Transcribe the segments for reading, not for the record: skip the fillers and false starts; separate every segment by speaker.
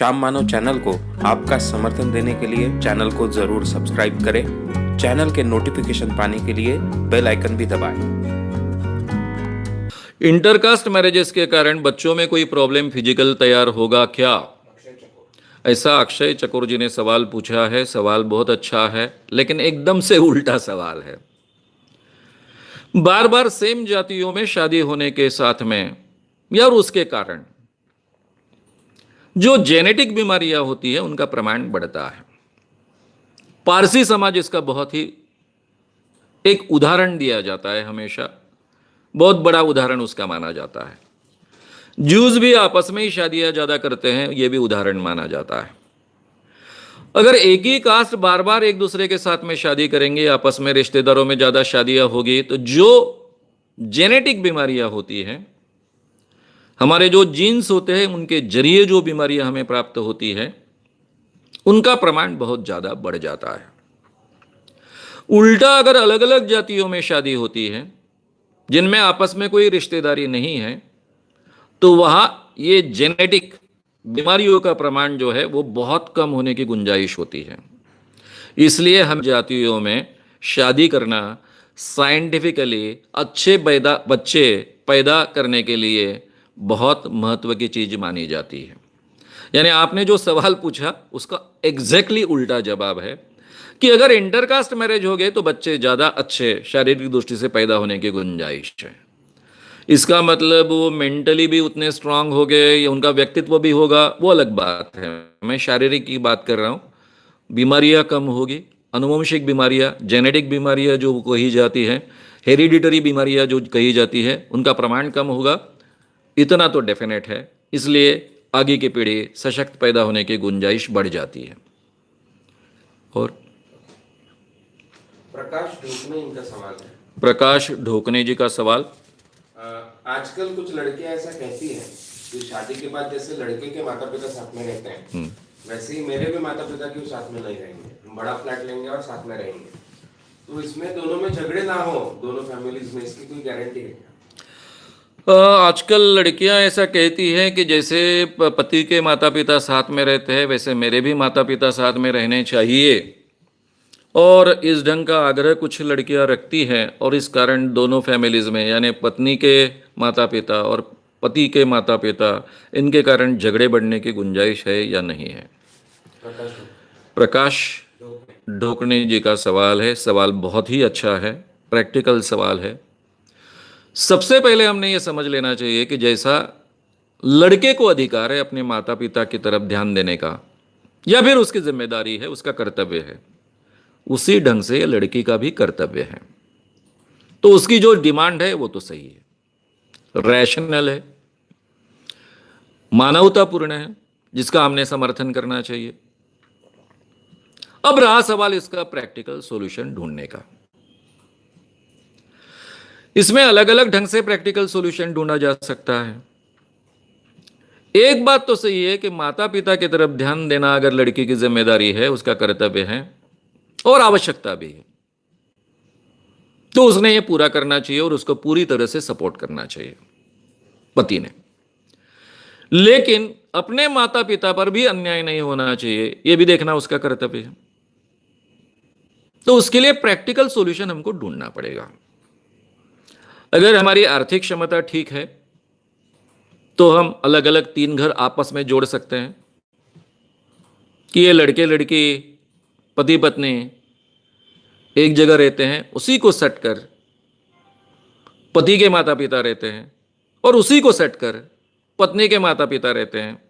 Speaker 1: श्याम मानव channel को आपका समर्थन देने के लिए चैनल को जरूर सब्सक्राइब करें। चैनल के नोटिफिकेशन पाने के लिए बेल आइकन भी दबाएं।
Speaker 2: इंटरकास्ट मैरिजेस के कारण बच्चों में कोई प्रॉब्लम फिजिकल तैयार होगा क्या? ऐसा अक्षय चकोर जी ने सवाल पूछा है। सवाल बहुत अच्छा है, लेकिन एकदम से उल्टा सवाल है। बार बार सेम जातियों में शादी होने के साथ में या उसके कारण जो जेनेटिक बीमारियां होती है उनका प्रमाण बढ़ता है। पारसी समाज इसका बहुत ही एक उदाहरण दिया जाता है, हमेशा बहुत बड़ा उदाहरण उसका माना जाता है। ज्यूज भी आपस में ही शादियां ज्यादा करते हैं, यह भी उदाहरण माना जाता है। अगर एक ही कास्ट बार बार एक दूसरे के साथ में शादी करेंगे, आपस में रिश्तेदारों में ज्यादा शादियां होगी, तो जो जेनेटिक बीमारियां होती हैं, हमारे जो जीन्स होते हैं, उनके जरिए जो बीमारियां हमें प्राप्त होती है, उनका प्रमाण बहुत ज्यादा बढ़ जाता है। उल्टा अगर अलग अलग जातियों में शादी होती है जिनमें आपस में कोई रिश्तेदारी नहीं है, तो वहां ये जेनेटिक बीमारियों का प्रमाण जो है वो बहुत कम होने की गुंजाइश होती है। इसलिए हम जातियों में शादी करना साइंटिफिकली अच्छे बच्चे पैदा करने के लिए बहुत महत्व की चीज मानी जाती है। यानी आपने जो सवाल पूछा उसका एग्जैक्टली उल्टा जवाब है कि अगर इंटरकास्ट मैरिज हो गए तो बच्चे ज्यादा अच्छे शारीरिक दृष्टि से पैदा होने की गुंजाइश है। इसका मतलब वो मेंटली भी उतने स्ट्रांग हो गए या उनका व्यक्तित्व भी होगा, वो अलग बात है। मैं शारीरिक की बात कर रहा हूं। बीमारियां कम होगी, अनुवंशिक बीमारियां, जेनेटिक बीमारियां जो कही जाती है, हेरिडिटरी बीमारियां जो कही जाती है, उनका प्रमाण कम होगा, इतना तो डेफिनेट है। इसलिए आगे की पीढ़ी सशक्त पैदा होने की गुंजाइश बढ़ जाती है। और
Speaker 1: प्रकाश ढोकने इनका सवाल है।
Speaker 2: प्रकाश ढोकने जी का सवाल,
Speaker 1: आजकल कुछ लड़कियां ऐसा कहती हैं कि शादी के बाद जैसे लड़के के माता पिता साथ में रहते हैं, वैसे ही मेरे भी माता पिता क्यों साथ में नहीं रहेंगे, हम बड़ा फ्लैट लेंगे और साथ में रहेंगे, तो इसमें दोनों में झगड़े ना हो, दोनों फैमिलीज में, इसकी कोई गारंटी है?
Speaker 2: आजकल लड़कियां ऐसा कहती हैं कि जैसे पति के माता पिता साथ में रहते हैं वैसे मेरे भी माता पिता साथ में रहने चाहिए, और इस ढंग का आग्रह कुछ लड़कियां रखती हैं, और इस कारण दोनों फैमिलीज में यानी पत्नी के माता पिता और पति के माता पिता, इनके कारण झगड़े बढ़ने की गुंजाइश है या नहीं है? प्रकाश ढोकने जी का सवाल है। सवाल बहुत ही अच्छा है, प्रैक्टिकल सवाल है। सबसे पहले हमने ये समझ लेना चाहिए कि जैसा लड़के को अधिकार है अपने माता पिता की तरफ ध्यान देने का, या फिर उसकी जिम्मेदारी है, उसका कर्तव्य है, उसी ढंग से लड़की का भी कर्तव्य है। तो उसकी जो डिमांड है वो तो सही है, रैशनल है, मानवतापूर्ण है, जिसका हमने समर्थन करना चाहिए। अब रहा सवाल इसका प्रैक्टिकल सॉल्यूशन ढूंढने का। इसमें अलग अलग ढंग से प्रैक्टिकल सॉल्यूशन ढूंढा जा सकता है। एक बात तो सही है कि माता पिता की तरफ ध्यान देना अगर लड़की की जिम्मेदारी है, उसका कर्तव्य है और आवश्यकता भी है, तो उसने ये पूरा करना चाहिए और उसको पूरी तरह से सपोर्ट करना चाहिए पति ने। लेकिन अपने माता पिता पर भी अन्याय नहीं होना चाहिए, यह भी देखना उसका कर्तव्य है। तो उसके लिए प्रैक्टिकल सॉल्यूशन हमको ढूंढना पड़ेगा। अगर हमारी आर्थिक क्षमता ठीक है तो हम अलग अलग 3 घर आपस में जोड़ सकते हैं कि ये लड़के लड़की पति पत्नी एक जगह रहते हैं, उसी को सेट कर पति के माता पिता रहते हैं, और उसी को सेट कर पत्नी के माता पिता रहते हैं।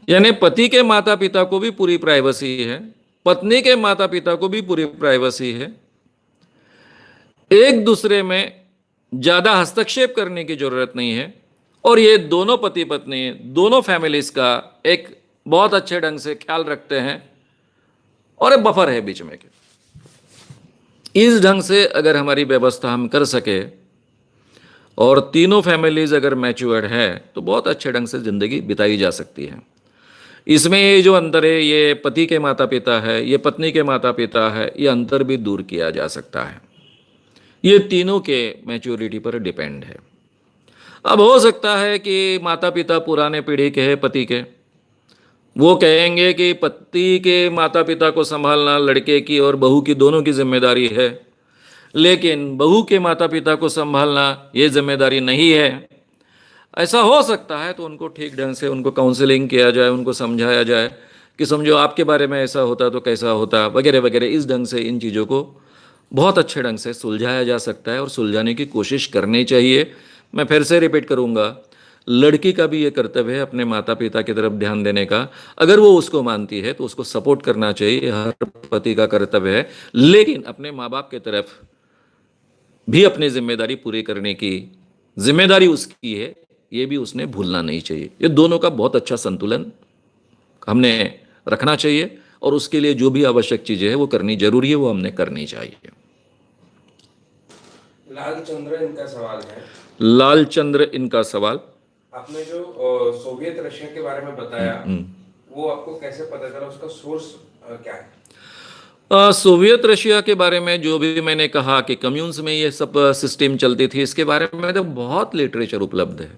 Speaker 2: यानी पति के माता पिता को भी पूरी प्राइवेसी है, पत्नी के माता पिता को भी पूरी प्राइवेसी है। एक दूसरे में ज्यादा हस्तक्षेप करने की जरूरत नहीं है, और ये दोनों पति पत्नी दोनों फैमिलीज का एक बहुत अच्छे ढंग से ख्याल रखते हैं, और एक बफर है बीच में के। इस ढंग से अगर हमारी व्यवस्था हम कर सके और तीनों फैमिलीज अगर मैच्योर्ड है तो बहुत अच्छे ढंग से जिंदगी बिताई जा सकती है। इसमें ये जो अंतर है, ये पति के माता पिता है, ये पत्नी के माता पिता है, ये अंतर भी दूर किया जा सकता है। ये तीनों के मैच्योरिटी पर डिपेंड है। अब हो सकता है कि माता पिता पुराने पीढ़ी के हैं पति के, वो कहेंगे कि पति के माता पिता को संभालना लड़के की और बहू की दोनों की जिम्मेदारी है, लेकिन बहू के माता पिता को संभालना ये जिम्मेदारी नहीं है। ऐसा हो सकता है तो उनको ठीक ढंग से उनको काउंसलिंग किया जाए, उनको समझाया जाए कि समझो आपके बारे में ऐसा होता तो कैसा होता, वगैरह वगैरह। इस ढंग से इन चीज़ों को बहुत अच्छे ढंग से सुलझाया जा सकता है और सुलझाने की कोशिश करनी चाहिए। मैं फिर से रिपीट करूँगा, लड़की का भी ये कर्तव्य है अपने माता पिता की तरफ ध्यान देने का। अगर वो उसको मानती है तो उसको सपोर्ट करना चाहिए, हर पति का कर्तव्य है। लेकिन अपने माँ बाप की तरफ भी अपनी जिम्मेदारी पूरी करने की जिम्मेदारी उसकी है, ये भी उसने भूलना नहीं चाहिए। ये दोनों का बहुत अच्छा संतुलन हमने रखना चाहिए और उसके लिए जो भी आवश्यक चीज़ें हैं वो करनी जरूरी है, वो हमने करनी चाहिए।
Speaker 1: लाल चंद्र इनका सवाल है।
Speaker 2: लाल चंद्र इनका सवाल,
Speaker 1: आपने जो सोवियत रशिया के बारे में बताया, वो आपको कैसे पता चला, उसका सोर्स क्या है?
Speaker 2: सोवियत रशिया के बारे में जो भी मैंने कहा कि कम्यून्स में ये सब सिस्टम चलती थी, इसके बारे में तो बहुत लिटरेचर उपलब्ध है।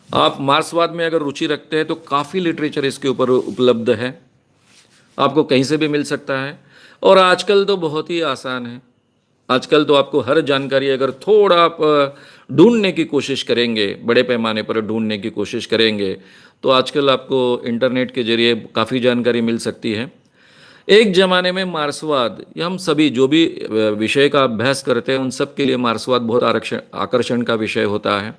Speaker 2: आप मार्क्सवाद में अगर रुचि रखते हैं तो काफ़ी लिटरेचर इसके ऊपर उपलब्ध है, आपको कहीं से भी मिल सकता है। और आजकल तो बहुत ही आसान है, आजकल तो आपको हर जानकारी अगर थोड़ा आप ढूंढने की कोशिश करेंगे, बड़े पैमाने पर ढूंढने की कोशिश करेंगे, तो आजकल आपको इंटरनेट के जरिए काफ़ी जानकारी मिल सकती है। एक ज़माने में मार्क्सवाद, ये हम सभी जो भी विषय का अभ्यास करते हैं उन सब के लिए मार्क्सवाद बहुत आकर्षण का विषय होता है।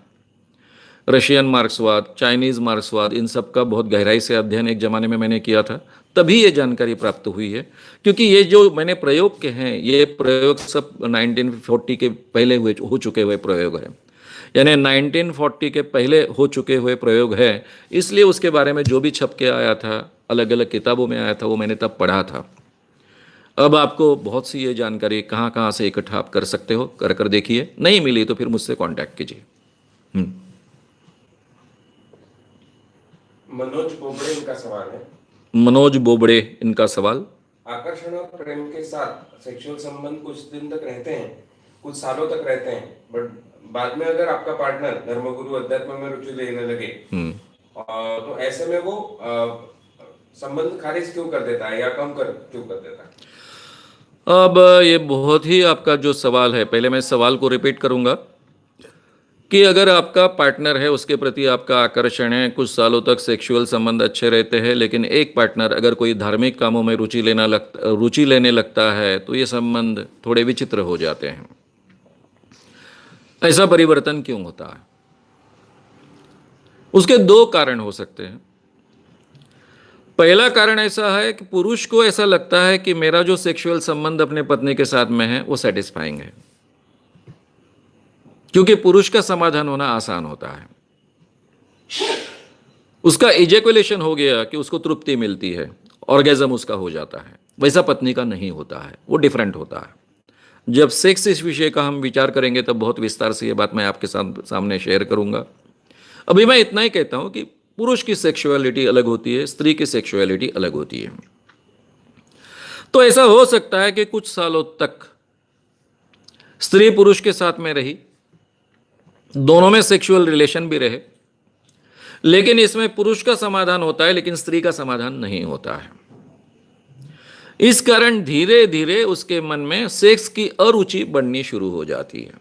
Speaker 2: रशियन मार्क्सवाद, चाइनीज़ मार्क्सवाद, इन सब का बहुत गहराई से अध्ययन एक ज़माने में मैंने किया था, तभी ये जानकारी प्राप्त हुई है। क्योंकि ये जो मैंने प्रयोग के हैं, ये प्रयोग सब 1940 के पहले हो चुके हुए प्रयोग हैं, यानी 1940 के पहले हो चुके हुए प्रयोग है। इसलिए उसके बारे में जो भी छप के आया था, अलग अलग किताबों में आया था, वो मैंने तब पढ़ा था। अब आपको बहुत सी ये जानकारी कहाँ कहाँ से इकट्ठा आप कर सकते हो, कर कर देखिए। नहीं मिली तो फिर मुझसे कांटेक्ट कीजिए।
Speaker 1: मनोज बोबड़े इनका सवाल है।
Speaker 2: मनोज बोबड़े इनका सवाल,
Speaker 1: आकर्षण और प्रेम के साथ सेक्सुअल संबंध कुछ दिन तक रहते हैं, कुछ सालों तक रहते हैं, बट बाद में अगर आपका पार्टनर धर्मगुरु अध्यात्म में रुचि लेने लगे, तो ऐसे में वो संबंध खारिज क्यों कर देता है या क्यों कर देता है?
Speaker 2: अब ये बहुत ही आपका जो सवाल है, पहले मैं सवाल को रिपीट करूंगा कि अगर आपका पार्टनर है, उसके प्रति आपका आकर्षण है, कुछ सालों तक सेक्सुअल संबंध अच्छे रहते हैं, लेकिन एक पार्टनर अगर कोई धार्मिक कामों में रुचि लेने लगता है तो ये संबंध थोड़े विचित्र हो जाते हैं। ऐसा परिवर्तन क्यों होता है? उसके दो कारण हो सकते हैं। पहला कारण ऐसा है कि पुरुष को ऐसा लगता है कि मेरा जो सेक्सुअल संबंध अपने पत्नी के साथ में है वो सेटिस्फाइंग है, क्योंकि पुरुष का समाधान होना आसान होता है। उसका इजैकुलेशन हो गया कि उसको तृप्ति मिलती है, ऑर्गेजम उसका हो जाता है। वैसा पत्नी का नहीं होता है, वो डिफरेंट होता है। जब सेक्स इस विषय का हम विचार करेंगे तब बहुत विस्तार से ये बात मैं आपके सामने शेयर करूंगा। अभी मैं इतना ही कहता हूं कि पुरुष की सेक्सुअलिटी अलग होती है, स्त्री की सेक्सुअलिटी अलग होती है। तो ऐसा हो सकता है कि कुछ सालों तक स्त्री पुरुष के साथ में रही, दोनों में सेक्सुअल रिलेशन भी रहे, लेकिन इसमें पुरुष का समाधान होता है लेकिन स्त्री का समाधान नहीं होता है। इस कारण धीरे धीरे उसके मन में सेक्स की अरुचि बढ़नी शुरू हो जाती है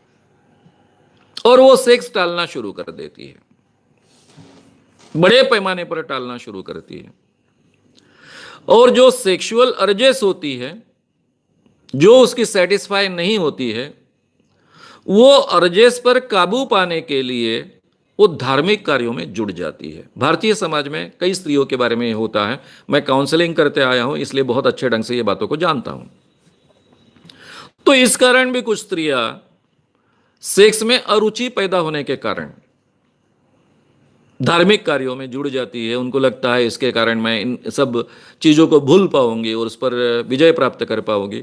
Speaker 2: और वो सेक्स टालना शुरू कर देती है, बड़े पैमाने पर टालना शुरू करती है। और जो सेक्सुअल अर्जेस होती है, जो उसकी सेटिस्फाई नहीं होती है, वो अर्जेस पर काबू पाने के लिए वो धार्मिक कार्यों में जुड़ जाती है। भारतीय समाज में कई स्त्रियों के बारे में ये होता है। मैं काउंसलिंग करते आया हूं, इसलिए बहुत अच्छे ढंग से ये बातों को जानता हूं। तो इस कारण भी कुछ स्त्रियां सेक्स में अरुचि पैदा होने के कारण धार्मिक कार्यों में जुड़ जाती है। उनको लगता है इसके कारण मैं इन सब चीज़ों को भूल पाऊंगी और उस पर विजय प्राप्त कर पाऊंगी।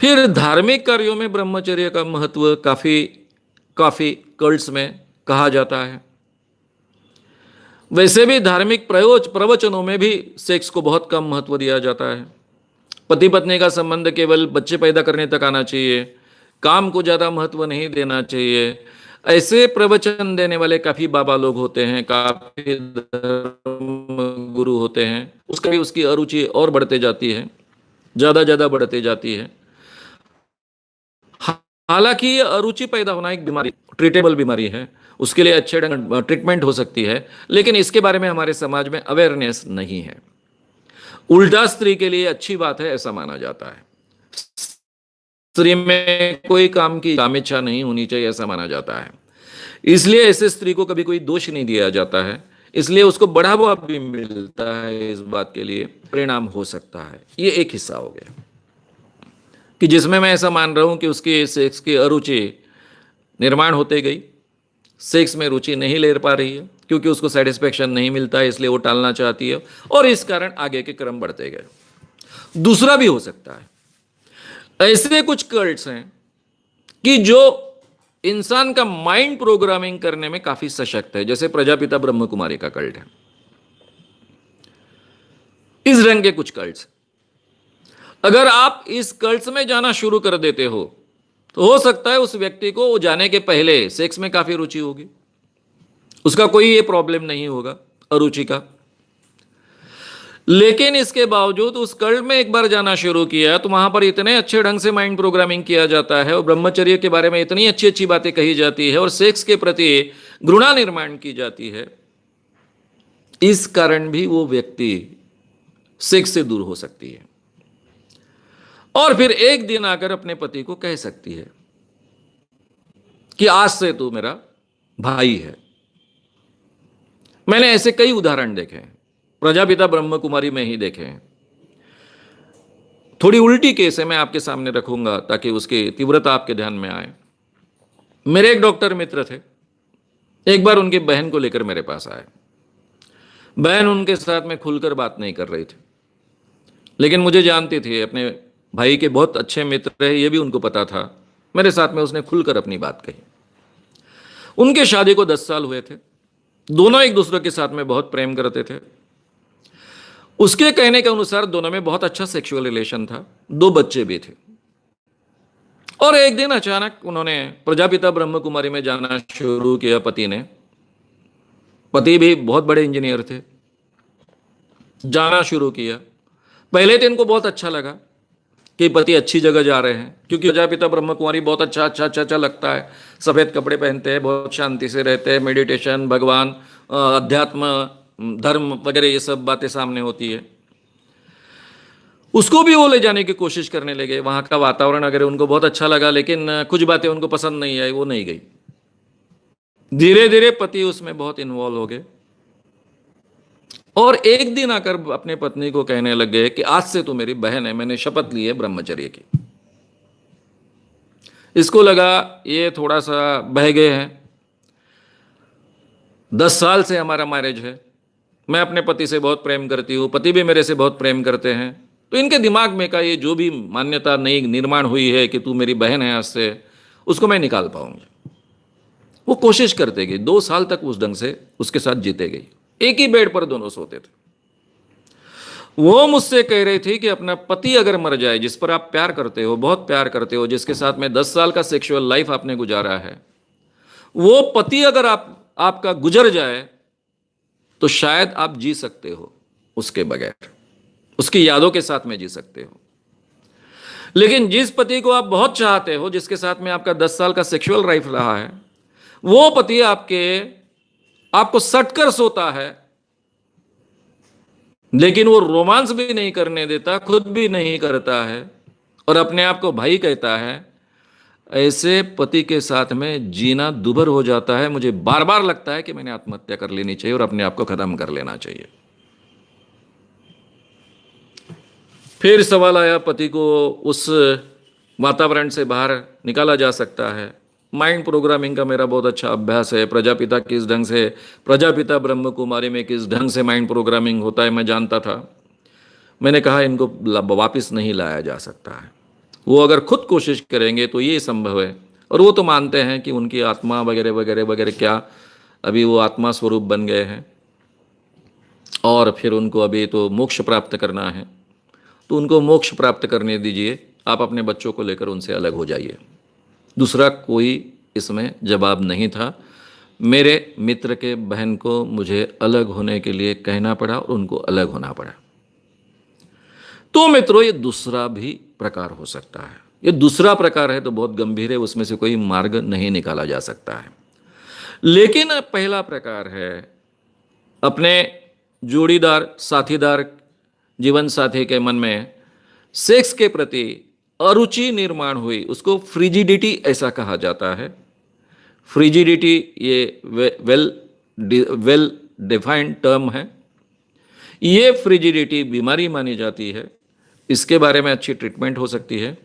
Speaker 2: फिर धार्मिक कार्यों में ब्रह्मचर्य का महत्व काफ़ी कल्ट्स में कहा जाता है। वैसे भी धार्मिक प्रवचनों में भी सेक्स को बहुत कम महत्व दिया जाता है। पति पत्नी का संबंध केवल बच्चे पैदा करने तक आना चाहिए, काम को ज़्यादा महत्व नहीं देना चाहिए। ऐसे प्रवचन देने वाले काफी बाबा लोग होते हैं, काफी धर्म गुरु होते हैं, उसका भी उसकी अरुचि और बढ़ते जाती है, ज्यादा बढ़ते जाती है। हालांकि ये अरुचि पैदा होना एक बीमारी, ट्रीटेबल बीमारी है, उसके लिए अच्छे ढंग ट्रीटमेंट हो सकती है, लेकिन इसके बारे में हमारे समाज में अवेयरनेस नहीं है। उल्टा स्त्री के लिए अच्छी बात है ऐसा माना जाता है, स्त्री में कोई काम की कामेच्छा नहीं होनी चाहिए ऐसा माना जाता है, इसलिए ऐसे स्त्री को कभी कोई दोष नहीं दिया जाता है, इसलिए उसको बढ़ावा भी मिलता है, इस बात के लिए परिणाम हो सकता है। ये एक हिस्सा हो गया कि जिसमें मैं ऐसा मान रहा हूं कि उसकी सेक्स की अरुचि निर्माण होते गई, सेक्स में रुचि नहीं ले पा रही है क्योंकि उसको सेटिस्फेक्शन नहीं मिलता है, इसलिए वो टालना चाहती है और इस कारण आगे के क्रम बढ़ते गए। दूसरा भी हो सकता है, ऐसे कुछ कल्ट्स हैं कि जो इंसान का माइंड प्रोग्रामिंग करने में काफी सशक्त है, जैसे प्रजापिता ब्रह्म कुमारी का कल्ट है। इस रंग के कुछ कल्ट्स, अगर आप इस कल्ट्स में जाना शुरू कर देते हो तो हो सकता है उस व्यक्ति को वो जाने के पहले सेक्स में काफी रुचि होगी, उसका कोई ये प्रॉब्लम नहीं होगा अरुचि का, लेकिन इसके बावजूद उस कल्ट में एक बार जाना शुरू किया तो वहां पर इतने अच्छे ढंग से माइंड प्रोग्रामिंग किया जाता है और ब्रह्मचर्य के बारे में इतनी अच्छी अच्छी बातें कही जाती है और सेक्स के प्रति घृणा निर्माण की जाती है, इस कारण भी वो व्यक्ति सेक्स से दूर हो सकती है और फिर एक दिन आकर अपने पति को कह सकती है कि आज से तू मेरा भाई है। मैंने ऐसे कई उदाहरण देखे हैं, प्रजापिता ब्रह्म कुमारी में ही देखे हैं। थोड़ी उल्टी केस है, मैं आपके सामने रखूंगा ताकि उसकी तीव्रता आपके ध्यान में आए। मेरे एक डॉक्टर मित्र थे, एक बार उनकी बहन को लेकर मेरे पास आए। बहन उनके साथ में खुलकर बात नहीं कर रही थी, लेकिन मुझे जानती थी, अपने भाई के बहुत अच्छे मित्र है ये भी उनको पता था। मेरे साथ में उसने खुलकर अपनी बात कही। उनके शादी को 10 साल हुए थे, दोनों एक दूसरे के साथ में बहुत प्रेम करते थे। उसके कहने के अनुसार दोनों में बहुत अच्छा सेक्सुअल रिलेशन था, 2 बच्चे भी थे। और एक दिन अचानक उन्होंने प्रजापिता ब्रह्म कुमारी में जाना शुरू किया। पति भी बहुत बड़े इंजीनियर थे, जाना शुरू किया। पहले तो इनको बहुत अच्छा लगा कि पति अच्छी जगह जा रहे हैं, क्योंकि प्रजापिता ब्रह्म कुमारी बहुत अच्छा लगता है, सफेद कपड़े पहनते हैं, बहुत शांति से रहते हैं, मेडिटेशन, भगवान, अध्यात्म, धर्म वगैरह ये सब बातें सामने होती है। उसको भी वो ले जाने की कोशिश करने लगे, वहां का वातावरण वगैरह उनको बहुत अच्छा लगा, लेकिन कुछ बातें उनको पसंद नहीं आई, वो नहीं गई। धीरे धीरे पति उसमें बहुत इन्वॉल्व हो गए और एक दिन आकर अपने पत्नी को कहने लग गए कि आज से तू मेरी बहन है, मैंने शपथ ली है ब्रह्मचर्य की। इसको लगा ये थोड़ा सा बह गए हैं, 10 साल से हमारा मैरिज है, मैं अपने पति से बहुत प्रेम करती हूँ, पति भी मेरे से बहुत प्रेम करते हैं, तो इनके दिमाग में का ये जो भी मान्यता नई निर्माण हुई है कि तू मेरी बहन है आज से, उसको मैं निकाल पाऊंगी। वो कोशिश करते गई, 2 साल तक उस ढंग से उसके साथ जीते गई। एक ही बेड पर दोनों सोते थे। वो मुझसे कह रही थी कि अपना पति अगर मर जाए, जिस पर आप प्यार करते हो, बहुत प्यार करते हो, जिसके साथ में 10 साल का सेक्सुअल लाइफ आपने गुजारा है, वो पति अगर आपका गुजर जाए तो शायद आप जी सकते हो उसके बगैर, उसकी यादों के साथ में जी सकते हो। लेकिन जिस पति को आप बहुत चाहते हो, जिसके साथ में आपका 10 साल का सेक्सुअल लाइफ रहा है, वो पति आपको सटकर सोता है, लेकिन वो रोमांस भी नहीं करने देता, खुद भी नहीं करता है और अपने आप को भाई कहता है। ऐसे पति के साथ में जीना दुभर हो जाता है। मुझे बार बार लगता है कि मैंने आत्महत्या कर लेनी चाहिए और अपने आप को खत्म कर लेना चाहिए। फिर सवाल आया, पति को उस वातावरण से बाहर निकाला जा सकता है। माइंड प्रोग्रामिंग का मेरा बहुत अच्छा अभ्यास है। प्रजापिता किस ढंग से, प्रजापिता ब्रह्म कुमारी में किस ढंग से माइंड प्रोग्रामिंग होता है मैं जानता था। मैंने कहा इनको वापस नहीं लाया जा सकता है, वो अगर खुद कोशिश करेंगे तो ये संभव है। और वो तो मानते हैं कि उनकी आत्मा वगैरह वगैरह वगैरह, क्या अभी वो आत्मा स्वरूप बन गए हैं और फिर उनको अभी तो मोक्ष प्राप्त करना है, तो उनको मोक्ष प्राप्त करने दीजिए। आप अपने बच्चों को लेकर उनसे अलग हो जाइए, दूसरा कोई इसमें जवाब नहीं था। मेरे मित्र के बहन को मुझे अलग होने के लिए कहना पड़ा और उनको अलग होना पड़ा। तो मित्रों, ये दूसरा भी प्रकार हो सकता है। ये दूसरा प्रकार है तो बहुत गंभीर है, उसमें से कोई मार्ग नहीं निकाला जा सकता है। लेकिन पहला प्रकार है, अपने जोड़ीदार, साथीदार, जीवन साथी के मन में सेक्स के प्रति अरुचि निर्माण हुई, उसको फ्रिजिडिटी ऐसा कहा जाता है। फ्रिजिडिटी ये वेल डिफाइंड टर्म है। ये फ्रिजिडिटी बीमारी मानी जाती है। इसके बारे में अच्छी ट्रीटमेंट हो सकती है।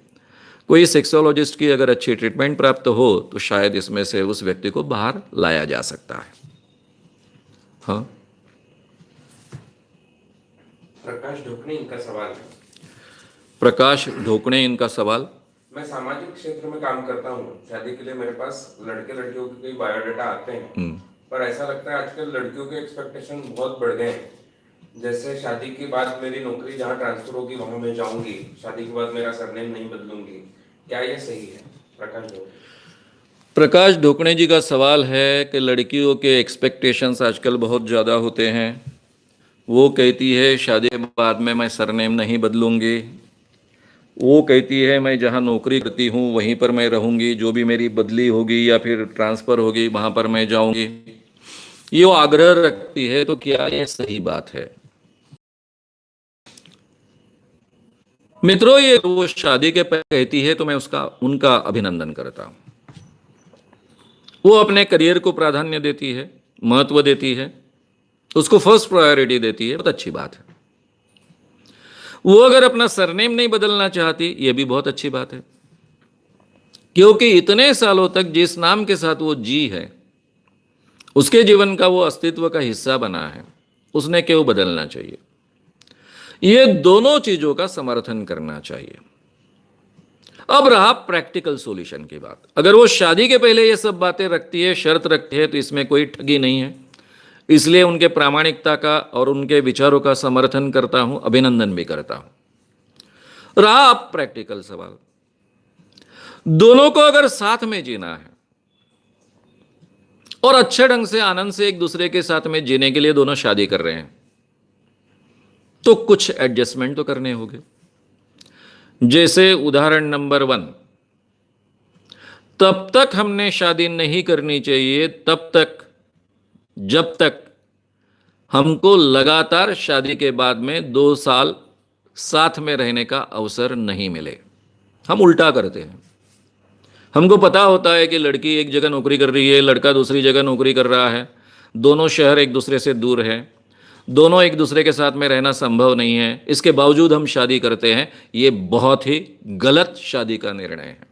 Speaker 2: कोई सेक्सोलॉजिस्ट की अगर अच्छी ट्रीटमेंट प्राप्त हो तो शायद इसमें से उस व्यक्ति को बाहर लाया जा सकता है। हाँ,
Speaker 1: प्रकाश ढोकने इनका सवाल है।
Speaker 2: प्रकाश ढोकने इनका सवाल।
Speaker 1: मैं सामाजिक क्षेत्र में काम करता हूँ। शादी के लिए मेरे पास लड़के लड़कियों के कई बायोडाटा आते हैं, पर ऐसा लगता है आजकल लड़कियों के एक्सपेक्टेशन बहुत बढ़ गए हैं। जैसे शादी के बाद मेरी नौकरी जहाँ ट्रांसफर होगी वहां मैं जाऊंगी, शादी के बाद मेरा सरनेम नहीं बदलूंगी। क्या ये सही है?
Speaker 2: प्रकाश ढोकणे जी का सवाल है कि लड़कियों के एक्सपेक्टेशंस आजकल बहुत ज़्यादा होते हैं। वो कहती है शादी के बाद में मैं सरनेम नहीं बदलूंगी। वो कहती है मैं जहाँ नौकरी करती हूँ वहीं पर मैं रहूँगी, जो भी मेरी बदली होगी या फिर ट्रांसफ़र होगी वहाँ पर मैं जाऊँगी। ये वो आग्रह रखती है, तो क्या ये सही बात है? मित्रों, ये वो शादी के पहले कहती है तो मैं उनका अभिनंदन करता हूँ। वो अपने करियर को प्राधान्य देती है, महत्व देती है, उसको फर्स्ट प्रायोरिटी देती है, बहुत अच्छी बात है। वो अगर अपना सरनेम नहीं बदलना चाहती, ये भी बहुत अच्छी बात है, क्योंकि इतने सालों तक जिस नाम के साथ वो जी है, उसके जीवन का वो अस्तित्व का हिस्सा बना है, उसने क्यों बदलना चाहिए? ये दोनों चीजों का समर्थन करना चाहिए। अब रहा प्रैक्टिकल सॉल्यूशन की बात। अगर वो शादी के पहले ये सब बातें रखती है, शर्त रखती है, तो इसमें कोई ठगी नहीं है। इसलिए उनके प्रामाणिकता का और उनके विचारों का समर्थन करता हूं, अभिनंदन भी करता हूं। रहा अब प्रैक्टिकल सवाल, दोनों को अगर साथ में जीना है और अच्छे ढंग से आनंद से एक दूसरे के साथ में जीने के लिए दोनों शादी कर रहे हैं, तो कुछ एडजस्टमेंट तो करने होंगे। जैसे उदाहरण नंबर 1, तब तक हमने शादी नहीं करनी चाहिए तब तक जब तक हमको लगातार शादी के बाद में 2 साल साथ में रहने का अवसर नहीं मिले। हम उल्टा करते हैं। हमको पता होता है कि लड़की एक जगह नौकरी कर रही है, लड़का दूसरी जगह नौकरी कर रहा है, दोनों शहर एक दूसरे से दूर है, दोनों एक दूसरे के साथ में रहना संभव नहीं है, इसके बावजूद हम शादी करते हैं। ये बहुत ही गलत शादी का निर्णय है।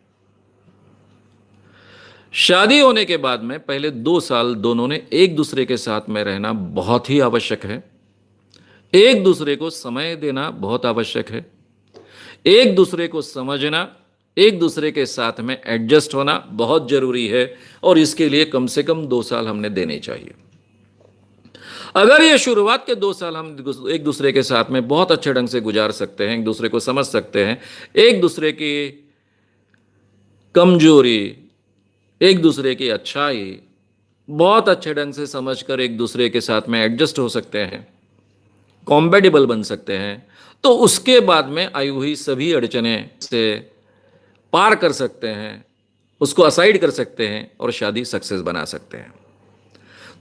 Speaker 2: शादी होने के बाद में पहले 2 साल दोनों ने एक दूसरे के साथ में रहना बहुत ही आवश्यक है। एक दूसरे को समय देना बहुत आवश्यक है। एक दूसरे को समझना, एक दूसरे के साथ में एडजस्ट होना बहुत जरूरी है, और इसके लिए कम से कम 2 साल हमने देने चाहिए। अगर ये शुरुआत के 2 साल हम एक दूसरे के साथ में बहुत अच्छे ढंग से गुजार सकते हैं, एक दूसरे को समझ सकते हैं, एक दूसरे की कमजोरी, एक दूसरे की अच्छाई बहुत अच्छे ढंग से समझकर एक दूसरे के साथ में एडजस्ट हो सकते हैं, कॉम्पेटिबल बन सकते हैं, तो उसके बाद में आई हुई सभी अड़चने से पार कर सकते हैं, उसको असाइड कर सकते हैं और शादी सक्सेस बना सकते हैं।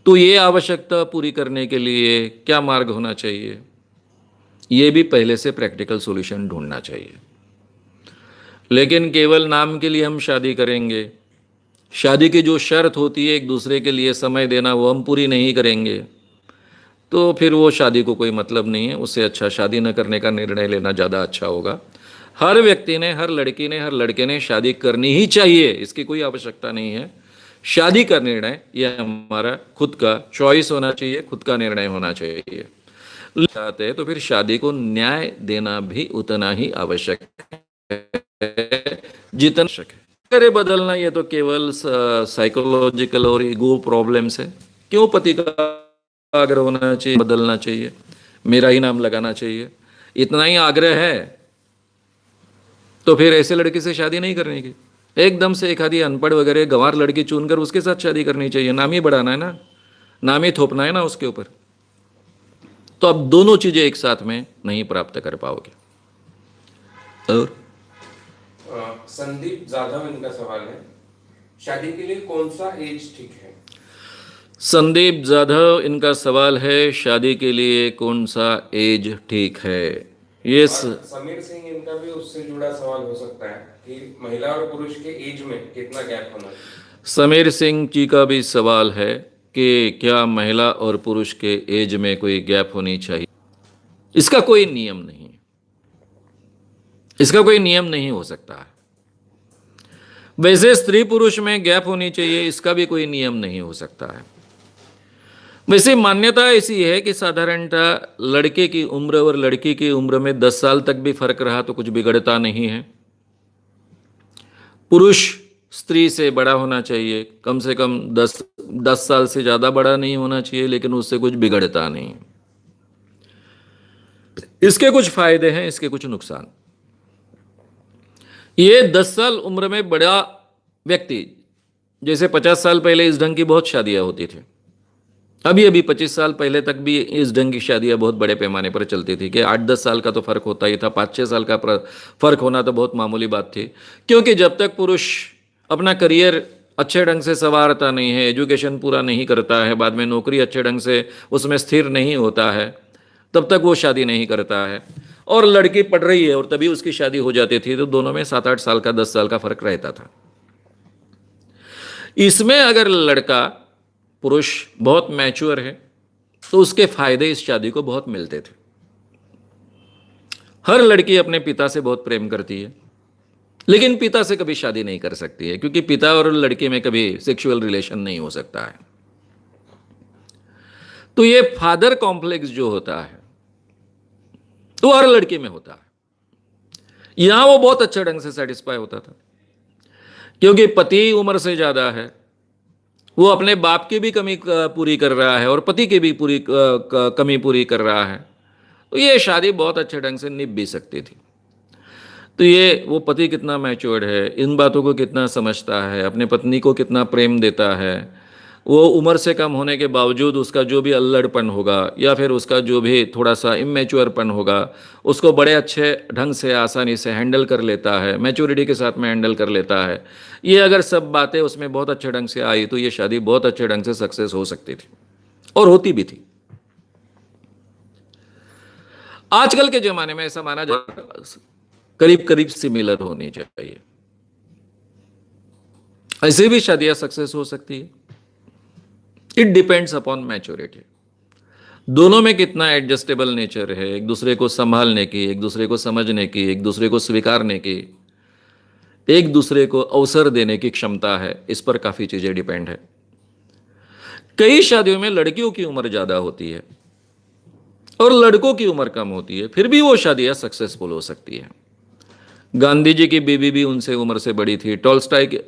Speaker 2: तो ये आवश्यकता पूरी करने के लिए क्या मार्ग होना चाहिए? ये भी पहले से प्रैक्टिकल सॉल्यूशन ढूंढना चाहिए। लेकिन केवल नाम के लिए हम शादी करेंगे, शादी की जो शर्त होती है एक दूसरे के लिए समय देना, वो हम पूरी नहीं करेंगे, तो फिर वो शादी को कोई मतलब नहीं है। उससे अच्छा शादी न करने का निर्णय लेना ज़्यादा अच्छा होगा। हर व्यक्ति ने, हर लड़की ने, हर लड़के ने शादी करनी ही चाहिए, इसकी कोई आवश्यकता नहीं है। शादी का निर्णय यह हमारा खुद का चॉइस होना चाहिए, खुद का निर्णय होना चाहिए। चाहते हैं तो फिर शादी को न्याय देना भी उतना ही आवश्यक है जितना आवश्यक है। करे बदलना ये तो केवल साइकोलॉजिकल और ईगो प्रॉब्लम्स है। क्यों पति का आग्रह होना चाहिए, बदलना चाहिए, मेरा ही नाम लगाना चाहिए? इतना ही आग्रह है तो फिर ऐसे लड़की से शादी नहीं करने की। एकदम से एक आधी अनपढ़ वगैरह गंवार लड़की चुनकर उसके साथ शादी करनी चाहिए, नाम ही बढ़ाना है ना, नाम ही थोपना है ना उसके ऊपर। तो आप दोनों चीजें एक साथ में नहीं प्राप्त कर पाओगे। और
Speaker 1: संदीप जाधव इनका सवाल है, शादी के लिए कौन सा एज ठीक है?
Speaker 2: संदीप जाधव इनका सवाल है, शादी के लिए कौन सा एज ठीक है? ये
Speaker 1: और समीर सिंह इनका भी उससे जुड़ा सवाल हो सकता है कि महिला और पुरुष के एज में कितना गैप होना चाहिए।
Speaker 2: समीर सिंह जी का भी सवाल है कि क्या महिला और पुरुष के एज में कोई गैप होनी चाहिए? इसका कोई नियम नहीं, इसका कोई नियम नहीं हो सकता है। वैसे स्त्री पुरुष में गैप होनी चाहिए, इसका भी कोई नियम नहीं हो सकता है। वैसे मान्यता ऐसी है कि साधारणतः लड़के की उम्र और लड़की की उम्र में 10 साल तक भी फर्क रहा तो कुछ बिगड़ता नहीं है। पुरुष स्त्री से बड़ा होना चाहिए, कम से कम 10 साल से ज़्यादा बड़ा नहीं होना चाहिए, लेकिन उससे कुछ बिगड़ता नहीं। इसके कुछ फायदे हैं, इसके कुछ नुकसान। ये 10 साल उम्र में बड़ा व्यक्ति, जैसे 50 साल पहले इस ढंग की बहुत शादियां होती थी, अभी 25 साल पहले तक भी इस ढंग की शादियां बहुत बड़े पैमाने पर चलती थी कि 8-10 साल का तो फर्क होता ही था, 5-6 साल का फर्क होना तो बहुत मामूली बात थी। क्योंकि जब तक पुरुष अपना करियर अच्छे ढंग से संवारता नहीं है, एजुकेशन पूरा नहीं करता है, बाद में नौकरी अच्छे ढंग से उसमें स्थिर नहीं होता है, तब तक वो शादी नहीं करता है। और लड़की पढ़ रही है और तभी उसकी शादी हो जाती थी, तो दोनों में 7-8 साल का 10 साल का फर्क रहता था। इसमें अगर लड़का पुरुष बहुत मैच्योर है तो उसके फायदे इस शादी को बहुत मिलते थे। हर लड़की अपने पिता से बहुत प्रेम करती है, लेकिन पिता से कभी शादी नहीं कर सकती है, क्योंकि पिता और लड़के में कभी सेक्सुअल रिलेशन नहीं हो सकता है। तो ये फादर कॉम्प्लेक्स जो होता है तो हर लड़की में होता है। यहां वो बहुत अच्छे ढंग से सेटिस्फाई होता था, क्योंकि पति उम्र से ज्यादा है, वो अपने बाप की भी कमी पूरी कर रहा है और पति की भी कमी पूरी कर रहा है, तो ये शादी बहुत अच्छे ढंग से निभ भी सकती थी। तो ये वो पति कितना मैच्योर्ड है, इन बातों को कितना समझता है, अपने पत्नी को कितना प्रेम देता है, वो उम्र से कम होने के बावजूद उसका जो भी अल्लड़पन होगा या फिर उसका जो भी थोड़ा सा इमेच्योरपन होगा, उसको बड़े अच्छे ढंग से आसानी से हैंडल कर लेता है, मैच्योरिटी के साथ में हैंडल कर लेता है। ये अगर सब बातें उसमें बहुत अच्छे ढंग से आई तो ये शादी बहुत अच्छे ढंग से सक्सेस हो सकती थी और होती भी थी। आजकल के ज़माने में ऐसा माना जाता है करीब करीब सिमिलर होनी चाहिए, ऐसे भी शादियां सक्सेस हो सकती है। It depends upon maturity. दोनों में कितना एडजस्टेबल नेचर है, एक दूसरे को संभालने की, एक दूसरे को समझने की, एक दूसरे को स्वीकारने की, एक दूसरे को अवसर देने की क्षमता है, इस पर काफ़ी चीज़ें डिपेंड है। कई शादियों में लड़कियों की उम्र ज़्यादा होती है और लड़कों की उम्र कम होती है, फिर भी वो शादियां सक्सेसफुल हो सकती है। गांधी जी की बीवी भी उनसे उम्र से बड़ी थी, टॉल्स्टॉय की,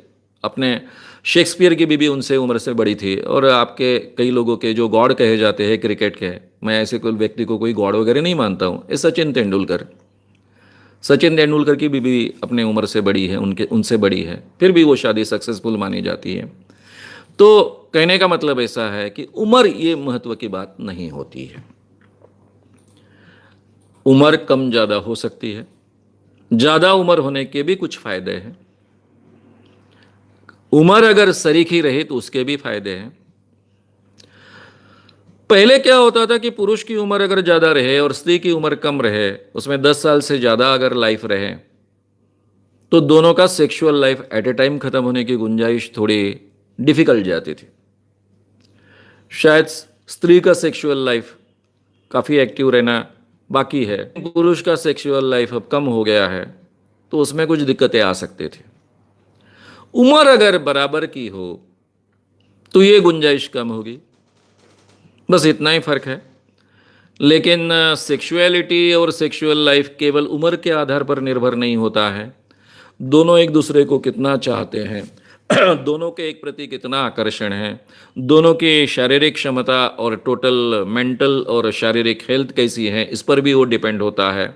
Speaker 2: अपने शेक्सपियर की बीवी उनसे उम्र से बड़ी थी, और आपके कई लोगों के जो गॉड कहे जाते हैं क्रिकेट के, मैं ऐसे कोई व्यक्ति को कोई गॉड वगैरह नहीं मानता हूँ, ये सचिन तेंदुलकर की बीवी अपने उम्र से बड़ी है, उनसे बड़ी है, फिर भी वो शादी सक्सेसफुल मानी जाती है। तो कहने का मतलब ऐसा है कि उम्र ये महत्व की बात नहीं होती है। उम्र कम ज़्यादा हो सकती है, ज़्यादा उम्र होने के भी कुछ फायदे हैं, उम्र अगर सरीखी रहे तो उसके भी फायदे हैं। पहले क्या होता था कि पुरुष की उम्र अगर ज़्यादा रहे और स्त्री की उम्र कम रहे, उसमें 10 साल से ज़्यादा अगर लाइफ रहे, तो दोनों का sexual life at A time ख़त्म होने की गुंजाइश थोड़ी डिफिकल्ट जाती थी। शायद स्त्री का सेक्सुअल लाइफ काफ़ी एक्टिव रहना बाकी है, पुरुष का सेक्सुअल लाइफ अब कम हो गया है, तो उसमें कुछ दिक्कतें आ सकती थी। उम्र अगर बराबर की हो तो ये गुंजाइश कम होगी, बस इतना ही फर्क है। लेकिन सेक्सुअलिटी और सेक्सुअल लाइफ केवल उम्र के आधार पर निर्भर नहीं होता है, दोनों एक दूसरे को कितना चाहते हैं, दोनों के एक प्रति कितना आकर्षण है, दोनों की शारीरिक क्षमता और टोटल मेंटल और शारीरिक हेल्थ कैसी है, इस पर भी वो डिपेंड होता है।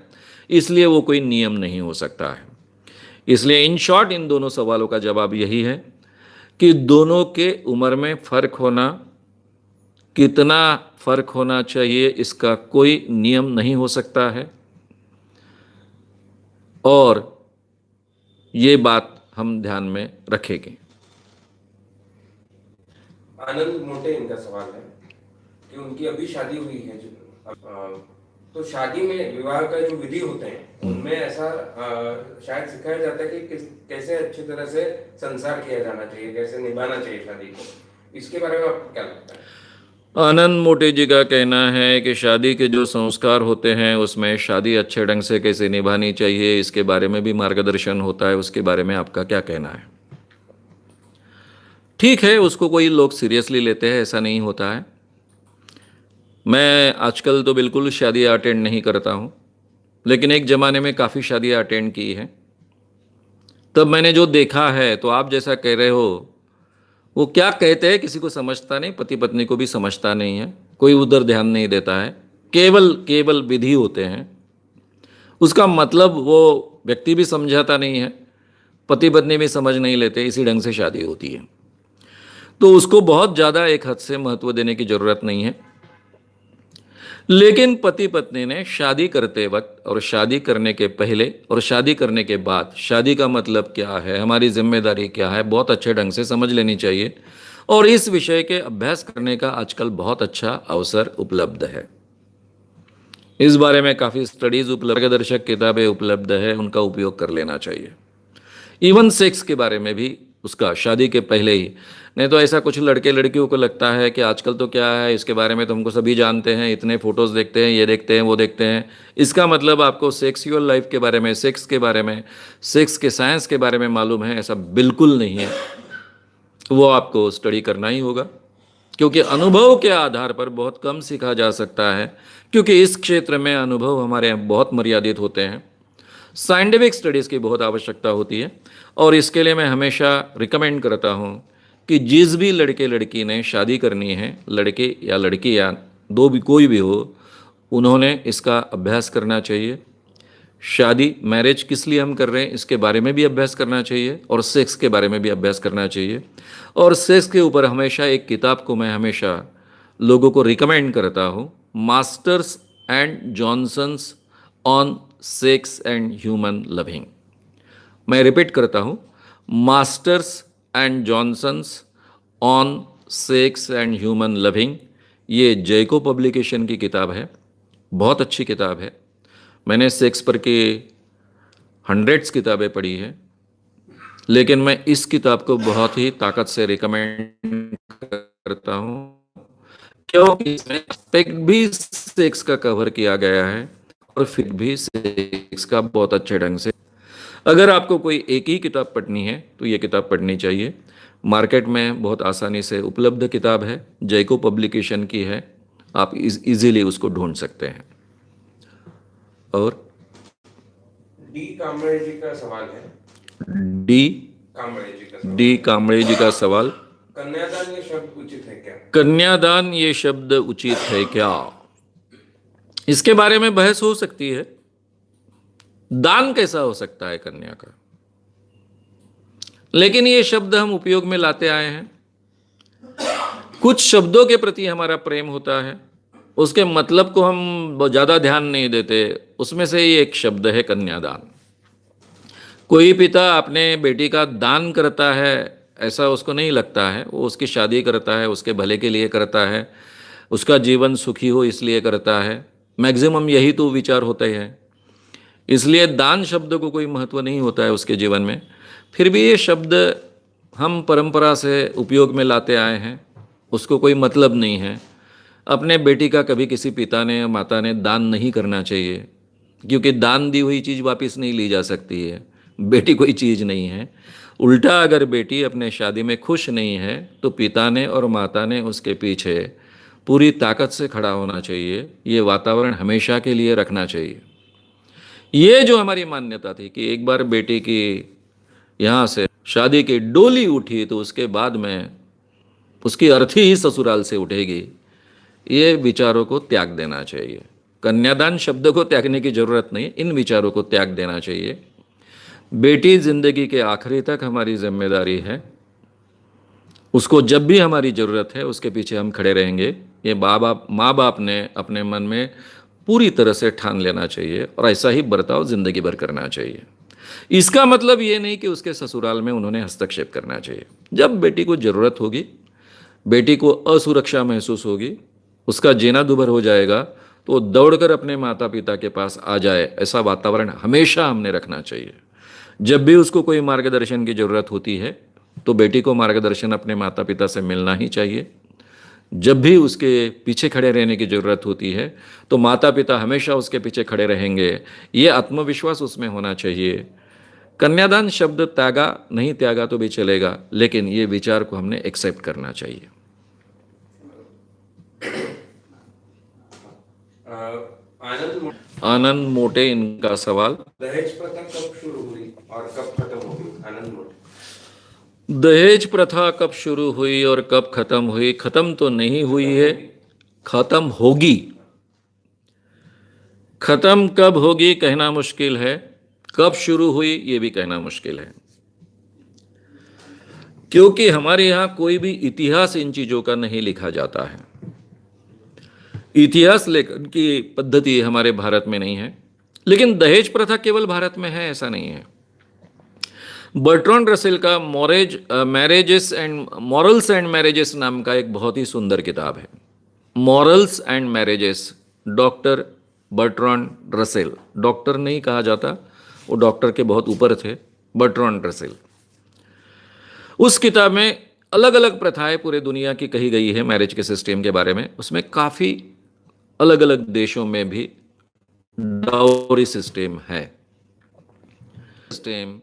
Speaker 2: इसलिए वो कोई नियम नहीं हो सकता है। इसलिए इन शॉर्ट इन दोनों सवालों का जवाब यही है कि दोनों के उम्र में फर्क होना, कितना फर्क होना चाहिए इसका कोई नियम नहीं हो सकता है, और ये बात हम ध्यान में रखेंगे।
Speaker 1: आनंद मोटे इनका सवाल है कि उनकी अभी शादी हुई है तो शादी में विवाह का जो विधि होते हैं उनमें ऐसा शायद सिखाया जाता है कि कैसे अच्छी तरह से संसार किया जाना चाहिए, कैसे निभाना चाहिए शादी को। इसके बारे में आपको क्या लगता है?
Speaker 2: आनंद मोटे जी का कहना है कि शादी के जो संस्कार होते हैं उसमें शादी अच्छे ढंग से कैसे निभानी चाहिए, इसके बारे में भी मार्गदर्शन होता है। उसके बारे में आपका क्या कहना है? ठीक है, उसको कोई लोग सीरियसली लेते हैं, ऐसा नहीं होता है। मैं आजकल तो बिल्कुल शादियाँ अटेंड नहीं करता हूँ, लेकिन एक ज़माने में काफ़ी शादियाँ अटेंड की हैं। तब मैंने जो देखा है, तो आप जैसा कह रहे हो, वो क्या कहते हैं किसी को समझता नहीं, पति पत्नी को भी समझता नहीं है, कोई उधर ध्यान नहीं देता है। केवल विधि होते हैं, उसका मतलब वो व्यक्ति भी समझाता नहीं है, पति पत्नी भी समझ नहीं लेते, इसी ढंग से शादी होती है। तो उसको बहुत ज़्यादा एक हद से महत्व देने की ज़रूरत नहीं है। लेकिन पति पत्नी ने शादी करते वक्त और शादी करने के पहले और शादी करने के बाद शादी का मतलब क्या है, हमारी जिम्मेदारी क्या है, बहुत अच्छे ढंग से समझ लेनी चाहिए। और इस विषय के अभ्यास करने का आजकल बहुत अच्छा अवसर उपलब्ध है। इस बारे में काफ़ी स्टडीज़ उपलब्ध, मार्गदर्शक किताबें उपलब्ध है, उनका उपयोग कर लेना चाहिए। इवन सेक्स के बारे में भी उसका शादी के पहले ही, नहीं तो ऐसा कुछ लड़के लड़कियों को लगता है कि आजकल तो क्या है, इसके बारे में तो हमको सभी जानते हैं, इतने फोटोज़ देखते हैं, ये देखते हैं, वो देखते हैं, इसका मतलब आपको सेक्सुअल लाइफ के बारे में, सेक्स के बारे में, सेक्स के साइंस के बारे में मालूम है, ऐसा बिल्कुल नहीं है। वो आपको स्टडी करना ही होगा, क्योंकि अनुभव के आधार पर बहुत कम सीखा जा सकता है, क्योंकि इस क्षेत्र में अनुभव हमारे यहाँ बहुत मर्यादित होते हैं। साइंटिफिक स्टडीज़ की बहुत आवश्यकता होती है, और इसके लिए मैं हमेशा रिकमेंड करता हूँ कि जिस भी लड़के लड़की ने शादी करनी है, लड़के या लड़की या दो भी कोई भी हो, उन्होंने इसका अभ्यास करना चाहिए। शादी, मैरिज किस लिए हम कर रहे हैं, इसके बारे में भी अभ्यास करना चाहिए, और सेक्स के बारे में भी अभ्यास करना चाहिए। और सेक्स के ऊपर हमेशा एक किताब को मैं हमेशा लोगों को रिकमेंड करता हूँ, Masters and Johnson's on sex and human loving. मैं रिपीट करता हूँ, Masters and Johnson's on sex and human loving. ये जैको पब्लिकेशन की किताब है, बहुत अच्छी किताब है। मैंने सेक्स पर की हंड्रेड्स किताबें पढ़ी है, लेकिन मैं इस किताब को बहुत ही ताकत से रिकमेंड करता हूँ, क्योंकि इसमें एस्पेक्ट भी सेक्स का कवर किया गया है और फिर भी सेक्स का बहुत अच्छे ढंग से। अगर आपको कोई एक ही किताब पढ़नी है तो ये किताब पढ़नी चाहिए। मार्केट में बहुत आसानी से उपलब्ध किताब है, जैको पब्लिकेशन की है, आप इजीली उसको ढूंढ सकते हैं। और
Speaker 1: डी कांबळे जी का सवाल है।
Speaker 2: डी
Speaker 1: कांबळे जी का सवाल,
Speaker 2: डी कांबळे जी का सवाल,
Speaker 1: कन्यादान ये शब्द उचित है क्या?
Speaker 2: कन्यादान ये शब्द उचित है क्या? इसके बारे में बहस हो सकती है। दान कैसा हो सकता है कन्या का, लेकिन ये शब्द हम उपयोग में लाते आए हैं। कुछ शब्दों के प्रति हमारा प्रेम होता है, उसके मतलब को हम ज़्यादा ध्यान नहीं देते। उसमें से ही एक शब्द है कन्यादान। कोई पिता अपने बेटी का दान करता है ऐसा उसको नहीं लगता है, वो उसकी शादी करता है, उसके भले के लिए करता है, उसका जीवन सुखी हो इसलिए करता है। मैक्सिमम यही तो विचार होते हैं, इसलिए दान शब्द को कोई महत्व नहीं होता है उसके जीवन में। फिर भी ये शब्द हम परंपरा से उपयोग में लाते आए हैं, उसको कोई मतलब नहीं है। अपने बेटी का कभी किसी पिता ने या माता ने दान नहीं करना चाहिए, क्योंकि दान दी हुई चीज़ वापस नहीं ली जा सकती है। बेटी कोई चीज़ नहीं है। उल्टा अगर बेटी अपने शादी में खुश नहीं है तो पिता ने और माता ने उसके पीछे पूरी ताकत से खड़ा होना चाहिए। ये वातावरण हमेशा के लिए रखना चाहिए। ये जो हमारी मान्यता थी कि एक बार बेटी की यहाँ से शादी की डोली उठी तो उसके बाद में उसकी अर्थी ही ससुराल से उठेगी, ये विचारों को त्याग देना चाहिए। कन्यादान शब्द को त्यागने की जरूरत नहीं, इन विचारों को त्याग देना चाहिए। बेटी जिंदगी के आखिरी तक हमारी जिम्मेदारी है। उसको जब भी हमारी ज़रूरत है उसके पीछे हम खड़े रहेंगे। ये माँ बाप ने अपने मन में पूरी तरह से ठान लेना चाहिए और ऐसा ही बर्ताव जिंदगी भर करना चाहिए। इसका मतलब ये नहीं कि उसके ससुराल में उन्होंने हस्तक्षेप करना चाहिए। जब बेटी को ज़रूरत होगी, बेटी को असुरक्षा महसूस होगी, उसका जीना दुभर हो जाएगा, तो दौड़कर अपने माता पिता के पास आ जाए, ऐसा वातावरण हमेशा हमने रखना चाहिए। जब भी उसको कोई मार्गदर्शन की ज़रूरत होती है तो बेटी को मार्गदर्शन अपने माता पिता से मिलना ही चाहिए। जब भी उसके पीछे खड़े रहने की ज़रूरत होती है तो माता पिता हमेशा उसके पीछे खड़े रहेंगे, ये आत्मविश्वास उसमें होना चाहिए। कन्यादान शब्द त्यागा नहीं त्यागा तो भी चलेगा, लेकिन ये विचार को हमने एक्सेप्ट करना चाहिए। आनंद मोटे इनका सवाल,
Speaker 1: दहेज प्रथा कब शुरू हुई और कब खत्म होगी? आनंद मोटे।
Speaker 2: दहेज प्रथा कब शुरू हुई और कब खत्म हुई? खत्म तो नहीं हुई है, खत्म होगी। खत्म कब होगी कहना मुश्किल है, कब शुरू हुई ये भी कहना मुश्किल है, क्योंकि हमारे यहां कोई भी इतिहास इन चीजों का नहीं लिखा जाता है। इतिहास लेखन की पद्धति हमारे भारत में नहीं है। लेकिन दहेज प्रथा केवल भारत में है ऐसा नहीं है। बर्ट्रैंड रसेल का marriages and morals and marriages नाम का एक बहुत ही सुंदर किताब है। Morals and marriages, doctor Bertrand Russell, doctor नहीं कहा जाता, वो डॉक्टर के बहुत ऊपर थे, बर्ट्रैंड रसेल। उस किताब में अलग अलग प्रथाएं पूरे दुनिया की कही गई है मैरिज के सिस्टम के बारे में। उसमें काफ़ी अलग अलग देशों में भी डाउरी सिस्टम है। सिस्टम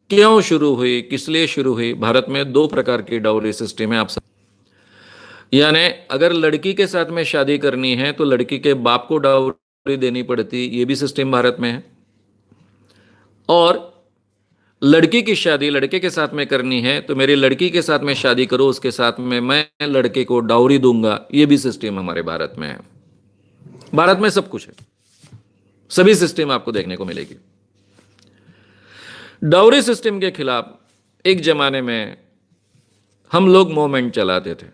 Speaker 2: क्यों शुरू हुई, किस लिए शुरू हुई? भारत में 2 प्रकार की डाउरी सिस्टम है। आप सब यानी अगर लड़की के साथ में शादी करनी है तो लड़की के बाप को डाउरी देनी पड़ती, ये भी सिस्टम भारत में है। और लड़की की शादी लड़के के साथ में करनी है तो मेरी लड़की के साथ में शादी करो, उसके साथ में मैं लड़के को डाउरी दूंगा, ये भी सिस्टम हमारे भारत में है। भारत में सब कुछ है, सभी सिस्टम आपको देखने को मिलेगी। डाउरी सिस्टम के खिलाफ एक जमाने में हम लोग मूवमेंट चलाते थे।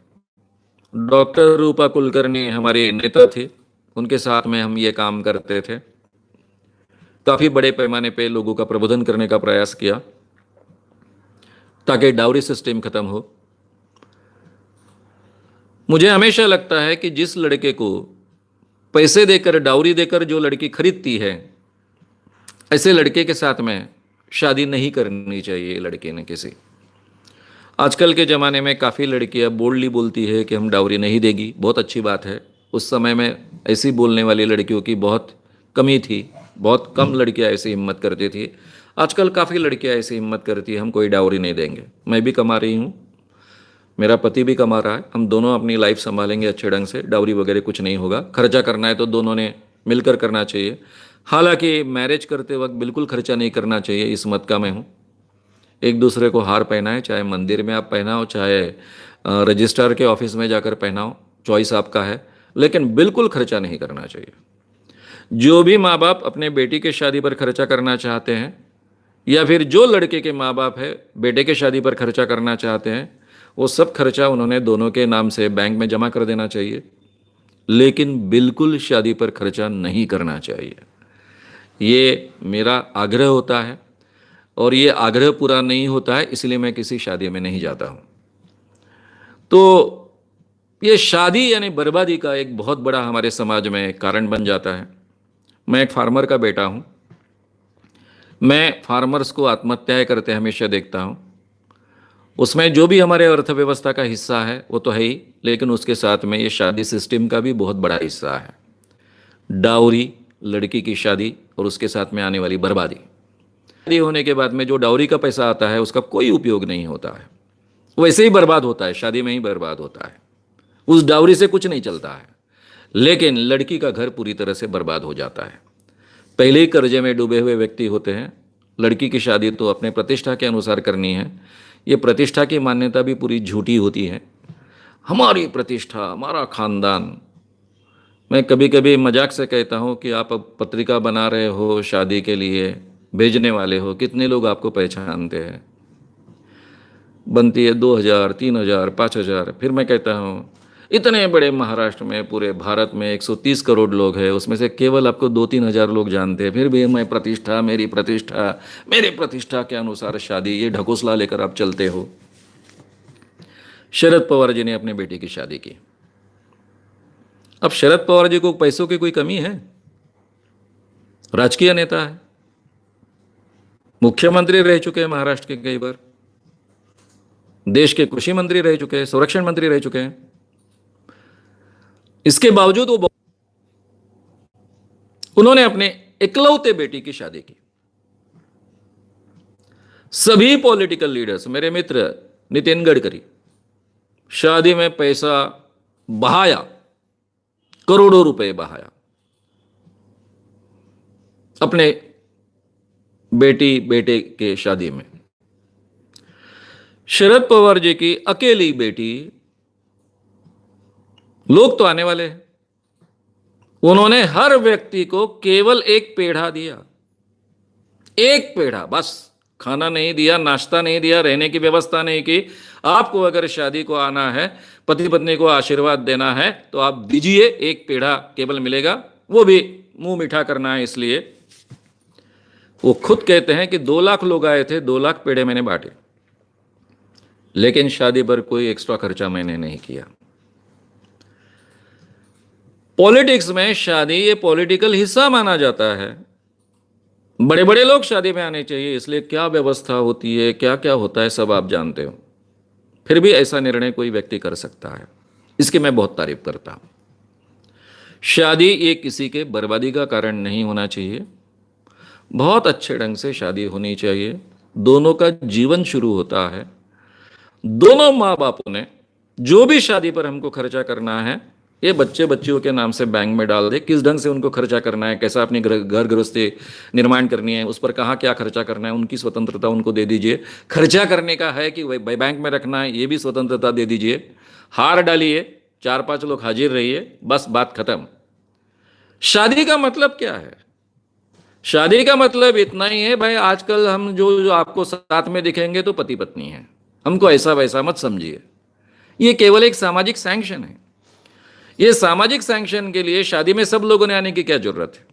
Speaker 2: डॉक्टर रूपा कुलकर्णी हमारी नेता थी, उनके साथ में हम ये काम करते थे। काफी बड़े पैमाने पे लोगों का प्रबोधन करने का प्रयास किया ताकि डाउरी सिस्टम खत्म हो। मुझे हमेशा लगता है कि जिस लड़के को पैसे देकर, डाउरी देकर जो लड़की खरीदती है, ऐसे लड़के के साथ में शादी नहीं करनी चाहिए लड़के ने किसी। आजकल के ज़माने में काफ़ी लड़कियां बोल्डली बोलती है कि हम डाउरी नहीं देगी, बहुत अच्छी बात है। उस समय में ऐसी बोलने वाली लड़कियों की बहुत कमी थी, बहुत कम लड़कियां ऐसी हिम्मत करती थी। आजकल काफ़ी लड़कियां ऐसी हिम्मत करती है हम कोई डाउरी नहीं देंगे। मैं भी कमा रही हूँ, मेरा पति भी कमा रहा है, हम दोनों अपनी लाइफ संभालेंगे अच्छे ढंग से, डाउरी वगैरह कुछ नहीं होगा। खर्चा करना है तो दोनों ने मिलकर करना चाहिए। हालांकि मैरिज करते वक्त बिल्कुल खर्चा नहीं करना चाहिए, इस मत का मैं हूँ। एक दूसरे को हार पहनाए, चाहे मंदिर में आप पहनाओ, चाहे रजिस्ट्रार के ऑफिस में जाकर पहनाओ, चॉइस आपका है, लेकिन बिल्कुल खर्चा नहीं करना चाहिए। जो भी माँ बाप अपने बेटी के शादी पर खर्चा करना चाहते हैं, या फिर जो लड़के के माँ बाप है बेटे के शादी पर खर्चा करना चाहते हैं, वो सब खर्चा उन्होंने दोनों के नाम से बैंक में जमा कर देना चाहिए, लेकिन बिल्कुल शादी पर खर्चा नहीं करना चाहिए। ये मेरा आग्रह होता है, और ये आग्रह पूरा नहीं होता है इसलिए मैं किसी शादी में नहीं जाता हूँ। तो ये शादी यानी बर्बादी का एक बहुत बड़ा हमारे समाज में कारण बन जाता है। मैं एक फार्मर का बेटा हूँ, मैं फार्मर्स को आत्महत्याएं करते हमेशा देखता हूँ। उसमें जो भी हमारे अर्थव्यवस्था का हिस्सा है वो तो है ही, लेकिन उसके साथ में ये शादी सिस्टम का भी बहुत बड़ा हिस्सा है। डाउरी, लड़की की शादी और उसके साथ में आने वाली बर्बादी। शादी होने के बाद में जो डाउरी का पैसा आता है उसका कोई उपयोग नहीं होता है, वैसे ही बर्बाद होता है, शादी में ही बर्बाद होता है। उस डाउरी से कुछ नहीं चलता है, लेकिन लड़की का घर पूरी तरह से बर्बाद हो जाता है। पहले ही कर्जे में डूबे हुए व्यक्ति होते हैं। लड़की की शादी तो अपने प्रतिष्ठा के अनुसार करनी है। ये प्रतिष्ठा की मान्यता भी पूरी झूठी होती है। हमारी प्रतिष्ठा, हमारा खानदान। मैं कभी कभी मजाक से कहता हूँ कि आप अब पत्रिका बना रहे हो शादी के लिए, भेजने वाले हो, कितने लोग आपको पहचानते हैं? बनती है 2,000, 3,000, 5,000। फिर मैं कहता हूँ इतने बड़े महाराष्ट्र में, पूरे भारत में 130 करोड़ लोग हैं, उसमें से केवल आपको 2-3 हज़ार लोग जानते हैं। फिर भी मैं प्रतिष्ठा, मेरी प्रतिष्ठा, मेरी प्रतिष्ठा के अनुसार शादी, ये ढकोसला लेकर आप चलते हो। शरद पवार जी ने अपने बेटे की शादी की। अब शरद पवार जी को पैसों की कोई कमी है? राजकीय नेता है, मुख्यमंत्री रह चुके हैं महाराष्ट्र के कई बार, देश के कृषि मंत्री रह चुके हैं, संरक्षण मंत्री रह चुके हैं। इसके बावजूद उन्होंने अपने इकलौते बेटी की शादी की। सभी पॉलिटिकल लीडर्स, मेरे मित्र नितिन गडकरी, शादी में पैसा बहाया, करोड़ों रुपए बहाया अपने बेटी बेटे के शादी में। शरद पवार जी की अकेली बेटी, लोग तो आने वाले हैं, उन्होंने हर व्यक्ति को केवल एक पेढ़ा दिया, एक पेढ़ा बस। खाना नहीं दिया, नाश्ता नहीं दिया, रहने की व्यवस्था नहीं की। आपको अगर शादी को आना है, पति पत्नी को आशीर्वाद देना है, तो आप दीजिए, एक पेढ़ा केवल मिलेगा, वो भी मुंह मीठा करना है। इसलिए वो खुद कहते हैं कि 2 लाख लोग आए थे, 2 लाख पेड़े मैंने बांटे, लेकिन शादी पर कोई एक्स्ट्रा खर्चा मैंने नहीं किया। पॉलिटिक्स में शादी ये पॉलिटिकल हिस्सा माना जाता है, बड़े बड़े लोग शादी में आने चाहिए, इसलिए क्या व्यवस्था होती है, क्या क्या होता है, सब आप जानते हो। फिर भी ऐसा निर्णय कोई व्यक्ति कर सकता है, इसकी मैं बहुत तारीफ करता हूं। शादी ये किसी के बर्बादी का कारण नहीं होना चाहिए, बहुत अच्छे ढंग से शादी होनी चाहिए। दोनों का जीवन शुरू होता है, दोनों माँ बापों ने जो भी शादी पर हमको खर्चा करना है, ये बच्चे बच्चियों के नाम से बैंक में डाल दे। किस ढंग से उनको खर्चा करना है, कैसा अपनी घर गृहस्थी निर्माण करनी है, उस पर कहाँ क्या खर्चा करना है, उनकी स्वतंत्रता उनको दे दीजिए। खर्चा करने का है कि भाई बैंक में रखना है, ये भी स्वतंत्रता दे दीजिए। हार डालिए, 4-5 लोग हाजिर रहिए, बस बात खत्म। शादी का मतलब क्या है? शादी का मतलब इतना ही है भाई, आजकल हम जो आपको साथ में दिखेंगे तो पति पत्नी है, हमको ऐसा वैसा मत समझिए। ये केवल एक सामाजिक सैंक्शन है। ये सामाजिक सैंक्शन के लिए शादी में सब लोगों ने आने की क्या जरूरत है?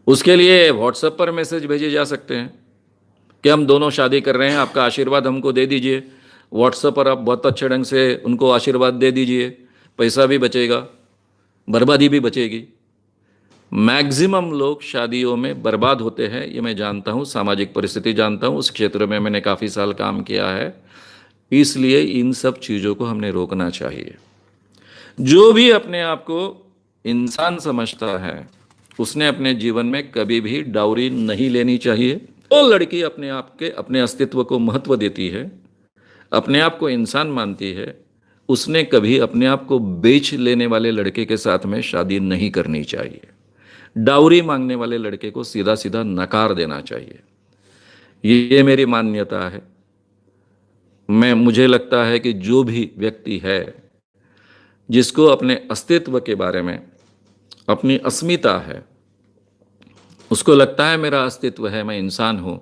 Speaker 2: उसके लिए व्हाट्सएप पर मैसेज भेजे जा सकते हैं कि हम दोनों शादी कर रहे हैं, आपका आशीर्वाद हमको दे दीजिए। व्हाट्सएप पर आप बहुत अच्छे ढंग से उनको आशीर्वाद दे दीजिए, पैसा भी बचेगा, बर्बादी भी बचेगी। मैक्सिमम लोग शादियों में बर्बाद होते हैं, ये मैं जानता हूँ, सामाजिक परिस्थिति जानता हूँ, उस क्षेत्र में मैंने काफ़ी साल काम किया है। इसलिए इन सब चीज़ों को हमने रोकना चाहिए। जो भी अपने आप को इंसान समझता है, उसने अपने जीवन में कभी भी डाउरी नहीं लेनी चाहिए। तो लड़की अपने आप के अपने अस्तित्व को महत्व देती है, अपने आप को इंसान मानती है, उसने कभी अपने आप को बेच लेने वाले लड़के के साथ में शादी नहीं करनी चाहिए। डाउरी मांगने वाले लड़के को सीधा सीधा नकार देना चाहिए। ये मेरी मान्यता है। मुझे लगता है कि जो भी व्यक्ति है जिसको अपने अस्तित्व के बारे में, अपनी अस्मिता है, उसको लगता है मेरा अस्तित्व है, मैं इंसान हूं,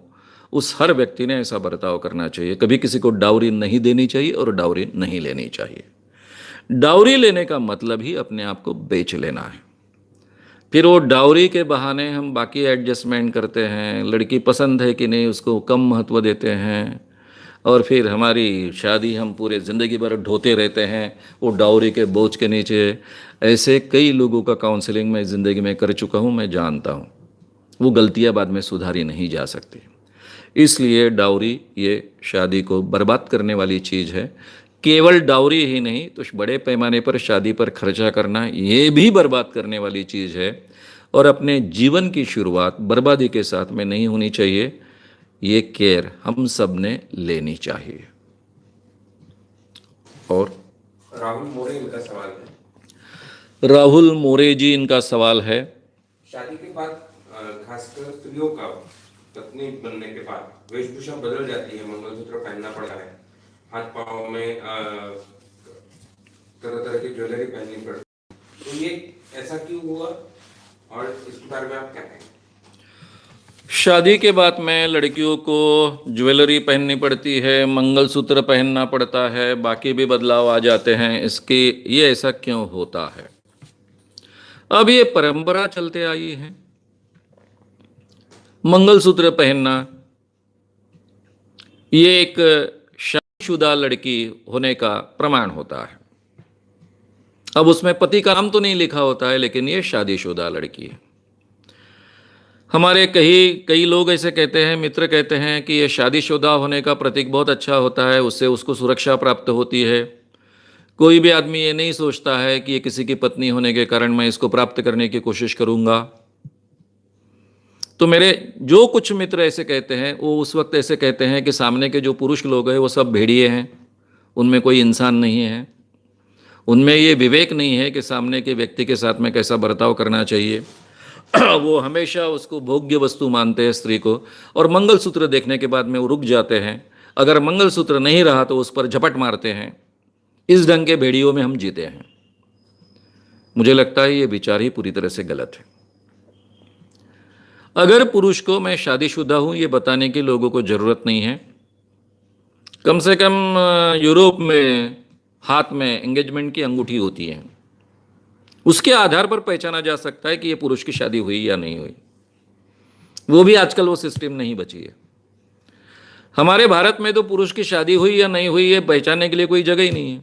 Speaker 2: उस हर व्यक्ति ने ऐसा बर्ताव करना चाहिए। कभी किसी को डाउरी नहीं देनी चाहिए और डाउरी नहीं लेनी चाहिए। डाउरी लेने का मतलब ही अपने आप को बेच लेना है। फिर वो डाउरी के बहाने हम बाकी एडजस्टमेंट करते हैं, लड़की पसंद है कि नहीं उसको कम महत्व देते हैं, और फिर हमारी शादी हम पूरे ज़िंदगी भर ढोते रहते हैं वो डाउरी के बोझ के नीचे। ऐसे कई लोगों का काउंसलिंग मैं ज़िंदगी में कर चुका हूँ, मैं जानता हूँ। वो गलतियाँ बाद में सुधारी नहीं जा सकती। इसलिए डाउरी ये शादी को बर्बाद करने वाली चीज़ है। केवल डाउरी ही नहीं तो बड़े पैमाने पर शादी पर खर्चा करना ये भी बर्बाद करने वाली चीज़ है, और अपने जीवन की शुरुआत बर्बादी के साथ में नहीं होनी चाहिए। ये केयर हम सब ने लेनी चाहिए। और
Speaker 1: राहुल मोरे इनका सवाल है।
Speaker 2: राहुल मोरे जी इनका सवाल है,
Speaker 1: शादी के बाद खासकर स्त्रियों का पत्नी बनने के बाद वेशभूषा बदल जाती है, मंगलसूत्र पहनना पड़ता है, हाथ पांव में तरह तरह की ज्वेलरी पहननी पड़ती है, तो ये ऐसा क्यों हुआ और इसके बारे में आप क्या कहेंगे?
Speaker 2: शादी के बाद में लड़कियों को ज्वेलरी पहननी पड़ती है, मंगलसूत्र पहनना पड़ता है, बाकी भी बदलाव आ जाते हैं। इसके ये ऐसा क्यों होता है? अब ये परंपरा चलते आई है। मंगलसूत्र पहनना ये एक शादीशुदा लड़की होने का प्रमाण होता है। अब उसमें पति का नाम तो नहीं लिखा होता है, लेकिन ये शादीशुदा लड़की है। हमारे कई लोग ऐसे कहते हैं, मित्र कहते हैं कि ये शादीशुदा होने का प्रतीक बहुत अच्छा होता है, उससे उसको सुरक्षा प्राप्त होती है। कोई भी आदमी ये नहीं सोचता है कि ये किसी की पत्नी होने के कारण मैं इसको प्राप्त करने की कोशिश करूंगा। तो मेरे जो कुछ मित्र ऐसे कहते हैं, वो उस वक्त ऐसे कहते हैं कि सामने के जो पुरुष लोग हैं वो सब भेड़िए हैं, उनमें कोई इंसान नहीं है, उनमें ये विवेक नहीं है कि सामने के व्यक्ति के साथ में कैसा बर्ताव करना चाहिए। वो हमेशा उसको भोग्य वस्तु मानते हैं स्त्री को, और मंगलसूत्र देखने के बाद में वो रुक जाते हैं। अगर मंगलसूत्र नहीं रहा तो उस पर झपट मारते हैं। इस ढंग के भेड़ियों में हम जीते हैं। मुझे लगता है ये विचार ही पूरी तरह से गलत है। अगर पुरुष को मैं शादीशुदा हूं ये बताने की लोगों को जरूरत नहीं है। कम से कम यूरोप में हाथ में एंगेजमेंट की अंगूठी होती है, उसके आधार पर पहचाना जा सकता है कि ये पुरुष की शादी हुई या नहीं हुई। वो भी आजकल वो सिस्टम नहीं बची है। हमारे भारत में तो पुरुष की शादी हुई या नहीं हुई ये पहचानने के लिए कोई जगह ही नहीं है।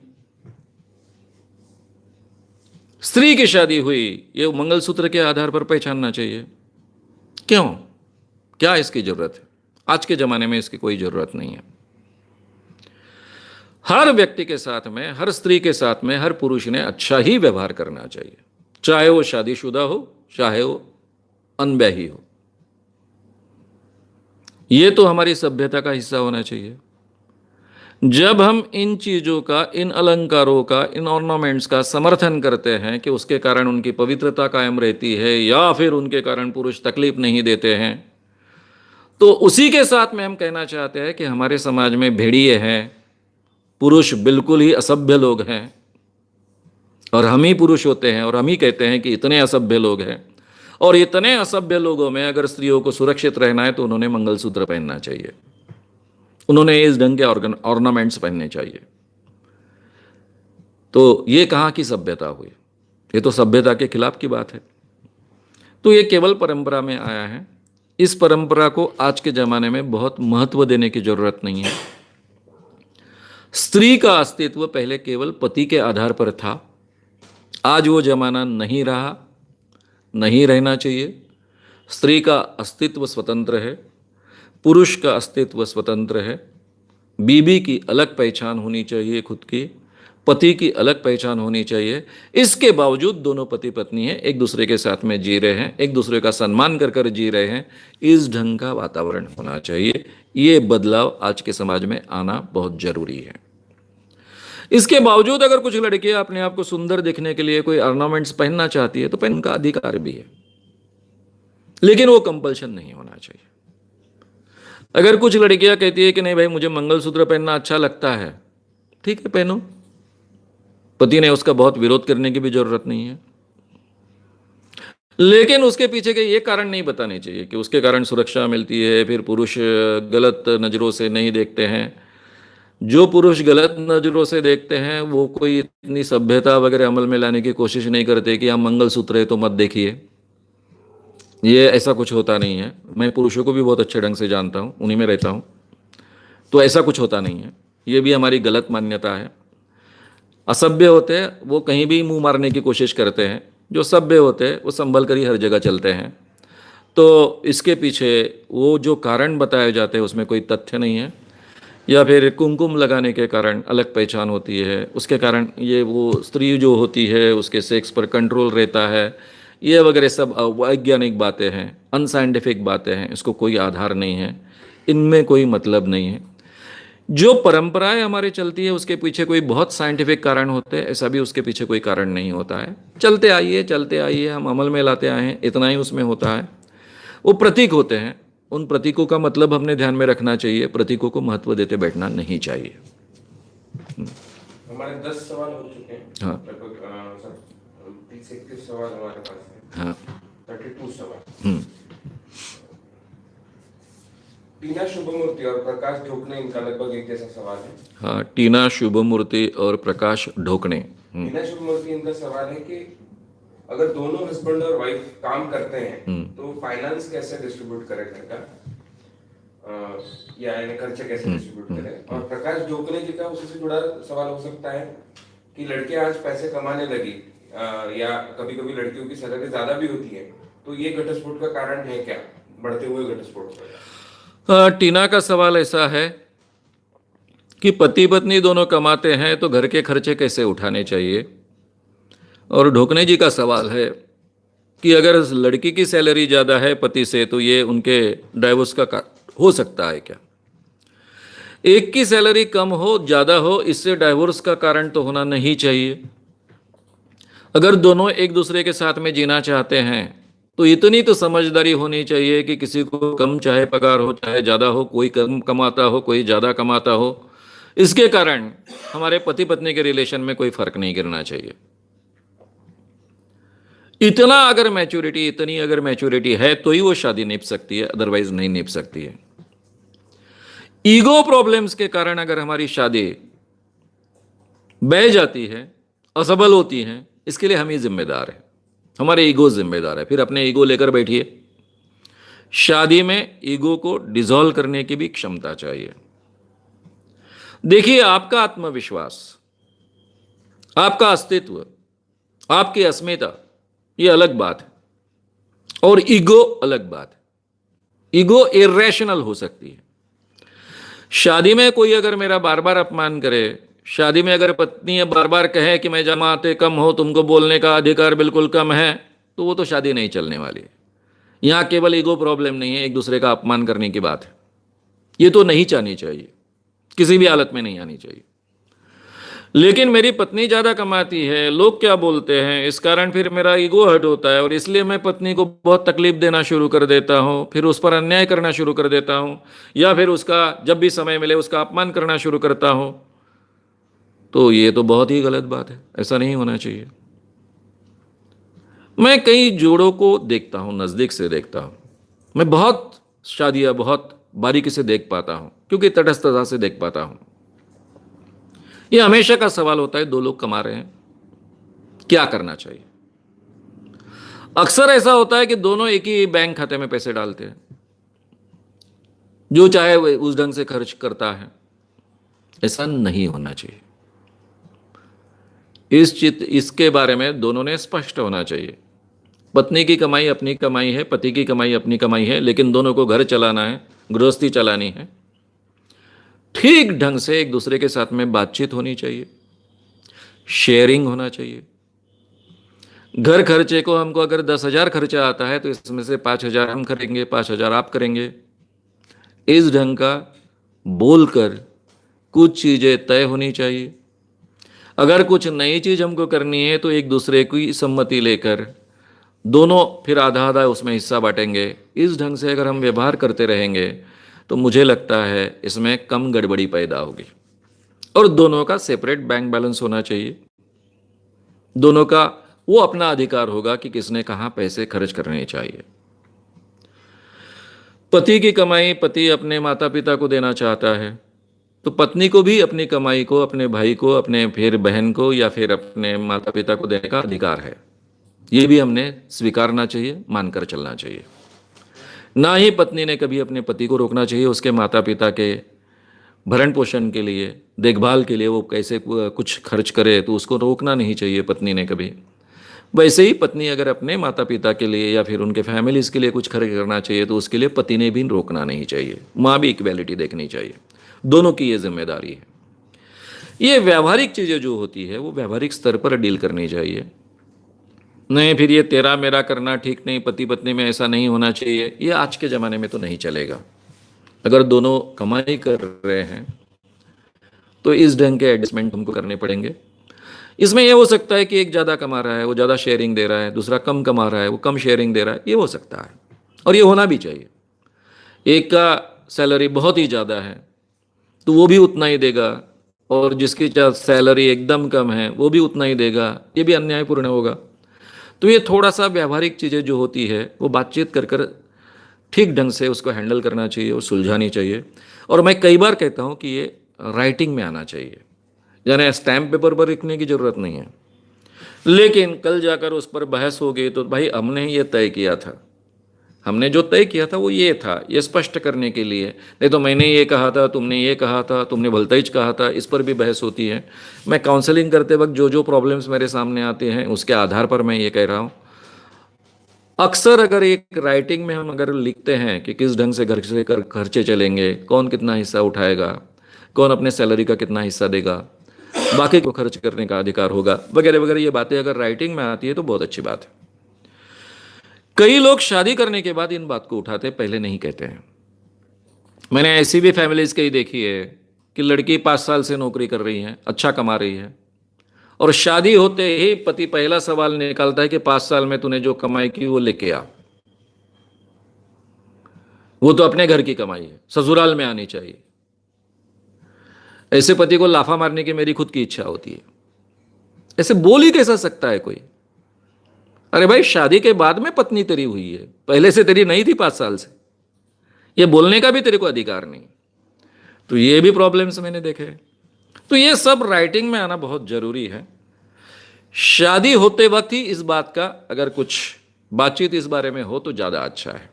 Speaker 2: स्त्री की शादी हुई ये मंगलसूत्र के आधार पर पहचानना चाहिए। क्यों? क्या इसकी जरूरत है? आज के जमाने में इसकी कोई जरूरत नहीं है। हर व्यक्ति के साथ में, हर स्त्री के साथ में, हर पुरुष ने अच्छा ही व्यवहार करना चाहिए, चाहे वो शादीशुदा हो, चाहे वो अनब्याही हो। ये तो हमारी सभ्यता का हिस्सा होना चाहिए। जब हम इन चीजों का, इन अलंकारों का, इन ऑर्नामेंट्स का समर्थन करते हैं कि उसके कारण उनकी पवित्रता कायम रहती है या फिर उनके कारण पुरुष तकलीफ नहीं देते हैं, तो उसी के साथ में हम कहना चाहते हैं कि हमारे समाज में भेड़िए हैं, पुरुष बिल्कुल ही असभ्य लोग हैं, और हम ही पुरुष होते हैं और हम ही कहते हैं कि इतने असभ्य लोग हैं। और इतने असभ्य लोगों में अगर स्त्रियों को सुरक्षित रहना है तो उन्होंने मंगलसूत्र पहनना चाहिए, उन्होंने इस ढंग के ऑर्नामेंट्स पहनने चाहिए। तो ये कहाँ की सभ्यता हुई? ये तो सभ्यता के खिलाफ की बात है। तो ये केवल परंपरा में आया है। इस परंपरा को आज के ज़माने में बहुत महत्व देने की जरूरत नहीं है। स्त्री का अस्तित्व पहले केवल पति के आधार पर था, आज वो जमाना नहीं रहा, नहीं रहना चाहिए। स्त्री का अस्तित्व स्वतंत्र है, पुरुष का अस्तित्व स्वतंत्र है। बीबी की अलग पहचान होनी चाहिए खुद की, पति की अलग पहचान होनी चाहिए। इसके बावजूद दोनों पति पत्नी हैं, एक दूसरे के साथ में जी रहे हैं, एक दूसरे का सम्मान कर कर जी रहे हैं। इस ढंग का वातावरण होना चाहिए। ये बदलाव आज के समाज में आना बहुत जरूरी है। इसके बावजूद अगर कुछ लड़कियां अपने आप को सुंदर दिखने के लिए कोई ऑर्नामेंट्स पहनना चाहती है तो पहनने का अधिकार भी है, लेकिन वो कंपल्शन नहीं होना चाहिए। अगर कुछ लड़कियां कहती है कि नहीं भाई मुझे मंगलसूत्र पहनना अच्छा लगता है, ठीक है पहनो, पति ने उसका बहुत विरोध करने की भी जरूरत नहीं है। लेकिन उसके पीछे के ये कारण नहीं बताने चाहिए कि उसके कारण सुरक्षा मिलती है, फिर पुरुष गलत नज़रों से नहीं देखते हैं। जो पुरुष गलत नज़रों से देखते हैं वो कोई इतनी सभ्यता वगैरह अमल में लाने की कोशिश नहीं करते कि आप मंगलसूत्र है तो मत देखिए। ये ऐसा कुछ होता नहीं है। मैं पुरुषों को भी बहुत अच्छे ढंग से जानता हूँ, उन्हीं में रहता हूँ, तो ऐसा कुछ होता नहीं है। ये भी हमारी गलत मान्यता है। असभ्य होते हैं वो कहीं भी मुंह मारने की कोशिश करते हैं, जो सभ्य होते हैं वो संभल कर ही हर जगह चलते हैं। तो इसके पीछे वो जो कारण बताए जाते हैं उसमें कोई तथ्य नहीं है। या फिर कुमकुम लगाने के कारण अलग पहचान होती है, उसके कारण ये वो स्त्री जो होती है उसके सेक्स पर कंट्रोल रहता है, ये वगैरह सब वैज्ञानिक बातें हैं, अनसाइंटिफिक बातें हैं, इसको कोई आधार नहीं है, इनमें कोई मतलब नहीं है। जो परंपराएं हमारे चलती है उसके पीछे कोई बहुत साइंटिफिक कारण होते हैं, ऐसा भी उसके पीछे कोई कारण नहीं होता है। चलते आइए हम अमल में लाते आए हैं, इतना ही उसमें होता है। वो प्रतीक होते हैं, उन प्रतीकों का मतलब हमने ध्यान में रखना चाहिए, प्रतीकों को महत्व देते बैठना नहीं चाहिए।
Speaker 1: हमारे 10 सवाल हो चुके हैं।
Speaker 2: हाँ।
Speaker 1: लगभग 30-31 सवाल हमारे पास है।
Speaker 2: हाँ।
Speaker 1: 32 सवाल। टीना शुभमूर्ति और प्रकाश ढोकने, इनका लगभग एक जैसा सवाल है।
Speaker 2: हाँ, टीना शुभमूर्ति और प्रकाश ढोकने।
Speaker 1: टीना शुभमूर्ति, इनका सवाल है कि अगर दोनों हस्बैंड और वाइफ काम करते हैं तो फाइनेंस कैसे डिस्ट्रीब्यूट करें घर का, या यानी खर्चे कैसे डिस्ट्रीब्यूट करें। और प्रकाश ढोकने जी का उसी से जुड़ा सवाल हो सकता है कि लड़के आज पैसे कमाने लगी, या कभी कभी लड़कियों की सैलरी ज्यादा भी होती है, तो ये घटस्फोट का कारण है क्या, बढ़ते हुए घटस्फोट का।
Speaker 2: टीना का सवाल ऐसा है कि पति पत्नी दोनों कमाते हैं तो घर के खर्चे कैसे उठाने चाहिए। और ढोकने जी का सवाल है कि अगर लड़की की सैलरी ज़्यादा है पति से तो ये उनके डाइवोर्स का हो सकता है क्या। एक की सैलरी कम हो ज़्यादा हो इससे डाइवोर्स का कारण तो होना नहीं चाहिए। अगर दोनों एक दूसरे के साथ में जीना चाहते हैं तो इतनी तो समझदारी होनी चाहिए कि किसी को कम चाहे पगार हो चाहे ज़्यादा हो, कोई कम कमाता हो कोई ज़्यादा कमाता हो, इसके कारण हमारे पति पत्नी के रिलेशन में कोई फर्क नहीं गिरना चाहिए। इतनी अगर मैच्योरिटी है तो ही वो शादी निभ सकती है, अदरवाइज नहीं निभ सकती है। ईगो प्रॉब्लम्स के कारण अगर हमारी शादी बह जाती है, असफल होती है, इसके लिए हम ही जिम्मेदार हैं, हमारे ईगो जिम्मेदार है। फिर अपने ईगो लेकर बैठिए। शादी में ईगो को डिसॉल्व करने की भी क्षमता चाहिए। देखिए, आपका आत्मविश्वास, आपका अस्तित्व, आपकी अस्मिता, ये अलग बात है और ईगो अलग बात है। ईगो इरेशनल हो सकती है। शादी में कोई अगर मेरा बार बार अपमान करे, शादी में अगर पत्नी बार बार कहे कि मैं जमाते कम हो, तुमको बोलने का अधिकार बिल्कुल कम है, तो वो तो शादी नहीं चलने वाली है। यहां केवल ईगो प्रॉब्लम नहीं है, एक दूसरे का अपमान करने की बात है। ये तो नहीं चाहनी चाहिए, किसी भी हालत में नहीं आनी चाहिए। लेकिन मेरी पत्नी ज़्यादा कमाती है, लोग क्या बोलते हैं, इस कारण फिर मेरा ईगो हर्ट होता है और इसलिए मैं पत्नी को बहुत तकलीफ देना शुरू कर देता हूँ, फिर उस पर अन्याय करना शुरू कर देता हूँ, या फिर उसका जब भी समय मिले उसका अपमान करना शुरू करता हूँ। तो ये तो बहुत ही गलत बात है, ऐसा नहीं होना चाहिए। मैं कई जोड़ों को देखता हूँ, नज़दीक से देखता हूँ। मैं बहुत शादियाँ बहुत बारीकी से देख पाता हूँ क्योंकि तटस्थता से देख पाता हूँ। ये हमेशा का सवाल होता है, दो लोग कमा रहे हैं, क्या करना चाहिए। अक्सर ऐसा होता है कि दोनों एक ही बैंक खाते में पैसे डालते हैं, जो चाहे वो उस ढंग से खर्च करता है। ऐसा नहीं होना चाहिए। इसके बारे में दोनों ने स्पष्ट होना चाहिए। पत्नी की कमाई अपनी कमाई है, पति की कमाई अपनी कमाई है, लेकिन दोनों को घर चलाना है, गृहस्थी चलानी है। ठीक ढंग से एक दूसरे के साथ में बातचीत होनी चाहिए, शेयरिंग होना चाहिए। घर खर्चे को हमको अगर 10,000 खर्चा आता है तो इसमें से 5,000 हम करेंगे, 5,000 आप करेंगे। इस ढंग का बोलकर कुछ चीज़ें तय होनी चाहिए। अगर कुछ नई चीज़ हमको करनी है तो एक दूसरे की सम्मति लेकर दोनों फिर आधा आधा उसमें हिस्सा बांटेंगे। इस ढंग से अगर हम व्यवहार करते रहेंगे तो मुझे लगता है इसमें कम गड़बड़ी पैदा होगी। और दोनों का सेपरेट बैंक बैलेंस होना चाहिए। दोनों का वो अपना अधिकार होगा कि किसने कहाँ पैसे खर्च करने चाहिए। पति की कमाई पति अपने माता पिता को देना चाहता है तो पत्नी को भी अपनी कमाई को अपने भाई को, अपने फिर बहन को या फिर अपने माता पिता को देने का अधिकार है। ये भी हमने स्वीकारना चाहिए, मानकर चलना चाहिए। ना ही पत्नी ने कभी अपने पति को रोकना चाहिए उसके माता पिता के भरण पोषण के लिए, देखभाल के लिए वो कैसे कुछ खर्च करे तो उसको रोकना नहीं चाहिए पत्नी ने कभी। वैसे ही पत्नी अगर अपने माता पिता के लिए या फिर उनके फैमिलीज़ के लिए कुछ खर्च करना चाहिए तो उसके लिए पति ने भी रोकना नहीं चाहिए। माँ भी इक्वेलिटी देखनी चाहिए। दोनों की ये जिम्मेदारी है। ये व्यावहारिक चीज़ें जो होती है वो व्यावहारिक स्तर पर डील करनी चाहिए। नहीं फिर ये तेरा मेरा करना ठीक नहीं, पति पत्नी में ऐसा नहीं होना चाहिए, ये आज के ज़माने में तो नहीं चलेगा। अगर दोनों कमाई कर रहे हैं तो इस ढंग के एडजस्टमेंट हमको करने पड़ेंगे। इसमें यह हो सकता है कि एक ज़्यादा कमा रहा है, वो ज़्यादा शेयरिंग दे रहा है, दूसरा कम कमा रहा है, वो कम शेयरिंग दे रहा है, ये हो सकता है और ये होना भी चाहिए। एक का सैलरी बहुत ही ज़्यादा है तो वो भी उतना ही देगा और जिसकी सैलरी एकदम कम है वो भी उतना ही देगा, ये भी अन्यायपूर्ण होगा। तो ये थोड़ा सा व्यावहारिक चीज़ें जो होती है वो बातचीत कर ठीक ढंग से उसको हैंडल करना चाहिए और सुलझानी चाहिए। और मैं कई बार कहता हूँ कि ये राइटिंग में आना चाहिए, यानी स्टैम्प पेपर पर लिखने की ज़रूरत नहीं है। लेकिन कल जाकर उस पर बहस हो गई तो भाई हमने ये तय किया था, हमने जो तय किया था वो ये था, ये स्पष्ट करने के लिए। नहीं तो मैंने ये कहा था, तुमने ये कहा था, तुमने भलतईच कहा था, इस पर भी बहस होती है। मैं काउंसलिंग करते वक्त जो जो प्रॉब्लम्स मेरे सामने आते हैं उसके आधार पर मैं ये कह रहा हूँ। अक्सर अगर एक राइटिंग में हम अगर लिखते हैं कि किस ढंग से घर से खर्चे चलेंगे, कौन कितना हिस्सा उठाएगा, कौन अपने सैलरी का कितना हिस्सा देगा, बाकी को खर्च करने का अधिकार होगा, वगैरह वगैरह, ये बातें अगर राइटिंग में आती है तो बहुत अच्छी बात है। कई लोग शादी करने के बाद इन बात को उठाते, पहले नहीं कहते हैं। मैंने ऐसी भी फैमिलीज कई देखी है कि लड़की 5 साल से नौकरी कर रही है, अच्छा कमा रही है, और शादी होते ही पति पहला सवाल निकालता है कि 5 साल में तूने जो कमाई की वो लेके आ, वो तो अपने घर की कमाई है, ससुराल में आनी चाहिए। ऐसे पति को लाफा मारने की मेरी खुद की इच्छा होती है। ऐसे बोल ही कैसा सकता है कोई? अरे भाई, शादी के बाद में पत्नी तेरी हुई है, पहले से तेरी नहीं थी 5 साल से, ये बोलने का भी तेरे को अधिकार नहीं। तो ये भी प्रॉब्लम्स मैंने देखे। तो ये सब राइटिंग में आना बहुत जरूरी है। शादी होते वक्त ही इस बात का अगर कुछ बातचीत इस बारे में हो तो ज्यादा अच्छा है,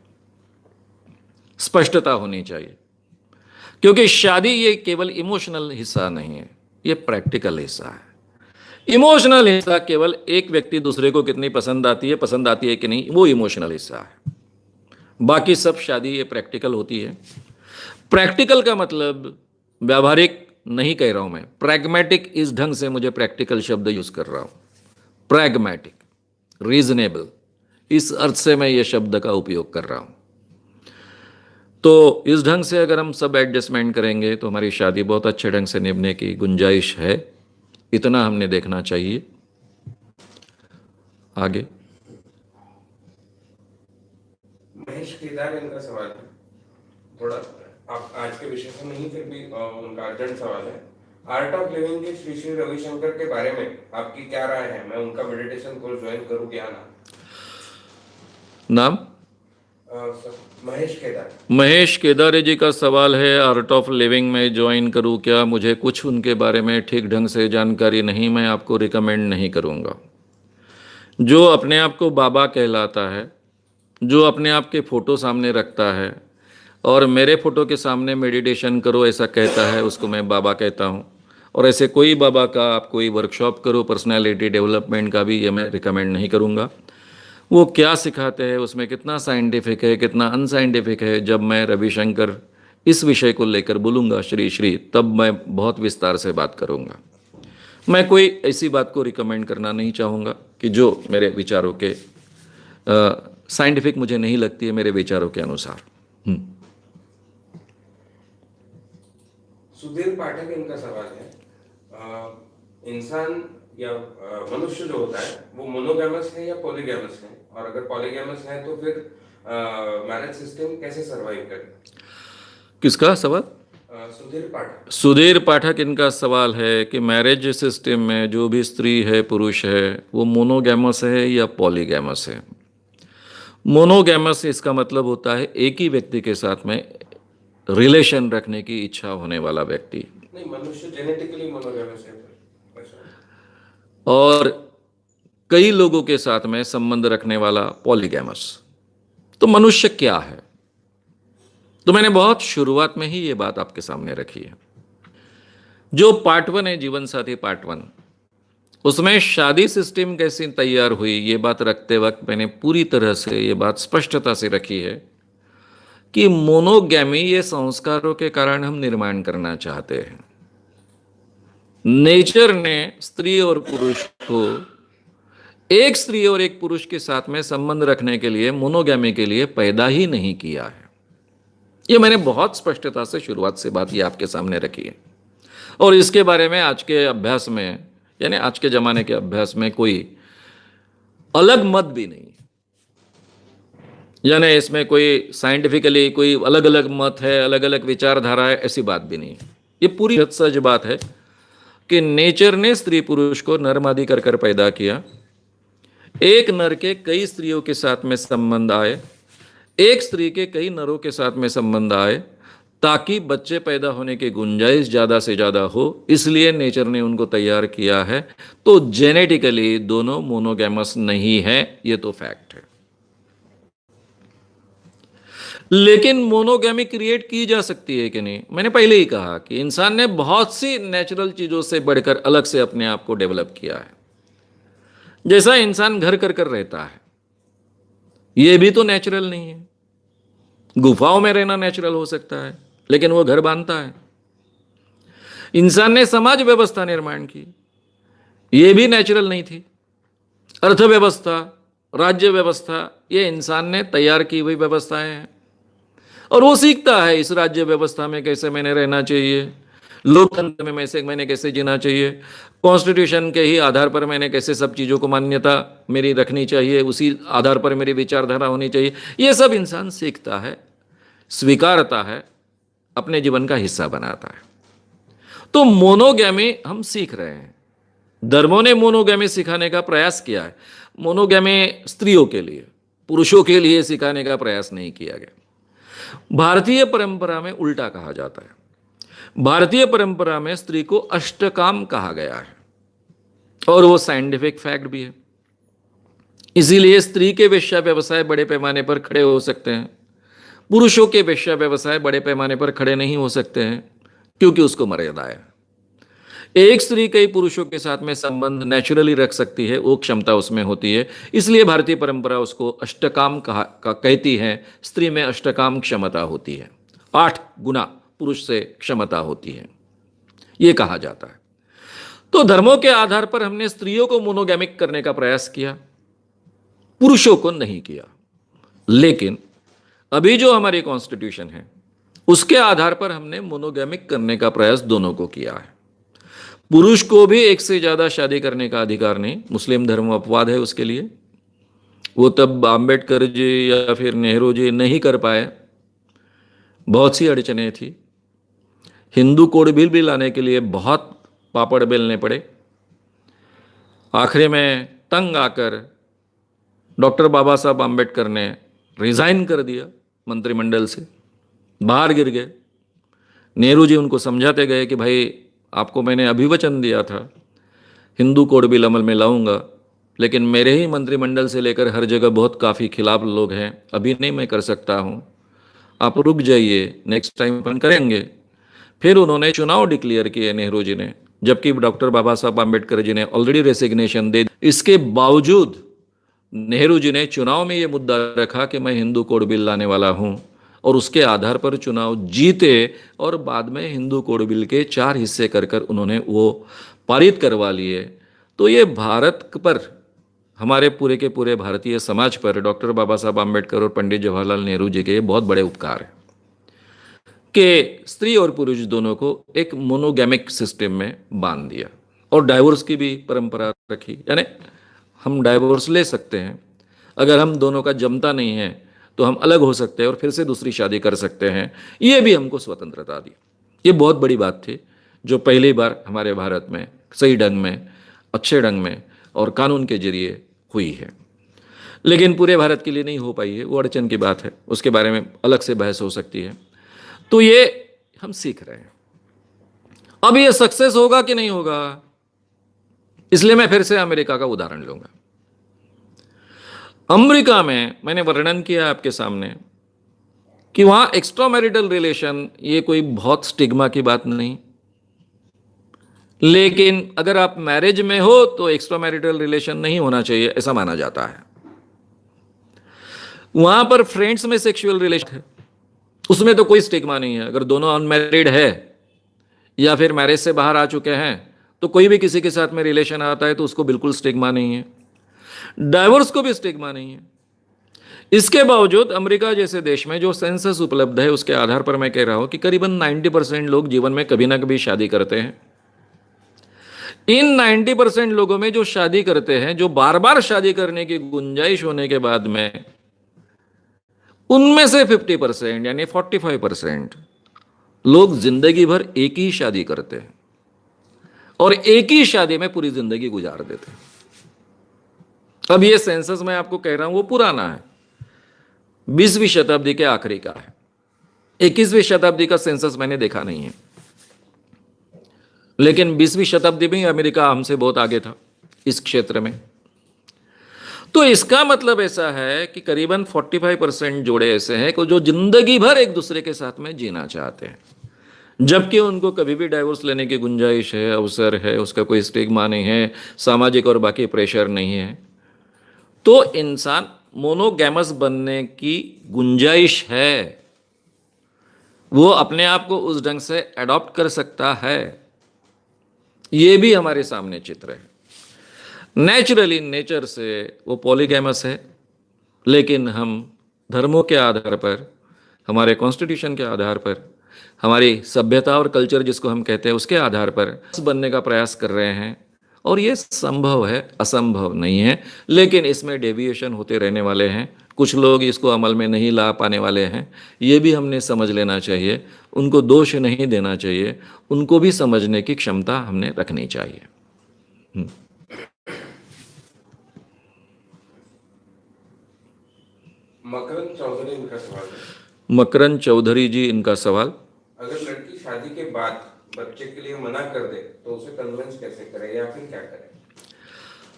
Speaker 2: स्पष्टता होनी चाहिए। क्योंकि शादी ये केवल इमोशनल हिस्सा नहीं है, ये प्रैक्टिकल हिस्सा है। इमोशनल हिस्सा केवल एक व्यक्ति दूसरे को कितनी पसंद आती है कि नहीं, वो इमोशनल हिस्सा है। बाकी सब शादी ये प्रैक्टिकल होती है। प्रैक्टिकल का मतलब व्यावहारिक नहीं कह रहा हूं मैं, प्रैग्मेटिक, इस ढंग से मुझे प्रैक्टिकल शब्द यूज कर रहा हूं। प्रैग्मेटिक, रीजनेबल, इस अर्थ से मैं ये शब्द का उपयोग कर रहा हूं। तो इस ढंग से अगर हम सब एडजस्टमेंट करेंगे तो हमारी शादी बहुत अच्छे ढंग से निभने की गुंजाइश है, इतना हमने देखना चाहिए। आगे
Speaker 1: महेश केदार इनका सवाल है, थोड़ा आप आज के विषय से नहीं, फिर भी उनका अर्जेंट सवाल है। आर्ट ऑफ लिविंग के श्री श्री रविशंकर के बारे में आपकी क्या राय है? मैं उनका मेडिटेशन कोर्स ज्वाइन करूं क्या ना?
Speaker 2: नाम महेश केदारे जी का सवाल है, आर्ट ऑफ लिविंग में ज्वाइन करूं क्या? मुझे कुछ उनके बारे में ठीक ढंग से जानकारी नहीं, मैं आपको रिकमेंड नहीं करूंगा। जो अपने आप को बाबा कहलाता है, जो अपने आप के फ़ोटो सामने रखता है और मेरे फ़ोटो के सामने मेडिटेशन करो ऐसा कहता है, उसको मैं बाबा कहता हूँ। और ऐसे कोई बाबा का आप कोई वर्कशॉप करो पर्सनालिटी डेवलपमेंट का भी, ये मैं रिकमेंड नहीं करूँगा। वो क्या सिखाते हैं, उसमें कितना साइंटिफिक है, कितना अनसाइंटिफिक है, जब मैं रविशंकर इस विषय को लेकर बोलूँगा श्री श्री, तब मैं बहुत विस्तार से बात करूँगा। मैं कोई ऐसी बात को रिकमेंड करना नहीं चाहूँगा कि जो मेरे विचारों के साइंटिफिक मुझे नहीं लगती है, मेरे विचारों के अनुसार।
Speaker 1: सुधीर पाठक इनका सवाल है, इंसान या मनुष्य जो होता है वो मोनोगैमस है या पॉलीगैमस है, और अगर पॉलीगैमस है तो फिर मैरिज सिस्टम कैसे सरवाइव करे? किसका सवाल?
Speaker 2: सुधीर पाठक इनका सवाल है कि मैरिज सिस्टम में जो भी स्त्री है, पुरुष है, वो मोनोगैमस है या पॉलीगैमस है। मोनोगैमस इसका मतलब होता है एक ही व्यक्ति के साथ में रिलेशन रखने की इच्छा होने वाला व्यक्ति।
Speaker 1: नहीं, मनुष्य जेनेटिकली मोनोगैमस है।
Speaker 2: और कई लोगों के साथ में संबंध रखने वाला पॉलीगैमस। तो मनुष्य क्या है? तो मैंने बहुत शुरुआत में ही ये बात आपके सामने रखी है। जो पार्ट 1 है, जीवन साथी पार्ट 1, उसमें शादी सिस्टम कैसे तैयार हुई, ये बात रखते वक्त मैंने पूरी तरह से ये बात स्पष्टता से रखी है कि मोनोगैमी ये संस्कारों के कारण हम निर्माण करना चाहते हैं। नेचर ने स्त्री और पुरुष को, एक स्त्री और एक पुरुष के साथ में संबंध रखने के लिए, मोनोगैमी के लिए पैदा ही नहीं किया है। ये मैंने बहुत स्पष्टता से शुरुआत से बात ये आपके सामने रखी है। और इसके बारे में आज के अभ्यास में, यानी आज के जमाने के अभ्यास में कोई अलग मत भी नहीं, यानी इसमें कोई साइंटिफिकली कोई अलग अलग मत है, अलग अलग विचारधारा है, ऐसी बात भी नहीं। ये पूरी सच बात है कि नेचर ने स्त्री पुरुष को नर मादी कर कर पैदा किया। एक नर के कई स्त्रियों के साथ में संबंध आए, एक स्त्री के कई नरों के साथ में संबंध आए ताकि बच्चे पैदा होने की गुंजाइश ज्यादा से ज्यादा हो, इसलिए नेचर ने उनको तैयार किया है। तो जेनेटिकली दोनों मोनोगैमस नहीं है, ये तो फैक्ट है। लेकिन मोनोगैमी क्रिएट की जा सकती है कि नहीं? मैंने पहले ही कहा कि इंसान ने बहुत सी नेचुरल चीजों से बढ़कर अलग से अपने आप को डेवलप किया है। जैसा इंसान घर कर रहता है, यह भी तो नेचुरल नहीं है। गुफाओं में रहना नेचुरल हो सकता है, लेकिन वो घर बांधता है। इंसान ने समाज व्यवस्था निर्माण की, यह भी नेचुरल नहीं थी। अर्थव्यवस्था, राज्य व्यवस्था, ये इंसान ने तैयार की हुई व्यवस्थाएं हैं, और वो सीखता है इस राज्य व्यवस्था में कैसे मैंने रहना चाहिए, लोकतंत्र में मैंने कैसे जीना चाहिए, कॉन्स्टिट्यूशन के ही आधार पर मैंने कैसे सब चीज़ों को मान्यता मेरी रखनी चाहिए, उसी आधार पर मेरी विचारधारा होनी चाहिए। ये सब इंसान सीखता है, स्वीकारता है, अपने जीवन का हिस्सा बनाता है। तो मोनोगैमी हम सीख रहे हैं। धर्मों ने मोनोगैमी सिखाने का प्रयास किया है। मोनोगैमी स्त्रियों के लिए, पुरुषों के लिए सिखाने का प्रयास नहीं किया गया। भारतीय परंपरा में उल्टा कहा जाता है। भारतीय परंपरा में स्त्री को अष्टकाम कहा गया है, और वो साइंटिफिक फैक्ट भी है। इसीलिए स्त्री के वेश्या व्यवसाय बड़े पैमाने पर खड़े हो सकते हैं, पुरुषों के वेश्या व्यवसाय बड़े पैमाने पर खड़े नहीं हो सकते हैं, क्योंकि उसको मर्यादा है। एक स्त्री कई पुरुषों के साथ में संबंध नेचुरली रख सकती है, वो क्षमता उसमें होती है। इसलिए भारतीय परंपरा उसको अष्टकाम कहती है। स्त्री में अष्टकाम क्षमता होती है, 8 गुना पुरुष से क्षमता होती है, ये कहा जाता है। तो धर्मों के आधार पर हमने स्त्रियों को मोनोगैमिक करने का प्रयास किया, पुरुषों को नहीं किया। लेकिन अभी जो हमारी कॉन्स्टिट्यूशन है, उसके आधार पर हमने मोनोगैमिक करने का प्रयास दोनों को किया है। पुरुष को भी एक से ज्यादा शादी करने का अधिकार नहीं। मुस्लिम धर्म अपवाद है उसके लिए। वो तब आम्बेडकर जी या फिर नेहरू जी नहीं कर पाए, बहुत सी अड़चनें थी। हिंदू कोड बिल भी लाने के लिए बहुत पापड़ बेलने पड़े। आखिरी में तंग आकर डॉक्टर बाबा साहब आम्बेडकर ने रिजाइन कर दिया, मंत्रिमंडल से बाहर गिर गए। नेहरू जी उनको समझाते गए कि भाई आपको मैंने अभिवचन दिया था हिंदू कोड बिल अमल में लाऊंगा, लेकिन मेरे ही मंत्रिमंडल से लेकर हर जगह बहुत काफ़ी खिलाफ लोग हैं, अभी नहीं मैं कर सकता हूं, आप रुक जाइए, नेक्स्ट टाइम अपन करेंगे। फिर उन्होंने चुनाव डिक्लेयर किए नेहरू जी ने, जबकि डॉक्टर बाबा साहब आम्बेडकर जी ने ऑलरेडी रेसिग्नेशन दे। इसके बावजूद नेहरू जी ने चुनाव में ये मुद्दा रखा कि मैं हिंदू कोड बिल लाने वाला हूं, और उसके आधार पर चुनाव जीते, और बाद में हिंदू कोड बिल के 4 हिस्से कर उन्होंने वो पारित करवा लिए। तो ये भारत पर, हमारे पूरे के पूरे भारतीय समाज पर डॉक्टर बाबा साहब आम्बेडकर और पंडित जवाहरलाल नेहरू जी के बहुत बड़े उपकार हैं कि स्त्री और पुरुष दोनों को एक मोनोगैमिक सिस्टम में बांध दिया, और डाइवोर्स की भी परंपरा रखी। यानी हम डाइवोर्स ले सकते हैं, अगर हम दोनों का जमता नहीं है तो हम अलग हो सकते हैं और फिर से दूसरी शादी कर सकते हैं। ये भी हमको स्वतंत्रता दी। ये बहुत बड़ी बात थी जो पहली बार हमारे भारत में सही ढंग में, अच्छे ढंग में और कानून के जरिए हुई है। लेकिन पूरे भारत के लिए नहीं हो पाई है, वो अड़चन की बात है, उसके बारे में अलग से बहस हो सकती है। तो ये हम सीख रहे हैं। अब ये सक्सेस होगा कि नहीं होगा, इसलिए मैं फिर से अमेरिका का उदाहरण लूंगा। अमेरिका में मैंने वर्णन किया आपके सामने कि वहां एक्स्ट्रा मैरिटल रिलेशन ये कोई बहुत स्टिग्मा की बात नहीं, लेकिन अगर आप मैरिज में हो तो एक्स्ट्रा मैरिटल रिलेशन नहीं होना चाहिए, ऐसा माना जाता है। वहां पर फ्रेंड्स में सेक्सुअल रिलेशन है, उसमें तो कोई स्टिग्मा नहीं है। अगर दोनों अनमैरिड है या फिर मैरिज से बाहर आ चुके हैं, तो कोई भी किसी के साथ में रिलेशन आता है तो उसको बिल्कुल स्टिग्मा नहीं है। डाइवोर्स को भी स्टिग्मा नहीं है। इसके बावजूद अमेरिका जैसे देश में जो सेंसस उपलब्ध है, उसके आधार पर मैं कह रहा हूं कि करीबन 90% लोग जीवन में कभी ना कभी शादी करते हैं। इन 90% लोगों में जो शादी करते हैं, जो बार बार शादी करने की गुंजाइश होने के बाद में, उनमें से 50% यानी 45% लोग जिंदगी भर एक ही शादी करते हैं और एक ही शादी में पूरी जिंदगी गुजार देते हैं। अब ये सेंसस मैं आपको कह रहा हूं वो पुराना है, 20वीं शताब्दी के आखिरी का है। 21वीं शताब्दी का सेंसस मैंने देखा नहीं है, लेकिन 20वीं शताब्दी में अमेरिका हमसे बहुत आगे था इस क्षेत्र में। तो इसका मतलब ऐसा है कि करीबन 45% जोड़े ऐसे हैं कि जो जिंदगी भर एक दूसरे के साथ में जीना चाहते हैं, जबकि उनको कभी भी डाइवोर्स लेने की गुंजाइश है, अवसर है, उसका कोई स्टिग्मा नहीं है, सामाजिक और बाकी प्रेशर नहीं है। तो इंसान मोनोगैमस बनने की गुंजाइश है, वो अपने आप को उस ढंग से अडॉप्ट कर सकता है। ये भी हमारे सामने चित्र है। नेचुरली नेचर से वो पॉलीगैमस है, लेकिन हम धर्मों के आधार पर, हमारे कॉन्स्टिट्यूशन के आधार पर, हमारी सभ्यता और कल्चर जिसको हम कहते हैं उसके आधार पर बनने का प्रयास कर रहे हैं। और ये संभव है, असंभव नहीं है, लेकिन इसमें डेविएशन होते रहने वाले हैं। कुछ लोग इसको अमल में नहीं ला पाने वाले हैं, ये भी हमने समझ लेना चाहिए। उनको दोष नहीं देना चाहिए, उनको भी समझने की क्षमता हमने रखनी चाहिए।
Speaker 1: मकरंद चौधरी इनका सवाल है।
Speaker 2: मकरंद चौधरी जी, इनका सवाल,
Speaker 1: अगर लड़की शादी के बाद बच्चे के लिए मना कर दे तो उसे कन्विंस कैसे करे या फिर क्या करे?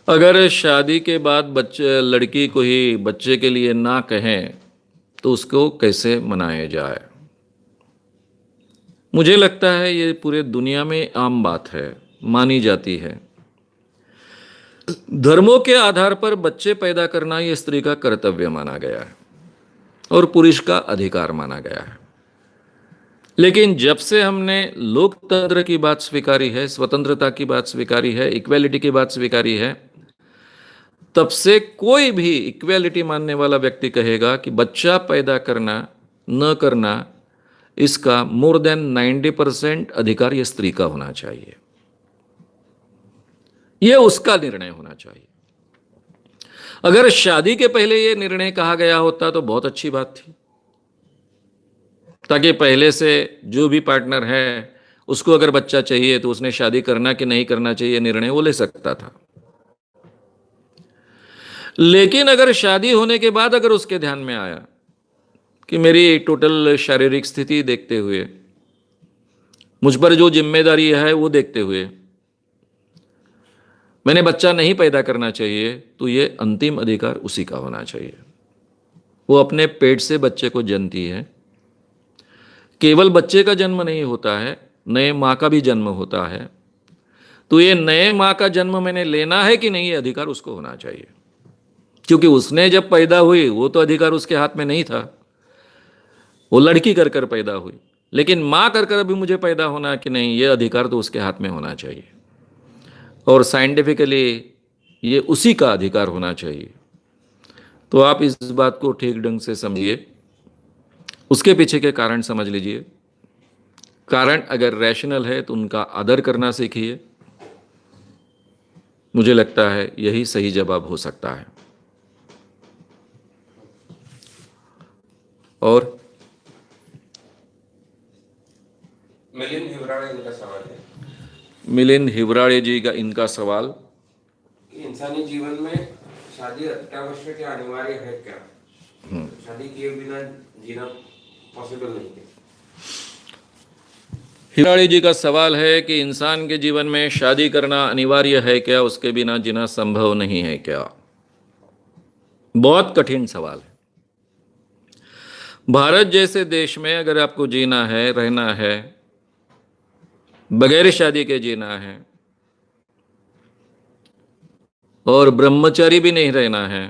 Speaker 2: अगर शादी के बाद बच्चे लड़की को ही बच्चे के लिए ना कहें तो उसको कैसे मनाया जाए? मुझे लगता है ये पूरे दुनिया में आम बात है, मानी जाती है। धर्मों के आधार पर बच्चे पैदा करना ये स्त्री का कर्तव्य माना गया है और पुरुष का अधिकार माना गया है। लेकिन जब से हमने लोकतंत्र की बात स्वीकारी है, स्वतंत्रता की बात स्वीकारी है, इक्वेलिटी की बात स्वीकारी है, तब से कोई भी इक्वेलिटी मानने वाला व्यक्ति कहेगा कि बच्चा पैदा करना न करना, इसका मोर देन 90% अधिकार ये स्त्री का होना चाहिए। यह उसका निर्णय होना चाहिए। अगर शादी के पहले यह निर्णय कहा गया होता तो बहुत अच्छी बात थी, ताकि पहले से जो भी पार्टनर है उसको अगर बच्चा चाहिए तो उसने शादी करना कि नहीं करना चाहिए निर्णय वो ले सकता था। लेकिन अगर शादी होने के बाद अगर उसके ध्यान में आया कि मेरी टोटल शारीरिक स्थिति देखते हुए, मुझ पर जो जिम्मेदारी है वो देखते हुए मैंने बच्चा नहीं पैदा करना चाहिए, तो ये अंतिम अधिकार उसी का होना चाहिए। वो अपने पेट से बच्चे को जनती है। केवल बच्चे का जन्म नहीं होता है, नए माँ का भी जन्म होता है। तो ये नए माँ का जन्म मैंने लेना है कि नहीं, ये अधिकार उसको होना चाहिए। क्योंकि उसने जब पैदा हुई वो तो अधिकार उसके हाथ में नहीं था, वो लड़की कर कर पैदा हुई। लेकिन माँ कर कर अभी मुझे पैदा होना कि नहीं, ये अधिकार तो उसके हाथ में होना चाहिए। और साइंटिफिकली ये उसी का अधिकार होना चाहिए। तो आप इस बात को ठीक ढंग से समझिए, उसके पीछे के कारण समझ लीजिए। कारण अगर रैशनल है तो उनका आदर करना सीखिए। मुझे लगता है यही सही जवाब हो सकता है। और
Speaker 1: मिलिंद हिवराड़े इनका सवाल है।
Speaker 2: मिलिंद हिवराड़े जी का इनका सवाल,
Speaker 1: इंसानी जीवन में शादी अत्यावश्यक या अनिवार्य है क्या? शादी किए बिना जीना पॉसिबल नहीं है।
Speaker 2: हिवराड़े जी का सवाल है कि इंसान के जीवन में शादी करना अनिवार्य है क्या, उसके बिना जीना संभव नहीं है क्या? बहुत कठिन सवाल है। भारत जैसे देश में अगर आपको जीना है, रहना है, बगैर शादी के जीना है और ब्रह्मचारी भी नहीं रहना है,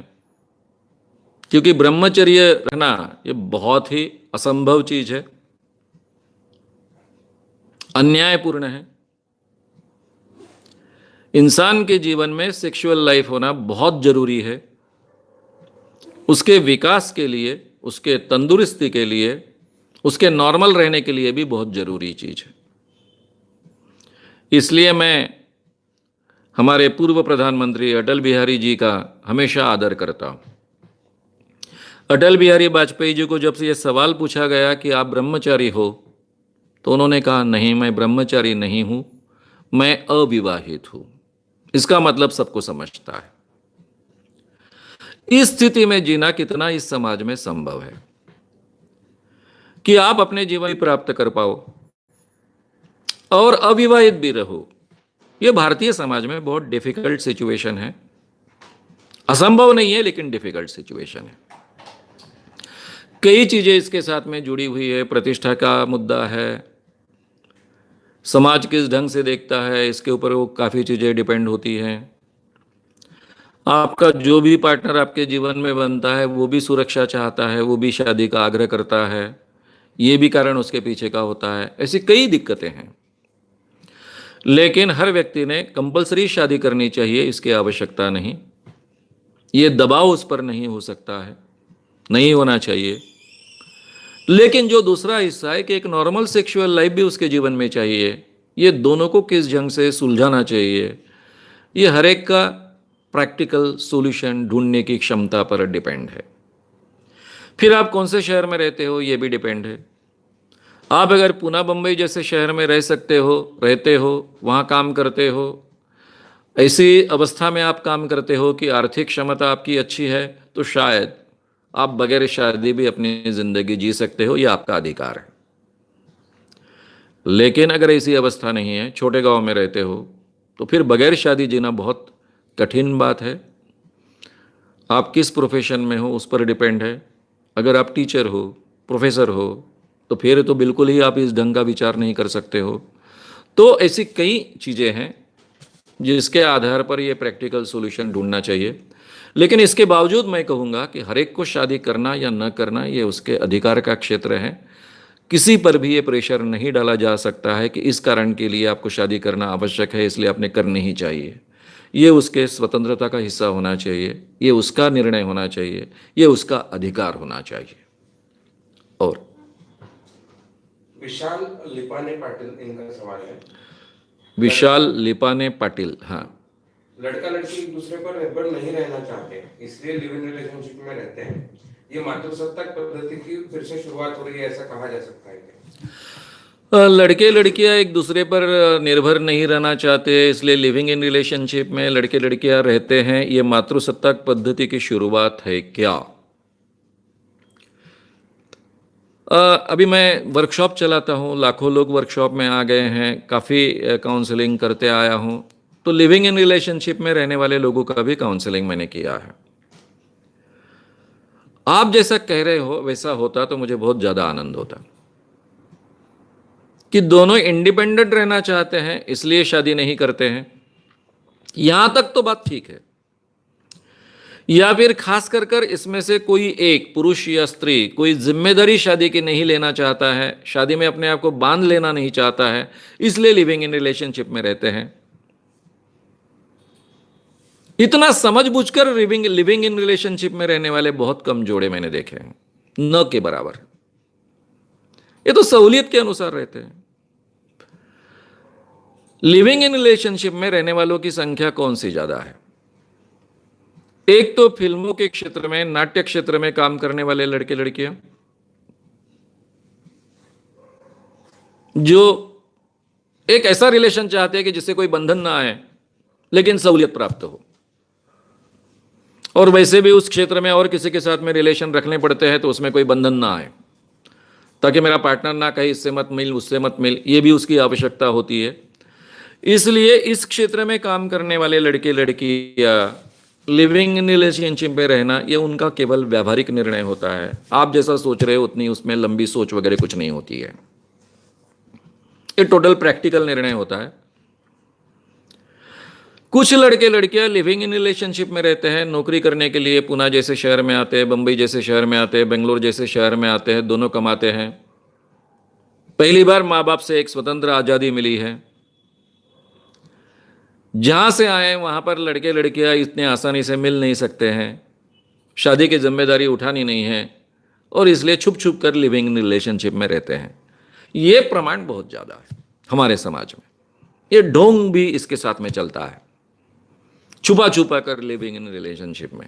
Speaker 2: क्योंकि ब्रह्मचर्य रहना ये बहुत ही असंभव चीज है, अन्यायपूर्ण है। इंसान के जीवन में सेक्सुअल लाइफ होना बहुत जरूरी है, उसके विकास के लिए, उसके तंदुरुस्ती के लिए, उसके नॉर्मल रहने के लिए भी बहुत जरूरी चीज है। इसलिए मैं हमारे पूर्व प्रधानमंत्री अटल बिहारी जी का हमेशा आदर करता हूं। अटल बिहारी वाजपेयी जी को जब से यह सवाल पूछा गया कि आप ब्रह्मचारी हो, तो उन्होंने कहा नहीं, मैं ब्रह्मचारी नहीं हूं, मैं अविवाहित हूं। इसका मतलब सबको समझता है। इस स्थिति में जीना कितना इस समाज में संभव है कि आप अपने जीवन प्राप्त कर पाओ और अविवाहित भी रहो? यह भारतीय समाज में बहुत डिफिकल्ट सिचुएशन है। असंभव नहीं है, लेकिन डिफिकल्ट सिचुएशन है। कई चीजें इसके साथ में जुड़ी हुई है। प्रतिष्ठा का मुद्दा है, समाज किस ढंग से देखता है, इसके ऊपर वो काफ़ी चीज़ें डिपेंड होती हैं। आपका जो भी पार्टनर आपके जीवन में बनता है वो भी सुरक्षा चाहता है, वो भी शादी का आग्रह करता है, ये भी कारण उसके पीछे का होता है। ऐसी कई दिक्कतें हैं, लेकिन हर व्यक्ति ने कंपलसरी शादी करनी चाहिए, इसकी आवश्यकता नहीं। ये दबाव उस पर नहीं हो सकता है, नहीं होना चाहिए। लेकिन जो दूसरा हिस्सा है कि एक नॉर्मल सेक्सुअल लाइफ भी उसके जीवन में चाहिए, ये दोनों को किस ढंग से सुलझाना चाहिए, ये हर एक का प्रैक्टिकल सॉल्यूशन ढूंढने की क्षमता पर डिपेंड है। फिर आप कौन से शहर में रहते हो, ये भी डिपेंड है। आप अगर पूना बम्बई जैसे शहर में रह सकते हो, रहते हो, वहाँ काम करते हो, ऐसी अवस्था में आप काम करते हो कि आर्थिक क्षमता आपकी अच्छी है, तो शायद आप बगैर शादी भी अपनी ज़िंदगी जी सकते हो, यह आपका अधिकार है। लेकिन अगर ऐसी अवस्था नहीं है, छोटे गांव में रहते हो, तो फिर बगैर शादी जीना बहुत कठिन बात है। आप किस प्रोफेशन में हो उस पर डिपेंड है। अगर आप टीचर हो, प्रोफेसर हो, तो फिर तो बिल्कुल ही आप इस ढंग का विचार नहीं कर सकते हो। तो ऐसी कई चीज़ें हैं जिसके आधार पर ये प्रैक्टिकल सॉल्यूशन ढूंढना चाहिए। लेकिन इसके बावजूद मैं कहूँगा कि हर एक को शादी करना या न करना ये उसके अधिकार का क्षेत्र है। किसी पर भी ये प्रेशर नहीं डाला जा सकता है कि इस कारण के लिए आपको शादी करना आवश्यक है, इसलिए आपने करनी ही चाहिए। ये उसके स्वतंत्रता का हिस्सा होना चाहिए, ये उसका निर्णय होना चाहिए, ये उसका अधिकार होना चाहिए। और
Speaker 1: विशाल लिपाने पाटिल, इनका सवाल है।
Speaker 2: विशाल लिपाने पाटिल, हाँ,
Speaker 1: लड़का लड़की एक दूसरे पर निर्भर नहीं रहना चाहते, इसलिए लिव इन रिलेशनशिप में रहते हैं। ये मातृसत्ताक पद्धति की फिर से शुरुआत हो रही है, ऐसा कहा जा सकता है क्या?
Speaker 2: लड़के लड़कियां एक दूसरे पर निर्भर नहीं रहना चाहते, इसलिए लिविंग इन रिलेशनशिप में लड़के लड़कियां रहते हैं, ये मातृसत्ताक पद्धति की शुरुआत है क्या? अभी मैं वर्कशॉप चलाता हूँ, लाखों लोग वर्कशॉप में आ गए हैं, काफ़ी काउंसलिंग करते आया हूँ। तो लिविंग इन रिलेशनशिप में रहने वाले लोगों का भी काउंसलिंग मैंने किया है। आप जैसा कह रहे हो वैसा होता तो मुझे बहुत ज़्यादा आनंद होता कि दोनों इंडिपेंडेंट रहना चाहते हैं, इसलिए शादी नहीं करते हैं। यहां तक तो बात ठीक है। या फिर खास कर इसमें से कोई एक पुरुष या स्त्री कोई जिम्मेदारी शादी की नहीं लेना चाहता है, शादी में अपने आप को बांध लेना नहीं चाहता है, इसलिए लिविंग इन रिलेशनशिप में रहते हैं। इतना समझ बूझकर लिविंग इन रिलेशनशिप में रहने वाले बहुत कम जोड़े मैंने देखे हैं, न के बराबर। ये तो सहूलियत के अनुसार रहते हैं। लिविंग इन रिलेशनशिप में रहने वालों की संख्या कौन सी ज्यादा है? एक तो फिल्मों के क्षेत्र में, नाट्य क्षेत्र में काम करने वाले लड़के लड़कियां जो एक ऐसा रिलेशन चाहते हैं कि जिससे कोई बंधन ना आए लेकिन सहूलियत प्राप्त हो, और वैसे भी उस क्षेत्र में और किसी के साथ में रिलेशन रखने पड़ते हैं तो उसमें कोई बंधन ना आए, ताकि मेरा पार्टनर ना कहे इससे मत मिल उससे मत मिल, ये भी उसकी आवश्यकता होती है। इसलिए इस क्षेत्र में काम करने वाले लड़के लड़कियां लिविंग इन रिलेशनशिप में रहना ये उनका केवल व्यावहारिक निर्णय होता है। आप जैसा सोच रहे हो उतनी उसमें लंबी सोच वगैरह कुछ नहीं होती है, ये टोटल प्रैक्टिकल निर्णय होता है। कुछ लड़के लड़कियां लिविंग इन रिलेशनशिप में रहते हैं, नौकरी करने के लिए पुणे जैसे शहर में आते हैं, बम्बई जैसे शहर में आते हैं, बेंगलोर जैसे शहर में आते हैं, दोनों कमाते हैं। पहली बार माँ बाप से एक स्वतंत्र आज़ादी मिली है। जहाँ से आए वहाँ पर लड़के लड़कियाँ इतने आसानी से मिल नहीं सकते हैं, शादी की जिम्मेदारी उठानी नहीं है, और इसलिए छुप छुप कर लिविंग इन रिलेशनशिप में रहते हैं। ये प्रमाण बहुत ज़्यादा है हमारे समाज में। ये ढोंग भी इसके साथ में चलता है, छुपा छुपा कर लिविंग इन रिलेशनशिप में।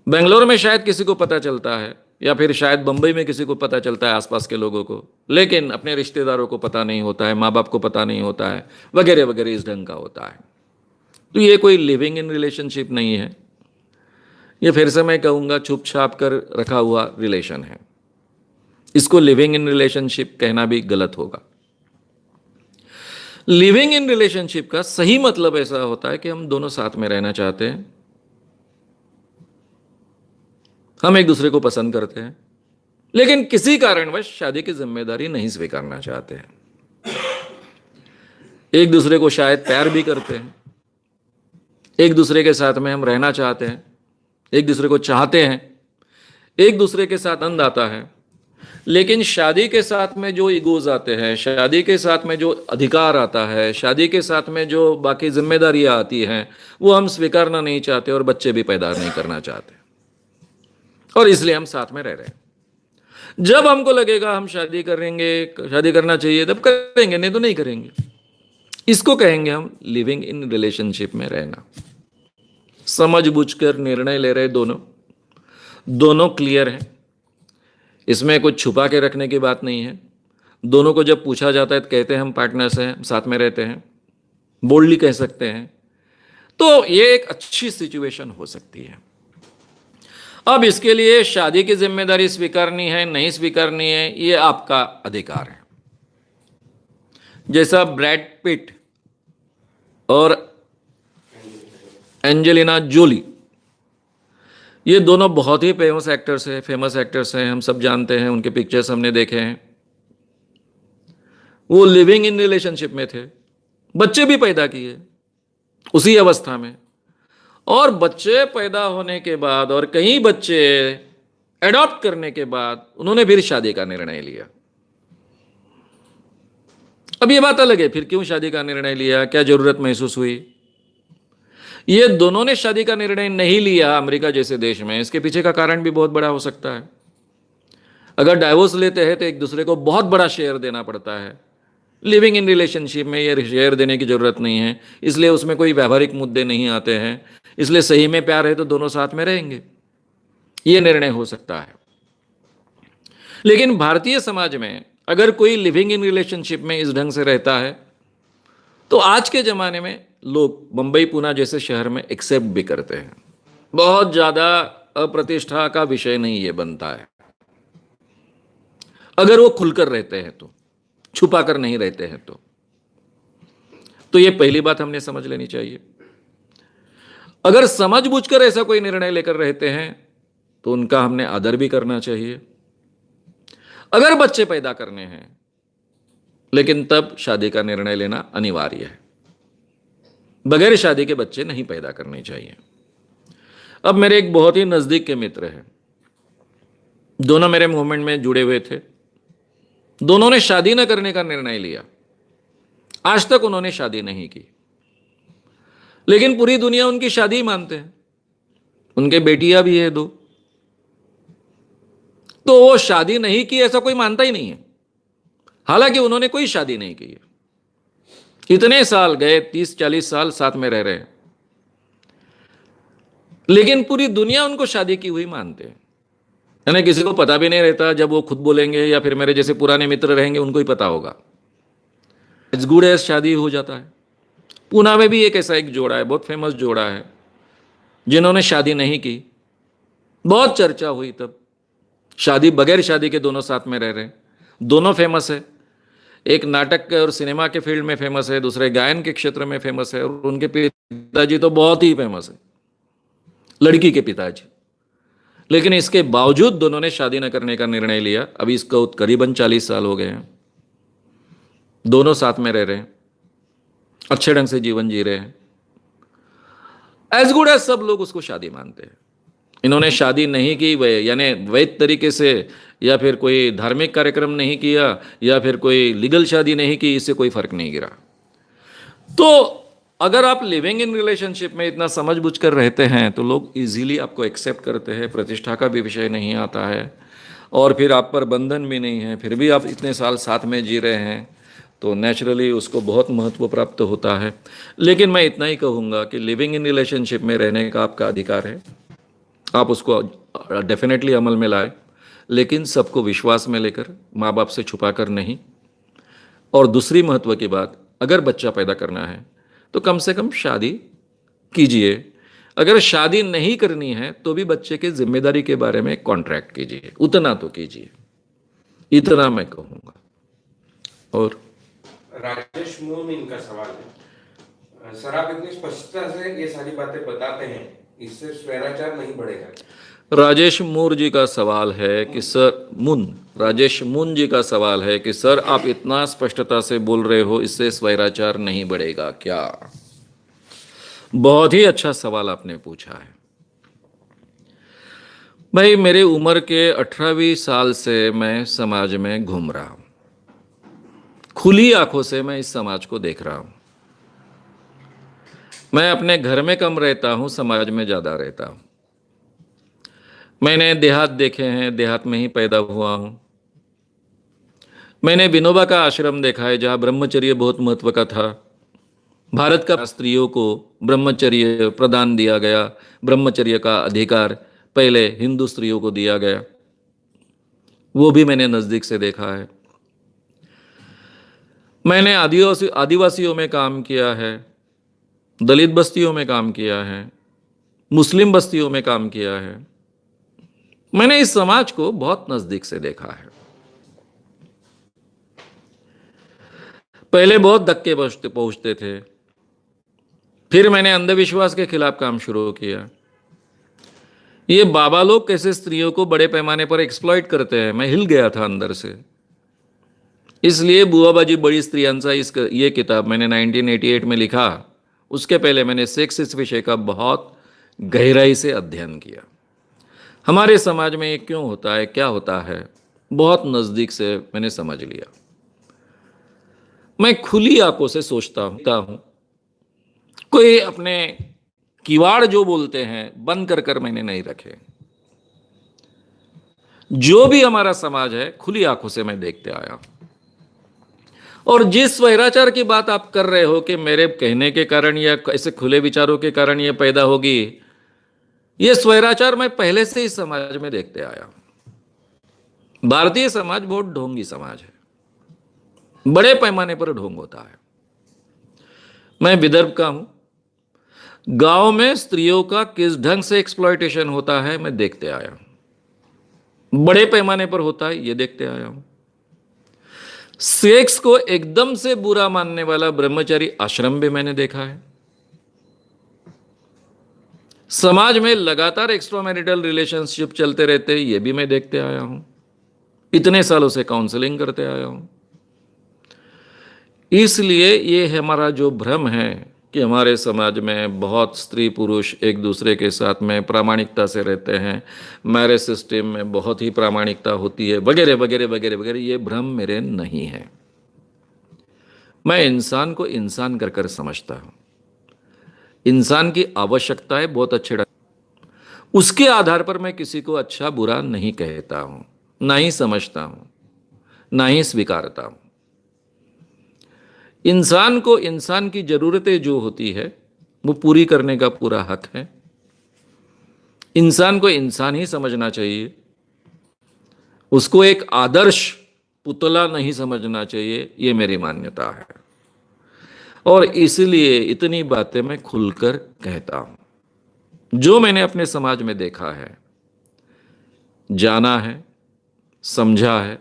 Speaker 2: बेंगलोर में शायद किसी को पता चलता है, या फिर शायद बम्बई में किसी को पता चलता है आसपास के लोगों को, लेकिन अपने रिश्तेदारों को पता नहीं होता है, माँ बाप को पता नहीं होता है, वगैरह वगैरह इस ढंग का होता है। तो ये कोई लिविंग इन रिलेशनशिप नहीं है, ये फिर से मैं कहूँगा छुप छाप कर रखा हुआ रिलेशन है। इसको लिविंग इन रिलेशनशिप कहना भी गलत होगा। लिविंग इन रिलेशनशिप का सही मतलब ऐसा होता है कि हम दोनों साथ में रहना चाहते हैं, हम एक दूसरे को पसंद करते हैं, लेकिन किसी कारणवश शादी की जिम्मेदारी नहीं स्वीकारना चाहते हैं। एक दूसरे को शायद प्यार भी करते हैं, एक दूसरे के साथ में हम रहना चाहते हैं, एक दूसरे को चाहते हैं, एक दूसरे के साथ आनंद आता है, लेकिन शादी के साथ में जो ईगोज आते हैं, शादी के साथ में जो अधिकार आता है, शादी के साथ में जो बाकी जिम्मेदारियां आती हैं, वो हम स्वीकारना नहीं चाहते और बच्चे भी पैदा नहीं करना चाहते, और इसलिए हम साथ में रह रहे हैं। जब हमको लगेगा हम शादी करेंगे, शादी करना चाहिए, तब करेंगे, नहीं तो नहीं करेंगे। इसको कहेंगे हम लिविंग इन रिलेशनशिप में रहना। समझ बूझकर निर्णय ले रहे दोनों क्लियर है, इसमें कुछ छुपा के रखने की बात नहीं है। दोनों को जब पूछा जाता है तो कहते हैं हम पार्टनर्स हैं, साथ में रहते हैं, बोल्डली कह सकते हैं, तो ये एक अच्छी सिचुएशन हो सकती है। अब इसके लिए शादी की जिम्मेदारी स्वीकारनी है नहीं स्वीकारनी है, ये आपका अधिकार है। जैसा ब्रैड पिट और एंजेलिना जोली, ये दोनों बहुत ही फेमस एक्टर्स हैं, हम सब जानते हैं, उनके पिक्चर्स हमने देखे हैं। वो लिविंग इन रिलेशनशिप में थे, बच्चे भी पैदा किए उसी अवस्था में, और बच्चे पैदा होने के बाद और कई बच्चे एडॉप्ट करने के बाद उन्होंने फिर शादी का निर्णय लिया। अब ये बात अलग है, फिर क्यों शादी का निर्णय लिया, क्या जरूरत महसूस हुई। ये दोनों ने शादी का निर्णय नहीं लिया अमेरिका जैसे देश में, इसके पीछे का कारण भी बहुत बड़ा हो सकता है। अगर डाइवोर्स लेते हैं तो एक दूसरे को बहुत बड़ा शेयर देना पड़ता है। लिविंग इन रिलेशनशिप में ये शेयर देने की जरूरत नहीं है, इसलिए उसमें कोई व्यावहारिक मुद्दे नहीं आते हैं, इसलिए सही में प्यार है तो दोनों साथ में रहेंगे, ये निर्णय हो सकता है। लेकिन भारतीय समाज में अगर कोई लिविंग इन रिलेशनशिप में इस ढंग से रहता है तो आज के ज़माने में लोग मुंबई पुणे जैसे शहर में एक्सेप्ट भी करते हैं। बहुत ज़्यादा अप्रतिष्ठा का विषय नहीं ये बनता है, अगर वो खुलकर रहते हैं तो, छुपा कर नहीं रहते हैं तो ये पहली बात हमने समझ लेनी चाहिए। अगर समझ बूझकर ऐसा कोई निर्णय लेकर रहते हैं तो उनका हमने आदर भी करना चाहिए। अगर बच्चे पैदा करने हैं, लेकिन तब शादी का निर्णय लेना अनिवार्य है। बगैर शादी के बच्चे नहीं पैदा करने चाहिए। अब मेरे एक बहुत ही नजदीक के मित्र हैं, दोनों मेरे मूवमेंट में जुड़े हुए थे, दोनों ने शादी न करने का निर्णय लिया। आज तक उन्होंने शादी नहीं की, लेकिन पूरी दुनिया उनकी शादी मानते हैं, उनके बेटियां भी है 2, तो वो शादी नहीं की ऐसा कोई मानता ही नहीं है। हालांकि उन्होंने कोई शादी नहीं की है, इतने साल गए, 30-40 साल साथ में रह रहे हैं, लेकिन पूरी दुनिया उनको शादी की हुई मानते हैं। यानी किसी को पता भी नहीं रहता, जब वो खुद बोलेंगे या फिर मेरे जैसे पुराने मित्र रहेंगे उनको ही पता होगा। इट्स गुड एज शादी हो जाता है। पुणे में भी एक ऐसा एक जोड़ा है, बहुत फेमस जोड़ा है, जिन्होंने शादी नहीं की, बहुत चर्चा हुई तब। शादी बगैर शादी के दोनों साथ में रह रहे हैं, दोनों फेमस है, एक नाटक और सिनेमा के फील्ड में फेमस है, दूसरे गायन के क्षेत्र में फेमस है, और उनके पिताजी तो बहुत ही फेमस है, लड़की के पिताजी। लेकिन इसके बावजूद दोनों ने शादी न करने का निर्णय लिया। अभी इसको करीबन 40 साल हो गए हैं, दोनों साथ में रह रहे हैं, अच्छे ढंग से जीवन जी रहे हैं। एज गुड एज सब लोग उसको शादी मानते हैं। इन्होंने शादी नहीं की, यानी वैध तरीके से, या फिर कोई धार्मिक कार्यक्रम नहीं किया, या फिर कोई लीगल शादी नहीं की, इससे कोई फर्क नहीं गिरा। तो अगर आप लिविंग इन रिलेशनशिप में इतना समझ बूझ कर रहते हैं तो लोग इजीली आपको एक्सेप्ट करते हैं, प्रतिष्ठा का भी विषय नहीं आता है, और फिर आप पर बंधन भी नहीं है, फिर भी आप इतने साल साथ में जी रहे हैं, तो नेचुरली उसको बहुत महत्व प्राप्त होता है। लेकिन मैं इतना ही कहूँगा कि लिविंग इन रिलेशनशिप में रहने का आपका अधिकार है, आप उसको डेफिनेटली अमल में लाए, लेकिन सबको विश्वास में लेकर, माँ बाप से छुपा कर नहीं। और दूसरी महत्व की बात, अगर बच्चा पैदा करना है तो कम से कम शादी कीजिए। अगर शादी नहीं करनी है तो भी बच्चे की जिम्मेदारी के बारे में कॉन्ट्रैक्ट कीजिए, उतना तो कीजिए, इतना मैं कहूंगा। और
Speaker 1: राजेश मून इनका सवाल है, सर आप इतनी स्पष्टता से ये सारी बातें बताते हैं, इससे स्वैराचार नहीं बढ़ेगा?
Speaker 2: राजेश मूर जी का सवाल है कि सर, राजेश मुन जी का सवाल है कि सर आप इतना स्पष्टता से बोल रहे हो, इससे स्वैराचार नहीं बढ़ेगा क्या? बहुत ही अच्छा सवाल आपने पूछा है भाई। मेरे उम्र के 18वीं साल से मैं समाज में घूम रहा हूं, खुली आंखों से मैं इस समाज को देख रहा हूं। मैं अपने घर में कम रहता हूं, समाज में ज्यादा रहता हूं। मैंने देहात देखे हैं, देहात में ही पैदा हुआ हूं। मैंने विनोबा का आश्रम देखा है जहां ब्रह्मचर्य बहुत महत्व का था। भारत का स्त्रियों को ब्रह्मचर्य प्रदान दिया गया, ब्रह्मचर्य का अधिकार पहले हिंदू स्त्रियों को दिया गया, वो भी मैंने नज़दीक से देखा है। मैंने आदिवासियों में काम किया है, दलित बस्तियों में काम किया है, मुस्लिम बस्तियों में काम किया है। मैंने इस समाज को बहुत नज़दीक से देखा है। पहले बहुत धक्के पहुंचते थे, फिर मैंने अंधविश्वास के खिलाफ काम शुरू किया। ये बाबा लोग कैसे स्त्रियों को बड़े पैमाने पर एक्सप्लॉइट करते हैं, मैं हिल गया था अंदर से। इसलिए बुआबाजी बड़ी स्त्रियांचा ये किताब मैंने 1988 में लिखा। उसके पहले मैंने सेक्स इस विषय का बहुत गहराई से अध्ययन किया। हमारे समाज में ये क्यों होता है, क्या होता है, बहुत नज़दीक से मैंने समझ लिया। मैं खुली आंखों से सोचता हूं। कोई अपने किवाड़ जो बोलते हैं बंद कर कर मैंने नहीं रखे। जो भी हमारा समाज है खुली आंखों से मैं देखते आया। और जिस स्वैराचार की बात आप कर रहे हो कि मेरे कहने के कारण या ऐसे खुले विचारों के कारण ये पैदा होगी, ये स्वैराचार मैं पहले से इस समाज में देखते आया। भारतीय समाज बहुत ढोंगी समाज है, बड़े पैमाने पर ढोंग होता है। मैं विदर्भ का हूं, गांव में स्त्रियों का किस ढंग से एक्सप्लॉयटेशन होता है मैं देखते आया हूं, बड़े पैमाने पर होता है ये देखते आया हूं। सेक्स को एकदम से बुरा मानने वाला ब्रह्मचारी आश्रम भी मैंने देखा है। समाज में लगातार एक्स्ट्रामैरिटल रिलेशनशिप चलते रहते हैं, ये भी मैं देखते आया हूं। इतने सालों से काउंसलिंग करते आया हूं। इसलिए ये हमारा जो भ्रम है कि हमारे समाज में बहुत स्त्री पुरुष एक दूसरे के साथ में प्रामाणिकता से रहते हैं, मैरिज सिस्टम में बहुत ही प्रामाणिकता होती है, वगैरह वगैरह वगैरह वगैरह, ये भ्रम मेरे नहीं है। मैं इंसान को इंसान कर कर समझता हूं। इंसान की आवश्यकताएं बहुत अच्छे उसके आधार पर मैं किसी को अच्छा बुरा नहीं कहता हूं, ना ही समझता हूं, ना ही स्वीकारता हूं। इंसान को इंसान की जरूरतें जो होती है वो पूरी करने का पूरा हक है। इंसान को इंसान ही समझना चाहिए, उसको एक आदर्श पुतला नहीं समझना चाहिए, ये मेरी मान्यता है। और इसलिए इतनी बातें मैं खुलकर कहता हूं। जो मैंने अपने समाज में देखा है, जाना है, समझा है,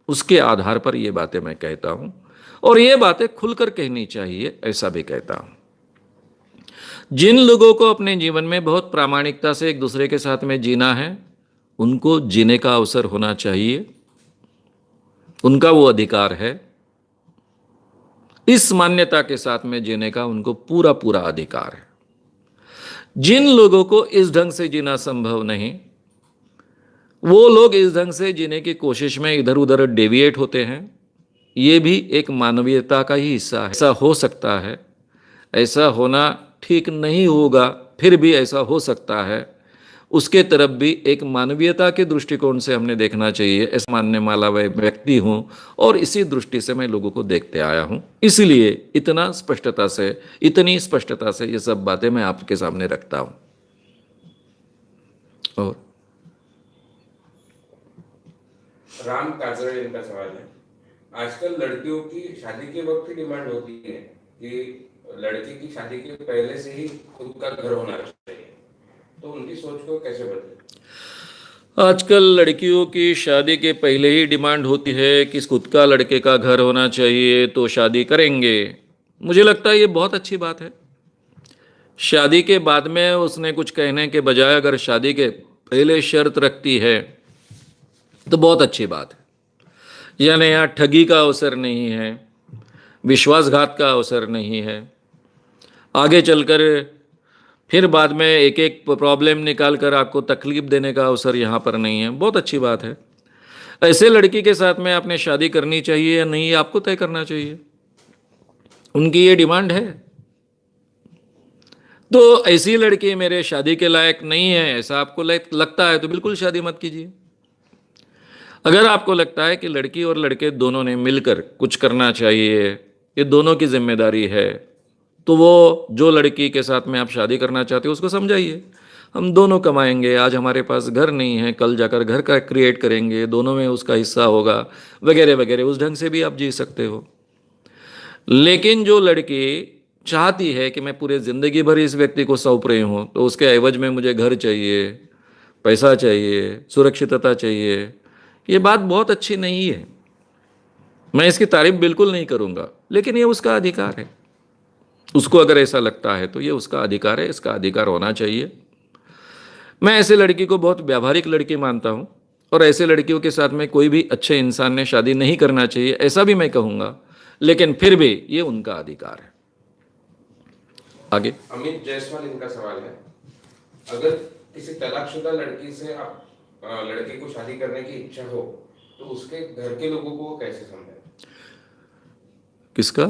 Speaker 2: उसके आधार पर ये बातें मैं कहता हूं। और ये बातें खुलकर कहनी चाहिए, ऐसा भी कहता हूं। जिन लोगों को अपने जीवन में बहुत प्रामाणिकता से एक दूसरे के साथ में जीना है, उनको जीने का अवसर होना चाहिए, उनका वो अधिकार है। इस मान्यता के साथ में जीने का उनको पूरा पूरा अधिकार है। जिन लोगों को इस ढंग से जीना संभव नहीं, वो लोग इस ढंग से जीने की कोशिश में इधर उधर डेविएट होते हैं। ये भी एक मानवीयता का ही हिस्सा है। ऐसा हो सकता है, ऐसा होना ठीक नहीं होगा, फिर भी ऐसा हो सकता है। उसके तरफ भी एक मानवीयता के दृष्टिकोण से हमने देखना चाहिए। ऐसा मानने वाला वह व्यक्ति हूं और इसी दृष्टि से मैं लोगों को देखते आया हूं। इसलिए इतनी स्पष्टता से ये सब बातें मैं आपके सामने रखता हूं। और
Speaker 1: राम काजरे इनका सवाल है, आजकल लड़कियों की शादी के वक्त की डिमांड होती है कि लड़की की शादी के पहले से ही खुद का घर होना चाहिए, तो उनकी सोच को कैसे बदले?
Speaker 2: आजकल लड़कियों की शादी के पहले ही डिमांड होती है कि खुद का लड़के का घर होना चाहिए तो शादी करेंगे। मुझे लगता है ये बहुत अच्छी बात है। शादी के बाद में उसने कुछ कहने के बजाय अगर शादी के पहले शर्त रखती है तो बहुत अच्छी बात है। यानी यहाँ ठगी का अवसर नहीं है, विश्वासघात का अवसर नहीं है, आगे चलकर फिर बाद में एक एक प्रॉब्लम निकाल कर आपको तकलीफ देने का अवसर यहाँ पर नहीं है। बहुत अच्छी बात है। ऐसे लड़की के साथ में आपने शादी करनी चाहिए या नहीं, आपको तय करना चाहिए। उनकी ये डिमांड है तो ऐसी लड़की मेरे शादी के लायक नहीं है ऐसा आपको लगता है तो बिल्कुल शादी मत कीजिए। अगर आपको लगता है कि लड़की और लड़के दोनों ने मिलकर कुछ करना चाहिए, ये दोनों की जिम्मेदारी है, तो वो जो लड़की के साथ में आप शादी करना चाहते हो उसको समझाइए, हम दोनों कमाएंगे, आज हमारे पास घर नहीं है, कल जाकर घर का क्रिएट करेंगे, दोनों में उसका हिस्सा होगा, वगैरह वगैरह। उस ढंग से भी आप जी सकते हो। लेकिन जो लड़की चाहती है कि मैं पूरे ज़िंदगी भर इस व्यक्ति को सौंप रही हूँ, तो उसके एवज में मुझे घर चाहिए, पैसा चाहिए, सुरक्षितता चाहिए, ये बात बहुत अच्छी नहीं है। मैं इसकी तारीफ बिल्कुल नहीं करूँगा, लेकिन ये उसका अधिकार है। उसको अगर ऐसा लगता है तो ये उसका अधिकार है, इसका अधिकार होना चाहिए। मैं ऐसे लड़की को बहुत व्यावहारिक लड़की मानता हूँ और ऐसे लड़कियों के साथ में कोई भी अच्छे इंसान ने शादी नहीं करना चाहिए ऐसा भी मैं कहूँगा, लेकिन फिर भी ये उनका अधिकार है। आगे
Speaker 1: अमित जायसवाल इनका सवाल है, अगर किसी तलाकशुदा लड़की से आप लड़के को शादी करने की इच्छा हो तो उसके घर के लोगों को वो कैसे समझाए?
Speaker 2: किसका?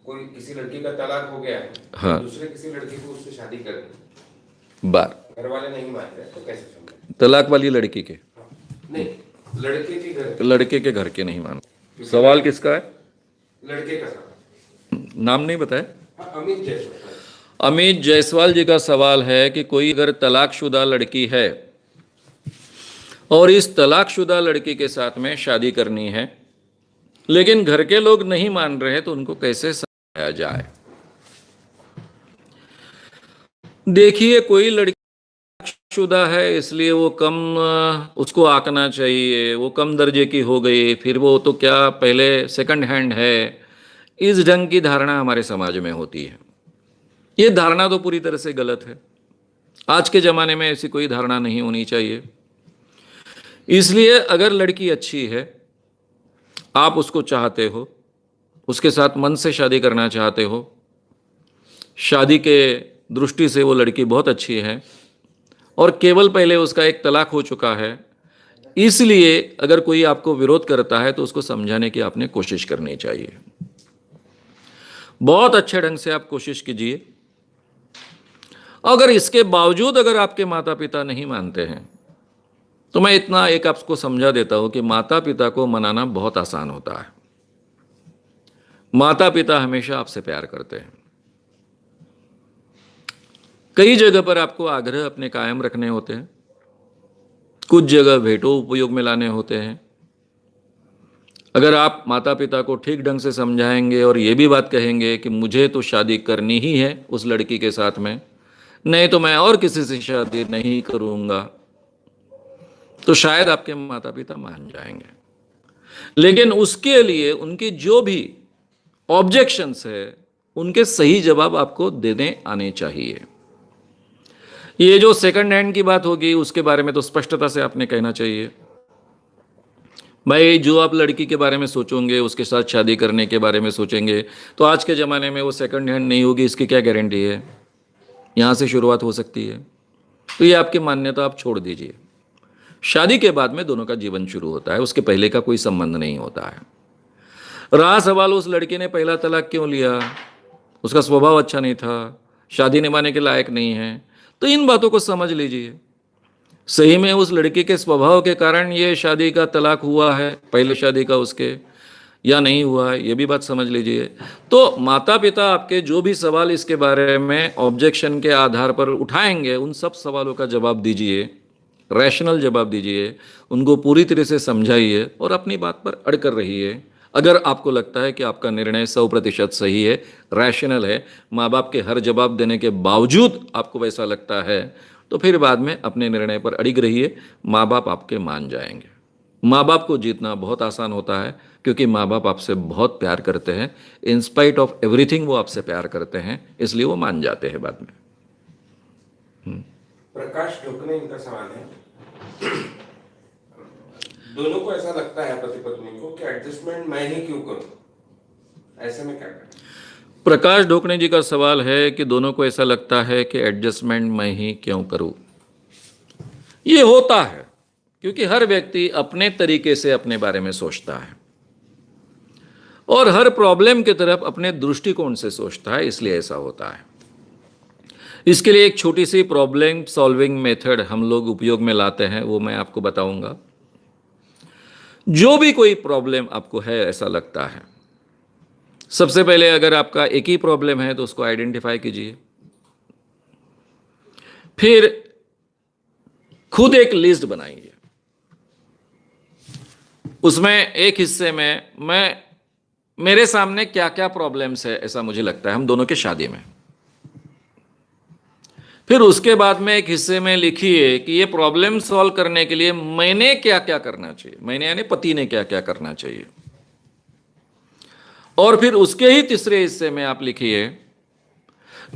Speaker 1: कोई किसी लड़की का तलाक हो गया है,
Speaker 2: हाँ।
Speaker 1: दूसरे किसी लड़की को उससे शादी करनी,
Speaker 2: बार
Speaker 1: घर वाले नहीं मान रहे तो कैसे समझाए?
Speaker 2: तलाक वाली लड़की के?
Speaker 1: नहीं, लड़के के घर,
Speaker 2: लड़के के घर के नहीं मान। सवाल किसका है?
Speaker 1: लड़के का सवाल,
Speaker 2: नाम नहीं बताया।
Speaker 1: हाँ, अमित जायसवाल।
Speaker 2: अमित जायसवाल जी का सवाल है कि कोई अगर तलाकशुदा लड़की है और इस तलाकशुदा लड़की के साथ में शादी करनी है, लेकिन घर के लोग नहीं मान रहे, तो उनको कैसे समझाया जाए? देखिए, कोई लड़की शुदा है इसलिए वो कम उसको आंकना चाहिए, वो कम दर्जे की हो गई, फिर वो तो क्या पहले सेकंड हैंड है, इस ढंग की धारणा हमारे समाज में होती है। ये धारणा तो पूरी तरह से गलत है। आज के ज़माने में ऐसी कोई धारणा नहीं होनी चाहिए। इसलिए अगर लड़की अच्छी है, आप उसको चाहते हो, उसके साथ मन से शादी करना चाहते हो, शादी के दृष्टि से वो लड़की बहुत अच्छी है और केवल पहले उसका एक तलाक हो चुका है, इसलिए अगर कोई आपको विरोध करता है तो उसको समझाने की आपने कोशिश करनी चाहिए। बहुत अच्छे ढंग से आप कोशिश कीजिए। अगर इसके बावजूद अगर आपके माता पिता नहीं मानते हैं तो मैं इतना एक आपको समझा देता हूं कि माता पिता को मनाना बहुत आसान होता है। माता पिता हमेशा आपसे प्यार करते हैं। कई जगह पर आपको आग्रह अपने कायम रखने होते हैं, कुछ जगह भेंटों उपयोग में लाने होते हैं। अगर आप माता पिता को ठीक ढंग से समझाएंगे और ये भी बात कहेंगे कि मुझे तो शादी करनी ही है उस लड़की के साथ में, नहीं तो मैं और किसी से शादी नहीं करूंगा, तो शायद आपके माता पिता मान जाएंगे। लेकिन उसके लिए उनकी जो भी ऑब्जेक्शंस है उनके सही जवाब आपको देने आने चाहिए। ये जो सेकंड हैंड की बात होगी उसके बारे में तो स्पष्टता से आपने कहना चाहिए, भाई जो आप लड़की के बारे में सोचोगे, उसके साथ शादी करने के बारे में सोचेंगे, तो आज के ज़माने में वो सेकंड हैंड नहीं होगी, इसकी क्या गारंटी है? यहाँ से शुरुआत हो सकती है। तो ये आपकी मान्यता आप छोड़ दीजिए। शादी के बाद में दोनों का जीवन शुरू होता है, उसके पहले का कोई संबंध नहीं होता है। रहा सवाल उस लड़की ने पहला तलाक क्यों लिया, उसका स्वभाव अच्छा नहीं था, शादी निभाने के लायक नहीं है, तो इन बातों को समझ लीजिए। सही में उस लड़की के स्वभाव के कारण ये शादी का तलाक हुआ है, पहले शादी का उसके, या नहीं हुआ है, ये भी बात समझ लीजिए। तो माता पिता आपके जो भी सवाल इसके बारे में ऑब्जेक्शन के आधार पर उठाएंगे, उन सब सवालों का जवाब दीजिए, रैशनल जवाब दीजिए, उनको पूरी तरह से समझाइए और अपनी बात पर अड़ कर रहिए। अगर आपको लगता है कि आपका निर्णय 100% सही है, रैशनल है, माँ बाप के हर जवाब देने के बावजूद आपको वैसा लगता है, तो फिर बाद में अपने निर्णय पर अड़िग रहिए, माँ बाप आपके मान जाएंगे। माँ बाप को जीतना बहुत आसान होता है क्योंकि माँ बाप आपसे बहुत प्यार करते हैं, इन स्पाइट ऑफ एवरीथिंग वो आपसे प्यार करते हैं, इसलिए वो मान जाते हैं बाद में।
Speaker 1: प्रकाश ढोकने इनका सवाल है, दोनों को ऐसा लगता है पति पत्नी को कि एडजस्टमेंट मैं ही क्यों करूं, ऐसे में क्या करें?
Speaker 2: प्रकाश ढोकने जी का सवाल है कि दोनों को ऐसा लगता है कि एडजस्टमेंट मैं ही क्यों करूं। ये होता है क्योंकि हर व्यक्ति अपने तरीके से अपने बारे में सोचता है और हर प्रॉब्लम की तरफ अपने दृष्टिकोण से सोचता है, इसलिए ऐसा होता है। इसके लिए एक छोटी सी प्रॉब्लम सॉल्विंग मेथड हम लोग उपयोग में लाते हैं, वो मैं आपको बताऊंगा। जो भी कोई प्रॉब्लम आपको है ऐसा लगता है, सबसे पहले अगर आपका एक ही प्रॉब्लम है तो उसको आइडेंटिफाई कीजिए, फिर खुद एक लिस्ट बनाइए। उसमें एक हिस्से में मेरे सामने क्या क्या प्रॉब्लम्स है ऐसा मुझे लगता है हम दोनों की शादी में। फिर उसके बाद में एक हिस्से में लिखिए कि ये प्रॉब्लम सॉल्व करने के लिए मैंने क्या क्या करना चाहिए, मैंने यानी पति ने क्या क्या करना चाहिए। और फिर उसके ही तीसरे हिस्से में आप लिखिए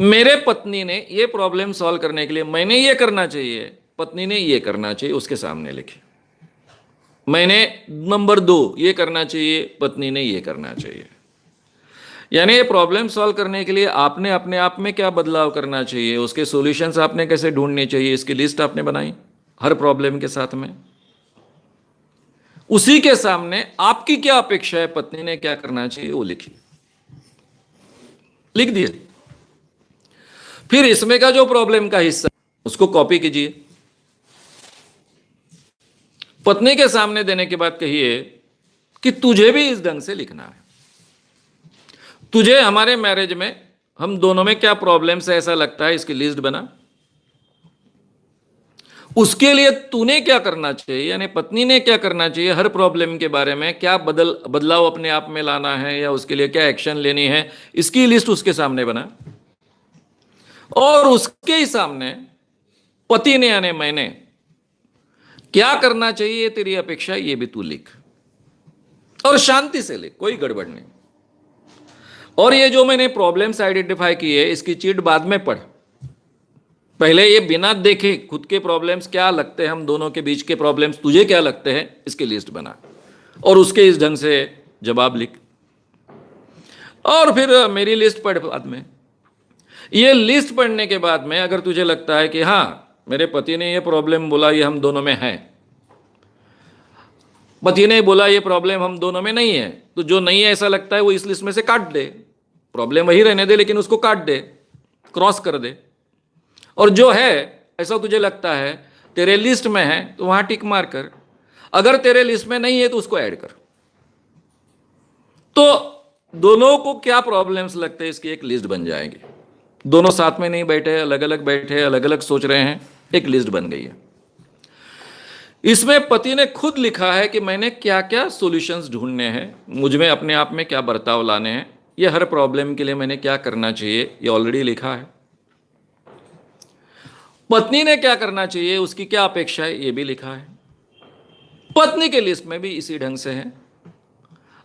Speaker 2: मेरे पत्नी ने ये प्रॉब्लम सॉल्व करने के लिए मैंने ये करना चाहिए, पत्नी ने ये करना चाहिए, उसके सामने लिखिए। मैंने नंबर 2 ये करना चाहिए, पत्नी ने ये करना चाहिए। यानी ये प्रॉब्लम सॉल्व करने के लिए आपने अपने आप में क्या बदलाव करना चाहिए, उसके सॉल्यूशंस आपने कैसे ढूंढने चाहिए, इसकी लिस्ट आपने बनाई हर प्रॉब्लम के साथ में। उसी के सामने आपकी क्या अपेक्षा है, पत्नी ने क्या करना चाहिए, वो लिखिए, लिख दिए। फिर इसमें का जो प्रॉब्लम का हिस्सा उसको कॉपी कीजिए, पत्नी के सामने देने के बाद कहिए कि तुझे भी इस ढंग से लिखना है। तुझे हमारे मैरिज में हम दोनों में क्या प्रॉब्लम्स है ऐसा लगता है, इसकी लिस्ट बना। उसके लिए तूने क्या करना चाहिए, यानी पत्नी ने क्या करना चाहिए, हर प्रॉब्लम के बारे में क्या बदलाव अपने आप में लाना है या उसके लिए क्या एक्शन लेनी है, इसकी लिस्ट उसके सामने बना। और उसके ही सामने पति ने यानी मैंने क्या करना चाहिए, तेरी अपेक्षा, ये भी तू लिख और शांति से लिख, कोई गड़बड़ नहीं। और ये जो मैंने प्रॉब्लम्स आइडेंटिफाई किए इसकी चीट बाद में पढ़, पहले ये बिना देखे खुद के प्रॉब्लम्स क्या लगते हैं, हम दोनों के बीच के प्रॉब्लम्स तुझे क्या लगते हैं, इसकी लिस्ट बना और उसके इस ढंग से जवाब लिख। और फिर मेरी लिस्ट पढ़ बाद में। ये लिस्ट पढ़ने के बाद में अगर तुझे लगता है कि हाँ मेरे पति ने ये प्रॉब्लम बोला, ये हम दोनों में है, पति ने बोला ये प्रॉब्लम हम दोनों में नहीं है, तो जो नहीं है ऐसा लगता है वो इस लिस्ट में से काट दे, प्रॉब्लम वही रहने दे लेकिन उसको काट दे, क्रॉस कर दे। और जो है ऐसा तुझे लगता है तेरे लिस्ट में है तो वहां टिक मार कर, अगर तेरे लिस्ट में नहीं है तो उसको ऐड कर। तो दोनों को क्या प्रॉब्लम्स लगते हैं इसकी एक लिस्ट बन जाएगी। दोनों साथ में नहीं बैठे, अलग अलग बैठे, अलग अलग सोच रहे हैं, एक लिस्ट बन गई है। इसमें पति ने खुद लिखा है कि मैंने क्या क्या सॉल्यूशंस ढूंढने हैं, मुझ में अपने आप में क्या बर्ताव लाने हैं, ये हर प्रॉब्लम के लिए मैंने क्या करना चाहिए, ये ऑलरेडी लिखा है। पत्नी ने क्या करना चाहिए, उसकी क्या अपेक्षा है, ये भी लिखा है। पत्नी के लिस्ट में भी इसी ढंग से है।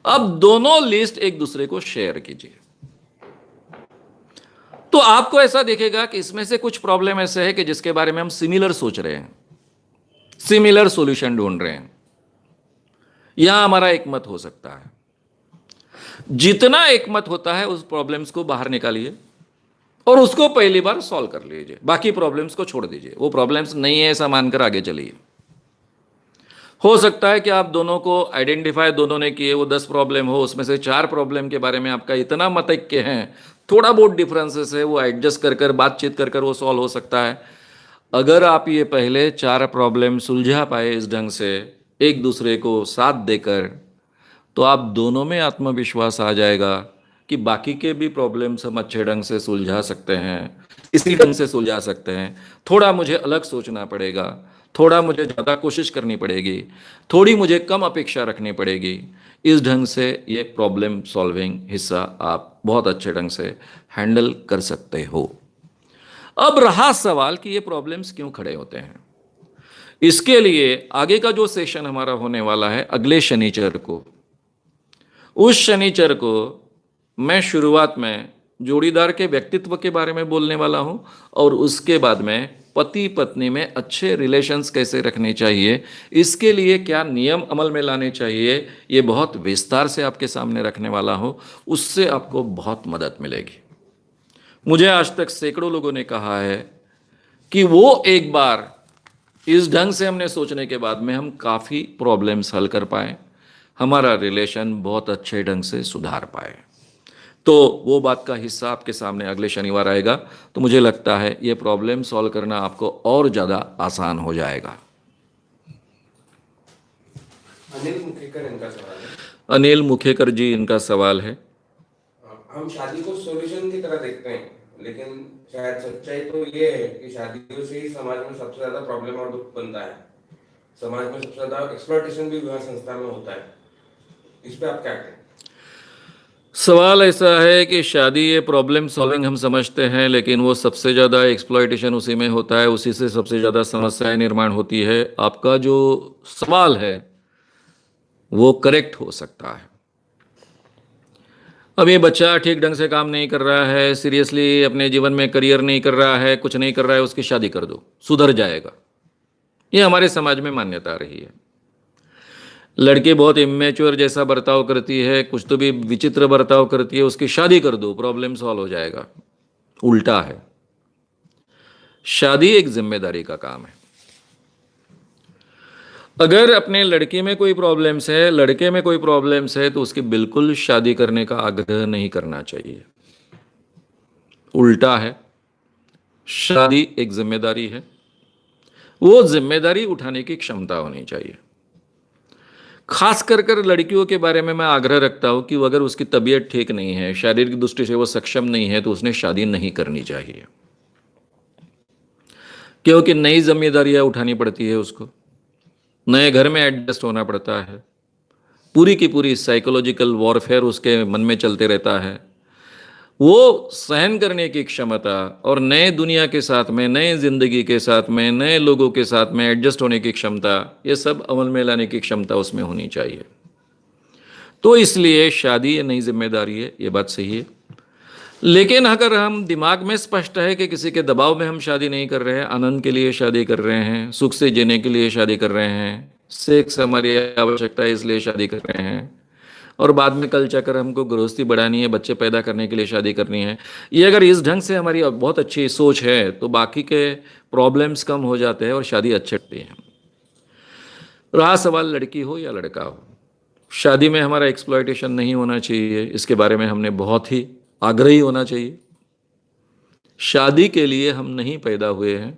Speaker 2: अब दोनों लिस्ट एक दूसरे को शेयर कीजिए, तो आपको ऐसा दिखेगा कि इसमें से कुछ प्रॉब्लम ऐसे है कि जिसके बारे में हम सिमिलर सोच रहे हैं, सिमिलर सॉल्यूशन ढूंढ रहे हैं, यहां हमारा एक मत हो सकता है। जितना एक मत होता है उस प्रॉब्लम्स को बाहर निकालिए और उसको पहली बार सॉल्व कर लीजिए, बाकी प्रॉब्लम्स को छोड़ दीजिए, वो प्रॉब्लम्स नहीं है ऐसा मानकर आगे चलिए। हो सकता है कि आप दोनों को आइडेंटिफाई दोनों ने किए, वो 10 प्रॉब्लम हो, उसमें से 4 प्रॉब्लम के बारे में आपका इतना मतैक्य है, थोड़ा बहुत डिफरेंसेस है, वो एडजस्ट कर कर बातचीत कर कर वो सॉल्व हो सकता है। अगर आप ये पहले 4 प्रॉब्लम सुलझा पाए इस ढंग से एक दूसरे को साथ देकर, तो आप दोनों में आत्मविश्वास आ जाएगा कि बाकी के भी प्रॉब्लम्स हम अच्छे ढंग से सुलझा सकते हैं, इसी ढंग से सुलझा सकते हैं, थोड़ा मुझे अलग सोचना पड़ेगा थोड़ा मुझे ज़्यादा कोशिश करनी पड़ेगी, थोड़ी मुझे कम अपेक्षा रखनी पड़ेगी। इस ढंग से ये प्रॉब्लम सॉल्विंग हिस्सा आप बहुत अच्छे ढंग से हैंडल कर सकते हो। अब रहा सवाल कि ये प्रॉब्लम्स क्यों खड़े होते हैं। इसके लिए आगे का जो सेशन हमारा होने वाला है अगले शनिचर को, उस शनिचर को मैं शुरुआत में जोड़ीदार के व्यक्तित्व के बारे में बोलने वाला हूं और उसके बाद में पति पत्नी में अच्छे रिलेशंस कैसे रखने चाहिए, इसके लिए क्या नियम अमल में लाने चाहिए, ये बहुत विस्तार से आपके सामने रखने वाला हूं। उससे आपको बहुत मदद मिलेगी। मुझे आज तक सैकड़ों लोगों ने कहा है कि वो एक बार इस ढंग से हमने सोचने के बाद में हम काफ़ी प्रॉब्लम्स हल कर पाए, हमारा रिलेशन बहुत अच्छे ढंग से सुधार पाए। तो वो बात का हिस्सा आपके सामने अगले शनिवार आएगा। तो मुझे लगता है ये प्रॉब्लम सॉल्व करना आपको और ज़्यादा आसान हो जाएगा।
Speaker 1: अनिल मुखेकर इनका सवाल है।
Speaker 2: अनिल मुखेकर जी इनका सवाल है।
Speaker 1: हम शादी को सॉल्यूशन की तरह देखते हैं, लेकिन शायद सच्चाई तो ये है कि शादियों से ही समाज में सबसे ज्यादा प्रॉब्लम और दुख बनता है। समाज में सबसे ज्यादा एक्सप्लॉयटेशन भी विवाह संस्था में होता है। इस पे आप क्या कहें?
Speaker 2: सवाल ऐसा है कि शादी ये प्रॉब्लम सॉल्विंग हम समझते हैं, लेकिन वो सबसे ज़्यादा एक्सप्लॉयटेशन उसी में होता है, उसी से सबसे ज़्यादा समस्याएं निर्माण होती है। आपका जो सवाल है वो करेक्ट हो सकता है। अब ये बच्चा ठीक ढंग से काम नहीं कर रहा है, सीरियसली अपने जीवन में करियर नहीं कर रहा है, कुछ नहीं कर रहा है, उसकी शादी कर दो, सुधर जाएगा। ये हमारे समाज में मान्यता रही है। लड़की बहुत इमेच्योर जैसा बर्ताव करती है, कुछ तो भी विचित्र बर्ताव करती है, उसकी शादी कर दो, प्रॉब्लम सॉल्व हो जाएगा। उल्टा है। शादी एक जिम्मेदारी का काम है। अगर अपने लड़की में कोई प्रॉब्लम्स है, लड़के में कोई प्रॉब्लम्स है, तो उसकी बिल्कुल शादी करने का आग्रह नहीं करना चाहिए। उल्टा है। शादी एक जिम्मेदारी है, वो जिम्मेदारी उठाने की क्षमता होनी चाहिए। खास कर लड़कियों के बारे में मैं आग्रह रखता हूं कि अगर उसकी तबीयत ठीक नहीं है, शारीरिक दृष्टि से वो सक्षम नहीं है, तो उसने शादी नहीं करनी चाहिए, क्योंकि नई जिम्मेदारियां उठानी पड़ती है उसको, नए घर में एडजस्ट होना पड़ता है, पूरी की पूरी साइकोलॉजिकल वॉरफेयर उसके मन में चलते रहता है। वो सहन करने की क्षमता और नए दुनिया के साथ में, नए ज़िंदगी के साथ में, नए लोगों के साथ में एडजस्ट होने की क्षमता, ये सब अमल में लाने की क्षमता उसमें होनी चाहिए। तो इसलिए शादी ये नई जिम्मेदारी है, ये बात सही है। लेकिन अगर हम दिमाग में स्पष्ट है कि किसी के दबाव में हम शादी नहीं कर रहे हैं, आनंद के लिए शादी कर रहे हैं, सुख से जीने के लिए शादी कर रहे हैं, सेक्स हमारी आवश्यकता है इसलिए शादी कर रहे हैं, और बाद में कल चक्कर हमको गृहस्थी बढ़ानी है, बच्चे पैदा करने के लिए शादी करनी है, ये अगर इस ढंग से हमारी बहुत अच्छी सोच है, तो बाकी के प्रॉब्लम्स कम हो जाते हैं और शादी अच्छी होती है। रहा सवाल लड़की हो या लड़का हो, शादी में हमारा एक्सप्लॉयटेशन नहीं होना चाहिए, इसके बारे में हमने बहुत ही आग्रही होना चाहिए। शादी के लिए हम नहीं पैदा हुए हैं,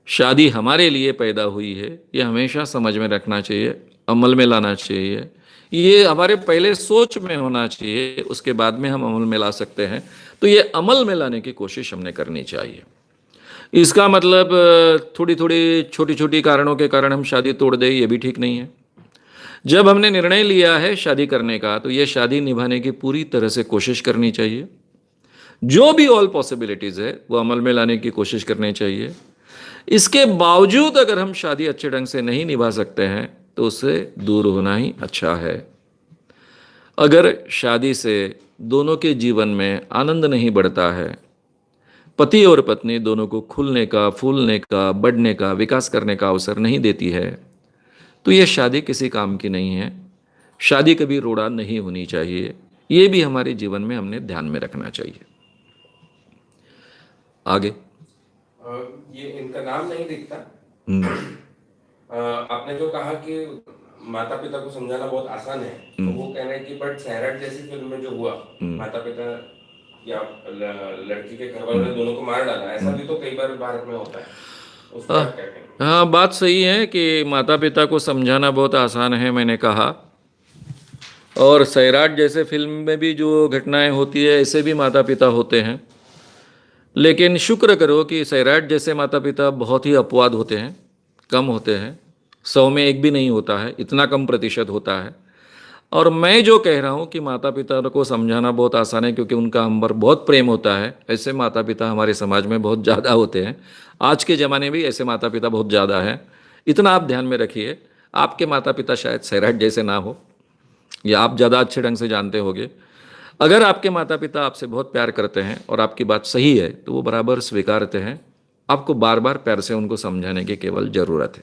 Speaker 2: शादी हमारे लिए पैदा हुई है, ये हमेशा समझ में रखना चाहिए, अमल में लाना चाहिए। ये हमारे पहले सोच में होना चाहिए, उसके बाद में हम अमल में ला सकते हैं। तो ये अमल में लाने की कोशिश हमने करनी चाहिए। इसका मतलब थोड़ी थोड़ी छोटी छोटी कारणों के कारण हम शादी तोड़ दें, ये भी ठीक नहीं है। जब हमने निर्णय लिया है शादी करने का, तो ये शादी निभाने की पूरी तरह से कोशिश करनी चाहिए। जो भी ऑल पॉसिबिलिटीज़ है वो अमल में लाने की कोशिश करनी चाहिए। इसके बावजूद अगर हम शादी अच्छे ढंग से नहीं निभा सकते हैं, तो उससे दूर होना ही अच्छा है। अगर शादी से दोनों के जीवन में आनंद नहीं बढ़ता है, पति और पत्नी दोनों को खुलने का, फूलने का, बढ़ने का, विकास करने का अवसर नहीं देती है, तो यह शादी किसी काम की नहीं है। शादी कभी रोड़ा नहीं होनी चाहिए, ये भी हमारे जीवन में हमने ध्यान में रखना चाहिए। आगे
Speaker 1: ये इनका नाम नहीं दिखता। आपने जो कहा कि माता पिता को समझाना बहुत आसान है, तो वो कह रहे हैं कि बट सैराट जैसी फिल्म में जो हुआ, माता पिता या लड़की के घर वालों ने दोनों को मार डाला, ऐसा भी तो कई बार भारत में होता है। उसका क्या कहेंगे?
Speaker 2: हाँ, बात सही है कि माता पिता को समझाना बहुत आसान है, मैंने कहा। और सैराट जैसे फिल्म में भी जो घटनाएं होती है, ऐसे भी माता पिता होते हैं। लेकिन शुक्र करो कि सैराट जैसे माता पिता बहुत ही अपवाद होते हैं, कम होते हैं, 100 में एक भी नहीं होता है, इतना कम प्रतिशत होता है। और मैं जो कह रहा हूँ कि माता पिता को समझाना बहुत आसान है क्योंकि उनका हम पर बहुत प्रेम होता है, ऐसे माता पिता हमारे समाज में बहुत ज़्यादा होते हैं। आज के ज़माने में भी ऐसे माता पिता बहुत ज़्यादा हैं। इतना आप ध्यान में रखिए, आपके माता पिता शायद सैराट जैसे ना हो, या आप ज़्यादा अच्छे ढंग से जानते होंगे। अगर आपके माता पिता आपसे बहुत प्यार करते हैं और आपकी बात सही है तो वो बराबर स्वीकारते हैं। आपको बार बार प्यार से उनको समझाने की केवल ज़रूरत है।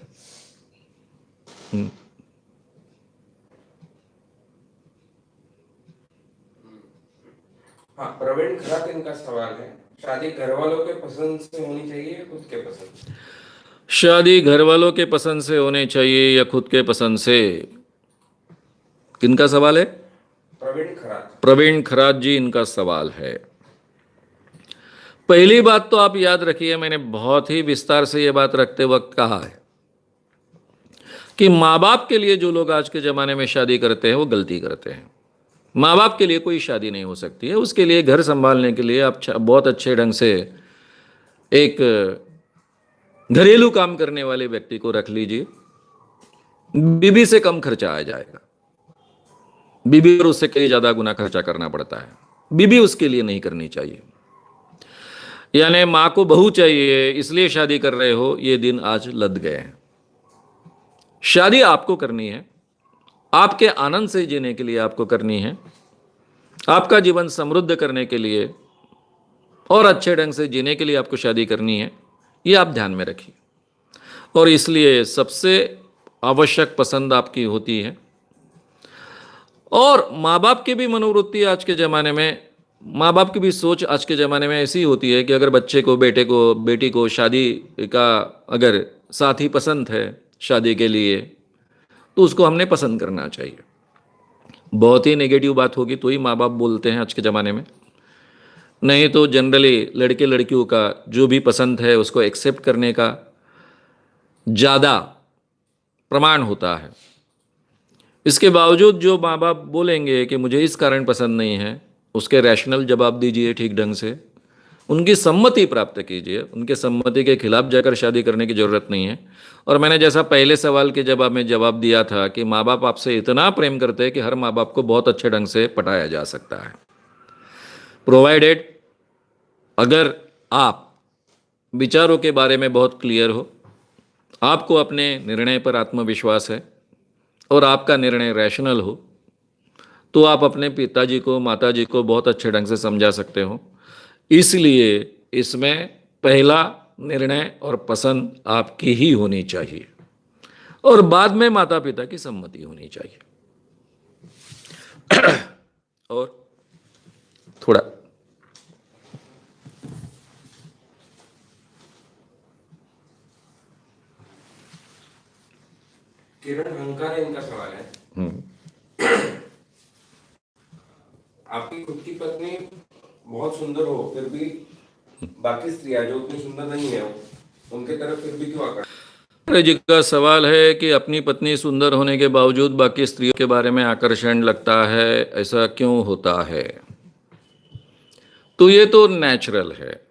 Speaker 1: हाँ, प्रवीण खरात इनका सवाल है, शादी घर वालों के पसंद से होनी चाहिए या खुद के पसंद से?
Speaker 2: शादी घर वालों के पसंद से होने चाहिए या खुद के पसंद से? किनका सवाल है?
Speaker 1: प्रवीण खरात।
Speaker 2: प्रवीण खरात जी, इनका सवाल है। पहली बात तो आप याद रखिए, मैंने बहुत ही विस्तार से ये बात रखते वक्त कहा है कि माँ बाप के लिए जो लोग आज के ज़माने में शादी करते हैं वो गलती करते हैं। माँ बाप के लिए कोई शादी नहीं हो सकती है। उसके लिए घर संभालने के लिए आप बहुत अच्छे ढंग से एक घरेलू काम करने वाले व्यक्ति को रख लीजिए, बीबी से कम खर्चा आ जाएगा। बीबी पर उससे कई ज़्यादा गुना खर्चा करना पड़ता है, बीबी उसके लिए नहीं करनी चाहिए। यानी माँ को बहू चाहिए इसलिए शादी कर रहे हो, ये दिन आज लद गए हैं। शादी आपको करनी है, आपके आनंद से जीने के लिए आपको करनी है, आपका जीवन समृद्ध करने के लिए और अच्छे ढंग से जीने के लिए आपको शादी करनी है, ये आप ध्यान में रखिए। और इसलिए सबसे आवश्यक पसंद आपकी होती है। और माँ बाप की भी मनोवृत्ति आज के ज़माने में, माँ बाप की भी सोच आज के ज़माने में ऐसी होती है कि अगर बच्चे को, बेटे को, बेटी को शादी का अगर साथी पसंद है शादी के लिए तो उसको हमने पसंद करना चाहिए। बहुत ही नेगेटिव बात होगी तो ही माँ बाप बोलते हैं आज के ज़माने में, नहीं तो जनरली लड़के लड़कियों का जो भी पसंद है उसको एक्सेप्ट करने का ज़्यादा प्रमाण होता है। इसके बावजूद जो माँ बाप बोलेंगे कि मुझे इस कारण पसंद नहीं है, उसके रैशनल जवाब दीजिए ठीक ढंग से, उनकी सम्मति प्राप्त कीजिए। उनके सम्मति के खिलाफ जाकर शादी करने की ज़रूरत नहीं है। और मैंने जैसा पहले सवाल के जवाब में जवाब दिया था कि माँ बाप आपसे इतना प्रेम करते हैं कि हर माँ बाप को बहुत अच्छे ढंग से पटाया जा सकता है, प्रोवाइडेड अगर आप विचारों के बारे में बहुत क्लियर हो, आपको अपने निर्णय पर आत्मविश्वास है और आपका निर्णय रैशनल हो, तो आप अपने पिताजी को, माताजी को बहुत अच्छे ढंग से समझा सकते हो। इसलिए इसमें पहला निर्णय और पसंद आपकी ही होनी चाहिए और बाद में माता पिता की सम्मति होनी चाहिए। और थोड़ा
Speaker 1: किरण हंकार इनका सवाल है, आपकी खुद की पत्नी बहुत सुंदर हो फिर भी बाकी स्त्रियां जो उतनी सुंदर नहीं है उनके तरफ फिर भी क्यों आकर्षण?
Speaker 2: जी का सवाल है कि अपनी पत्नी सुंदर होने के बावजूद बाकी स्त्रियों के बारे में आकर्षण लगता है, ऐसा क्यों होता है? तो ये तो नेचुरल है,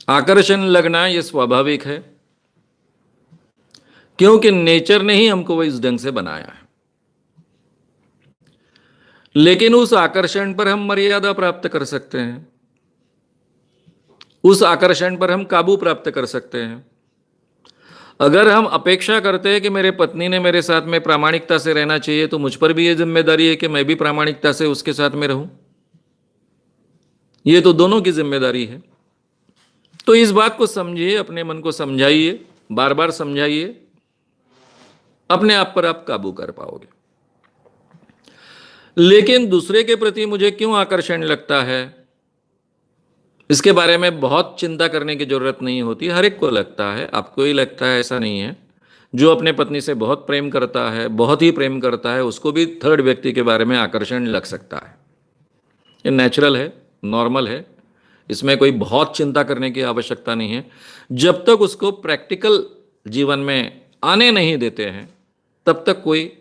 Speaker 2: आकर्षण लगना ये स्वाभाविक है क्योंकि नेचर ने ही हमको इस ढंग से बनाया है। लेकिन उस आकर्षण पर हम मर्यादा प्राप्त कर सकते हैं, उस आकर्षण पर हम काबू प्राप्त कर सकते हैं। अगर हम अपेक्षा करते हैं कि मेरे पत्नी ने मेरे साथ में प्रामाणिकता से रहना चाहिए तो मुझ पर भी ये जिम्मेदारी है कि मैं भी प्रामाणिकता से उसके साथ में रहूं। ये तो दोनों की जिम्मेदारी है। तो इस बात को समझिए, अपने मन को समझाइए, बार बार समझाइए, अपने आप पर आप काबू कर पाओगे। लेकिन दूसरे के प्रति मुझे क्यों आकर्षण लगता है, इसके बारे में बहुत चिंता करने की जरूरत नहीं होती। हर एक को लगता है, आपको ही लगता है ऐसा नहीं है। जो अपने पत्नी से बहुत प्रेम करता है, बहुत ही प्रेम करता है, उसको भी थर्ड व्यक्ति के बारे में आकर्षण लग सकता है। ये नेचुरल है, नॉर्मल है, इसमें कोई बहुत चिंता करने की आवश्यकता नहीं है। जब तक उसको प्रैक्टिकल जीवन में आने नहीं देते हैं तब तक कोई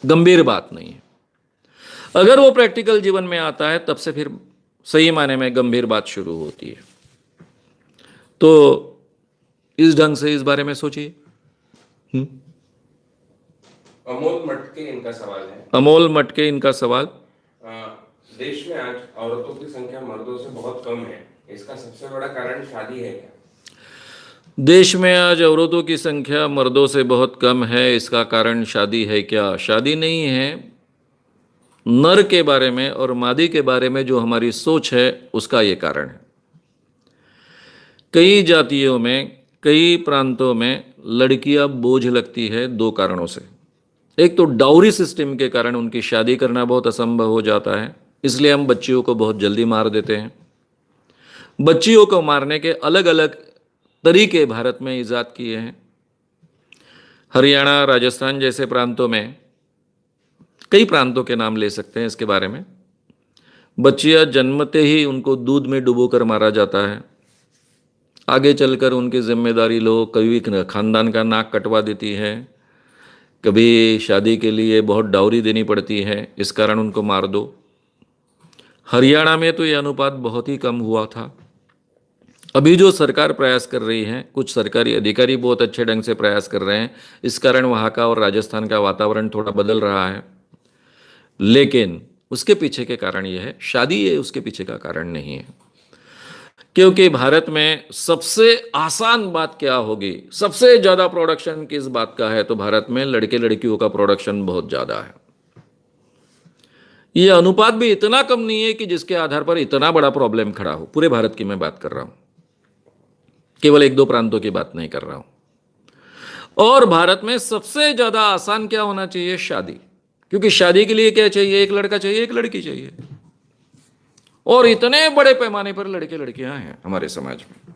Speaker 2: गंभीर बात नहीं है। अगर वो प्रैक्टिकल जीवन में आता है तब से फिर सही माने में गंभीर बात शुरू होती है। तो इस ढंग से इस बारे में सोचिए।
Speaker 1: अमोल मटके इनका सवाल है।
Speaker 2: अमोल मटके इनका सवाल,
Speaker 1: देश में आज औरतों की संख्या मर्दों से बहुत कम है, इसका सबसे बड़ा कारण शादी है क्या?
Speaker 2: देश में आज औरतों की संख्या मर्दों से बहुत कम है, इसका कारण शादी है क्या? शादी नहीं है, नर के बारे में और मादी के बारे में जो हमारी सोच है उसका ये कारण है। कई जातियों में, कई प्रांतों में लड़कियां बोझ लगती है दो कारणों से। एक तो डाउरी सिस्टम के कारण उनकी शादी करना बहुत असंभव हो जाता है, इसलिए हम बच्चियों को बहुत जल्दी मार देते हैं। बच्चियों को मारने के अलग अलग तरीके भारत में ईजाद किए हैं। हरियाणा, राजस्थान जैसे प्रांतों में, कई प्रांतों के नाम ले सकते हैं इसके बारे में, बच्चियां जन्मते ही उनको दूध में डुबोकर मारा जाता है। आगे चलकर उनकी जिम्मेदारी लोग कभी खानदान का नाक कटवा देती है, कभी शादी के लिए बहुत डाउरी देनी पड़ती है, इस कारण उनको मार दो। हरियाणा में तो ये अनुपात बहुत ही कम हुआ था। अभी जो सरकार प्रयास कर रही है, कुछ सरकारी अधिकारी बहुत अच्छे ढंग से प्रयास कर रहे हैं, इस कारण वहाँ का और राजस्थान का वातावरण थोड़ा बदल रहा है। लेकिन उसके पीछे के कारण यह है, शादी ये उसके पीछे का कारण नहीं है। क्योंकि भारत में सबसे आसान बात क्या होगी, सबसे ज़्यादा प्रोडक्शन किस बात का है, तो भारत में लड़के लड़कियों का प्रोडक्शन बहुत ज़्यादा है। ये अनुपात भी इतना कम नहीं है कि जिसके आधार पर इतना बड़ा प्रॉब्लम खड़ा हो। पूरे भारत की मैं बात कर रहा हूं, केवल एक दो प्रांतों की बात नहीं कर रहा हूं। और भारत में सबसे ज़्यादा आसान क्या होना चाहिए? शादी। क्योंकि शादी के लिए क्या चाहिए? एक लड़का चाहिए, एक लड़की चाहिए। और इतने बड़े पैमाने पर लड़के लड़कियां हैं हमारे समाज में,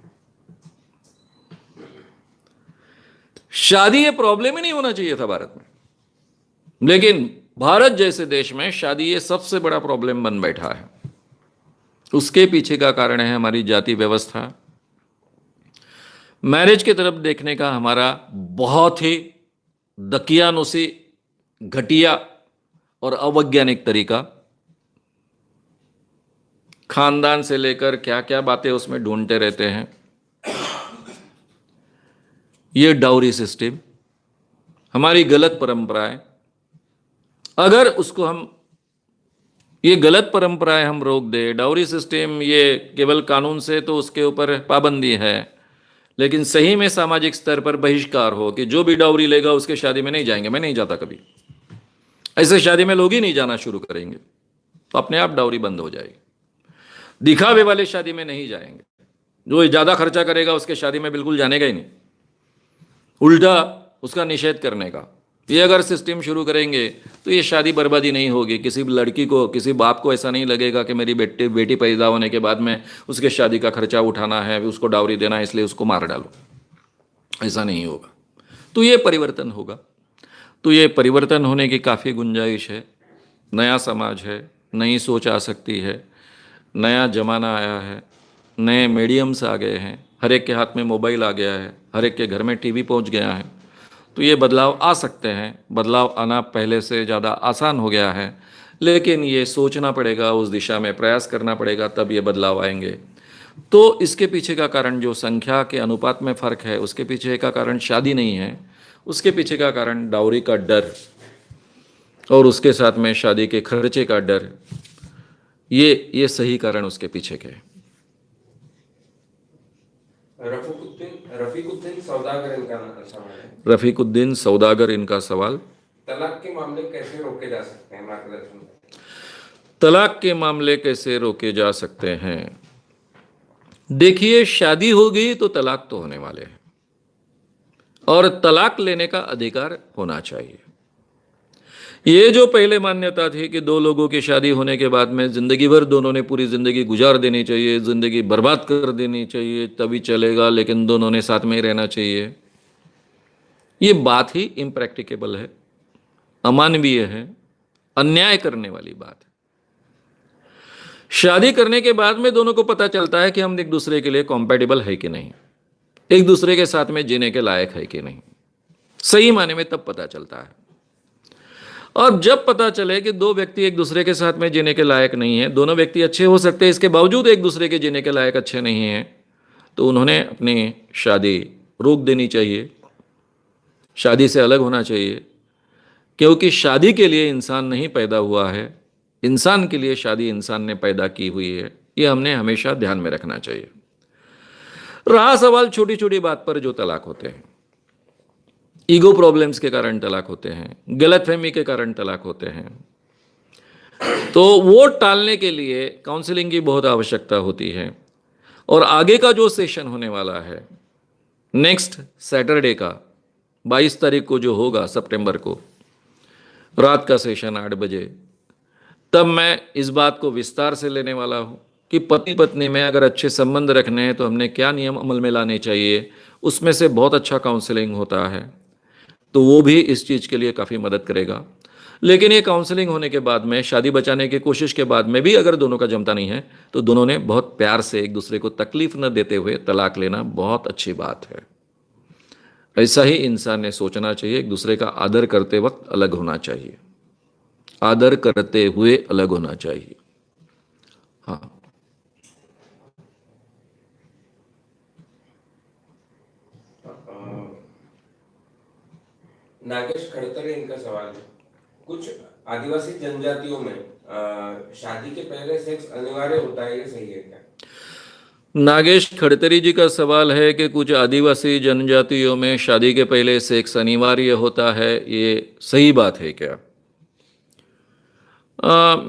Speaker 2: शादी ये प्रॉब्लम ही नहीं होना चाहिए था भारत में। लेकिन भारत जैसे देश में शादी ये सबसे बड़ा प्रॉब्लम बन बैठा है। उसके पीछे का कारण है हमारी जाति व्यवस्था। मैरिज की तरफ देखने का हमारा बहुत ही दकियानुसी, घटिया और अवैज्ञानिक तरीका। खानदान से लेकर क्या क्या बातें उसमें ढूंढते रहते हैं। ये डाउरी सिस्टम, हमारी गलत परंपराएं, अगर उसको हम, ये गलत परंपराएं हम रोक दे, डाउरी सिस्टम ये केवल कानून से तो उसके ऊपर पाबंदी है, लेकिन सही में सामाजिक स्तर पर बहिष्कार हो कि जो भी डाउरी लेगा उसके शादी में नहीं जाएंगे। मैं नहीं जाता कभी, ऐसे शादी में लोग ही नहीं जाना शुरू करेंगे, तो अपने आप डाउरी बंद हो जाएगी। दिखावे वाले शादी में नहीं जाएंगे, जो ज़्यादा खर्चा करेगा उसके शादी में बिल्कुल जाने का ही नहीं, उल्टा उसका निषेध करने का। ये अगर सिस्टम शुरू करेंगे तो ये शादी बर्बादी नहीं होगी। किसी लड़की को, किसी बाप को ऐसा नहीं लगेगा कि मेरी बेटी पैदा होने के बाद में उसके शादी का खर्चा उठाना है, उसको डाउरी देना है, इसलिए उसको मार डालो। ऐसा नहीं होगा। तो ये परिवर्तन होगा। तो ये परिवर्तन होने की काफ़ी गुंजाइश है। नया समाज है, नई सोच आ सकती है, नया ज़माना आया है, नए मीडियम्स आ गए हैं, हर एक के हाथ में मोबाइल आ गया है, हर एक के घर में टीवी पहुंच गया है। तो ये बदलाव आ सकते हैं। बदलाव आना पहले से ज़्यादा आसान हो गया है, लेकिन ये सोचना पड़ेगा, उस दिशा में प्रयास करना पड़ेगा, तब ये बदलाव आएंगे। तो इसके पीछे का कारण जो संख्या के अनुपात में फ़र्क है, उसके पीछे का कारण शादी नहीं है, उसके पीछे का कारण डाउरी का डर और उसके साथ में शादी के खर्चे का डर। ये सही कारण उसके पीछे के।
Speaker 1: रफीकुद्दीन सौदागर इनका सवाल है।
Speaker 2: रफीकुद्दीन सौदागर इनका सवाल,
Speaker 1: तलाक के मामले कैसे रोके जा सकते हैं? मार्गदर्शन।
Speaker 2: तलाक के मामले कैसे रोके जा सकते हैं? देखिए, शादी हो गई तो तलाक तो होने वाले हैं, और तलाक लेने का अधिकार होना चाहिए। ये जो पहले मान्यता थी कि दो लोगों की शादी होने के बाद में जिंदगी भर दोनों ने पूरी जिंदगी गुजार देनी चाहिए, जिंदगी बर्बाद कर देनी चाहिए तभी चलेगा, लेकिन दोनों ने साथ में ही रहना चाहिए, ये बात ही इम्प्रैक्टिकेबल है, अमानवीय है, अन्याय करने वाली बात है। शादी करने के बाद में दोनों को पता चलता है कि हम एक दूसरे के लिए कॉम्पैटिबल है कि नहीं, एक दूसरे के साथ में जीने के लायक है कि नहीं, सही माने में तब पता चलता है। और जब पता चले कि दो व्यक्ति एक दूसरे के साथ में जीने के लायक नहीं है, दोनों व्यक्ति अच्छे हो सकते हैं, इसके बावजूद एक दूसरे के जीने के लायक अच्छे नहीं हैं, तो उन्होंने अपनी शादी रोक देनी चाहिए, शादी से अलग होना चाहिए। क्योंकि शादी के लिए इंसान नहीं पैदा हुआ है, इंसान के लिए शादी इंसान ने पैदा की हुई है। ये हमने हमेशा ध्यान में रखना चाहिए। रहा सवाल छोटी छोटी बात पर जो तलाक होते हैं, ईगो प्रॉब्लम्स के कारण तलाक होते हैं, गलतफहमी के कारण तलाक होते हैं, तो वो टालने के लिए काउंसलिंग की बहुत आवश्यकता होती है। और आगे का जो सेशन होने वाला है नेक्स्ट सैटरडे का 22 तारीख को जो होगा सितंबर को, रात का सेशन 8 बजे, तब मैं इस बात को विस्तार से लेने वाला हूँ कि पति पत्नी में अगर अच्छे संबंध रखने हैं तो हमने क्या नियम अमल में लाने चाहिए। उसमें से बहुत अच्छा काउंसलिंग होता है, तो वो भी इस चीज़ के लिए काफ़ी मदद करेगा। लेकिन ये काउंसलिंग होने के बाद में, शादी बचाने की कोशिश के बाद में भी अगर दोनों का जमता नहीं है, तो दोनों ने बहुत प्यार से एक दूसरे को तकलीफ न देते हुए तलाक लेना बहुत अच्छी बात है। ऐसा ही इंसान ने सोचना चाहिए। एक दूसरे का आदर करते वक्त अलग होना चाहिए, आदर करते हुए अलग होना चाहिए। हाँ,
Speaker 1: नागेश खड़तरे इनका सवाल है, कुछ आदिवासी जनजातियों में शादी के पहले सेक्स अनिवार्य होता है, ये सही है क्या?
Speaker 2: नागेश खड़तरी जी का सवाल है कि कुछ आदिवासी जनजातियों में शादी के पहले सेक्स अनिवार्य होता है, ये सही बात है क्या?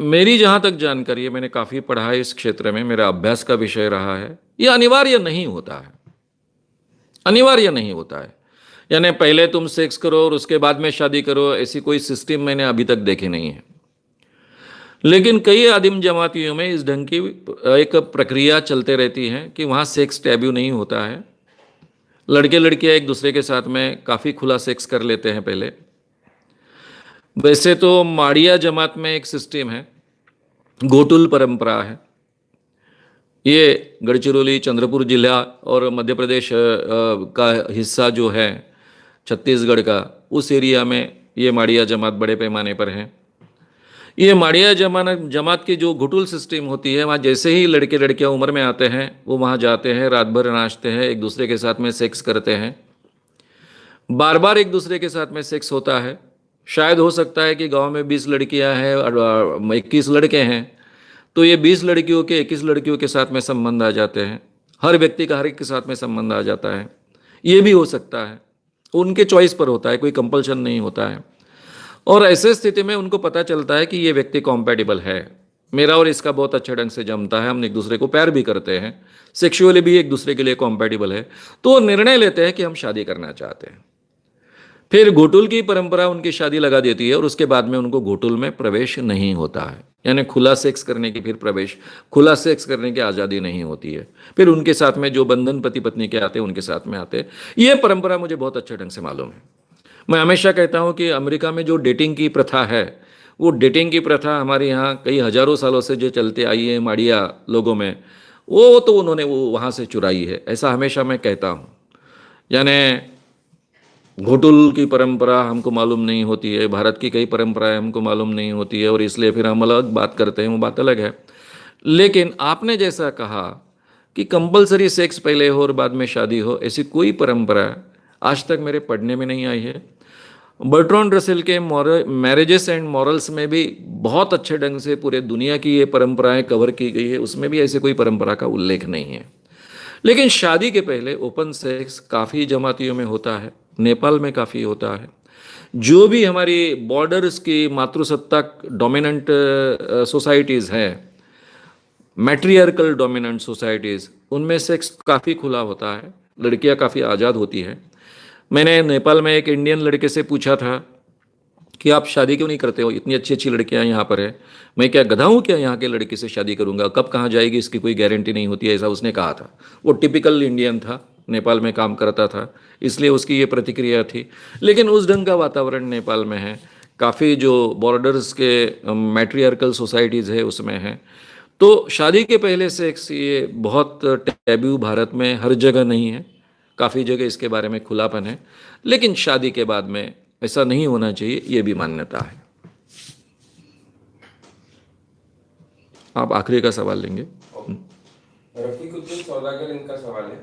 Speaker 2: मेरी जहाँ तक जानकारी है, मैंने काफ़ी पढ़ा है इस क्षेत्र में, मेरा अभ्यास का विषय रहा है, ये अनिवार्य नहीं होता है, अनिवार्य नहीं होता है। यानी पहले तुम सेक्स करो और उसके बाद में शादी करो, ऐसी कोई सिस्टम मैंने अभी तक देखी नहीं है। लेकिन कई आदिम जमातियों में इस ढंग की एक प्रक्रिया चलते रहती है कि वहाँ सेक्स टैबू नहीं होता है। लड़के लड़कियाँ एक दूसरे के साथ में काफ़ी खुला सेक्स कर लेते हैं पहले। वैसे तो माड़िया जमात में एक सिस्टम है, घोटुल परंपरा है। ये गढ़चिरौली, चंद्रपुर जिला और मध्य प्रदेश का हिस्सा जो है छत्तीसगढ़ का, उस एरिया में ये माड़िया जमात बड़े पैमाने पर है। ये माड़िया जमात की जो घुटुल सिस्टम होती है, वहाँ जैसे ही लड़के लड़कियाँ उम्र में आते हैं, वो वहाँ जाते हैं, रात भर नाचते हैं, एक दूसरे के साथ में सेक्स करते हैं, बार बार एक दूसरे के साथ में सेक्स होता है। शायद हो सकता है कि गांव में 20 लड़कियां हैं और 21 लड़के हैं, तो ये 20 लड़कियों के 21 लड़कियों के साथ में संबंध आ जाते हैं। हर व्यक्ति का हर एक के साथ में संबंध आ जाता है। ये भी हो सकता है, उनके चॉइस पर होता है, कोई कंपल्शन नहीं होता है। और ऐसे स्थिति में उनको पता चलता है कि ये व्यक्ति कॉम्पैटिबल है, मेरा और इसका बहुत अच्छे ढंग से जमता है, हम एक दूसरे को प्यार भी करते हैं, सेक्सुअली भी एक दूसरे के लिए कॉम्पैटिबल है, तो वो निर्णय लेते हैं कि हम शादी करना चाहते हैं। फिर घोटुल की परंपरा उनकी शादी लगा देती है और उसके बाद में उनको घोटुल में प्रवेश नहीं होता है। यानी खुला सेक्स करने की फिर प्रवेश, खुला सेक्स करने की आज़ादी नहीं होती है। फिर उनके साथ में जो बंधन पति पत्नी के आते हैं उनके साथ में आते हैं। ये परंपरा मुझे बहुत अच्छे ढंग से मालूम है। मैं हमेशा कहता हूँ कि अमेरिका में जो डेटिंग की प्रथा है, वो डेटिंग की प्रथा हमारे यहाँ कई हजारों सालों से जो चलते आई है माड़िया लोगों में, वो तो उन्होंने वो वहाँ से चुराई है, ऐसा हमेशा मैं कहता हूँ। यानी घोटुल की परंपरा हमको मालूम नहीं होती है, भारत की कई परंपराएं हमको मालूम नहीं होती है, और इसलिए फिर हम अलग बात करते हैं, वो बात अलग है। लेकिन आपने जैसा कहा कि कंपलसरी सेक्स पहले हो और बाद में शादी हो, ऐसी कोई परंपरा आज तक मेरे पढ़ने में नहीं आई है। बर्ट्रैंड रसेल के मैरिजेस एंड मॉरल्स में भी बहुत अच्छे ढंग से पूरे दुनिया की ये परंपराएं कवर की गई है, उसमें भी ऐसे कोई परंपरा का उल्लेख नहीं है। लेकिन शादी के पहले ओपन सेक्स काफ़ी जमातियों में होता है, नेपाल में काफ़ी होता है। जो भी हमारी बॉर्डर्स की मातृसत्ताक डोमिनेंट सोसाइटीज़ हैं, मैट्रियार्कल डोमिनेंट सोसाइटीज़, उनमें सेक्स काफ़ी खुला होता है, लड़कियां काफ़ी आज़ाद होती हैं। मैंने नेपाल में एक इंडियन लड़के से पूछा था कि आप शादी क्यों नहीं करते हो, इतनी अच्छी अच्छी लड़कियां यहाँ पर है, मैं क्या गधा हूँ क्या यहाँ के लड़की से शादी करूँगा, कब कहाँ जाएगी इसकी कोई गारंटी नहीं होती है, ऐसा उसने कहा था। वो टिपिकल इंडियन था, नेपाल में काम करता था, इसलिए उसकी ये प्रतिक्रिया थी। लेकिन उस ढंग का वातावरण नेपाल में है, काफ़ी जो बॉर्डर्स के मैट्रियार्कल सोसाइटीज़ है उसमें है। तो शादी के पहले सेक्स ये बहुत टैबू भारत में हर जगह नहीं है, काफ़ी जगह इसके बारे में खुलापन है, लेकिन शादी के बाद में ऐसा नहीं होना चाहिए, ये भी मान्यता है। आप आखिरी का सवाल लेंगे।
Speaker 1: रफीकुद्दीन सौदागर इनका सवाल है,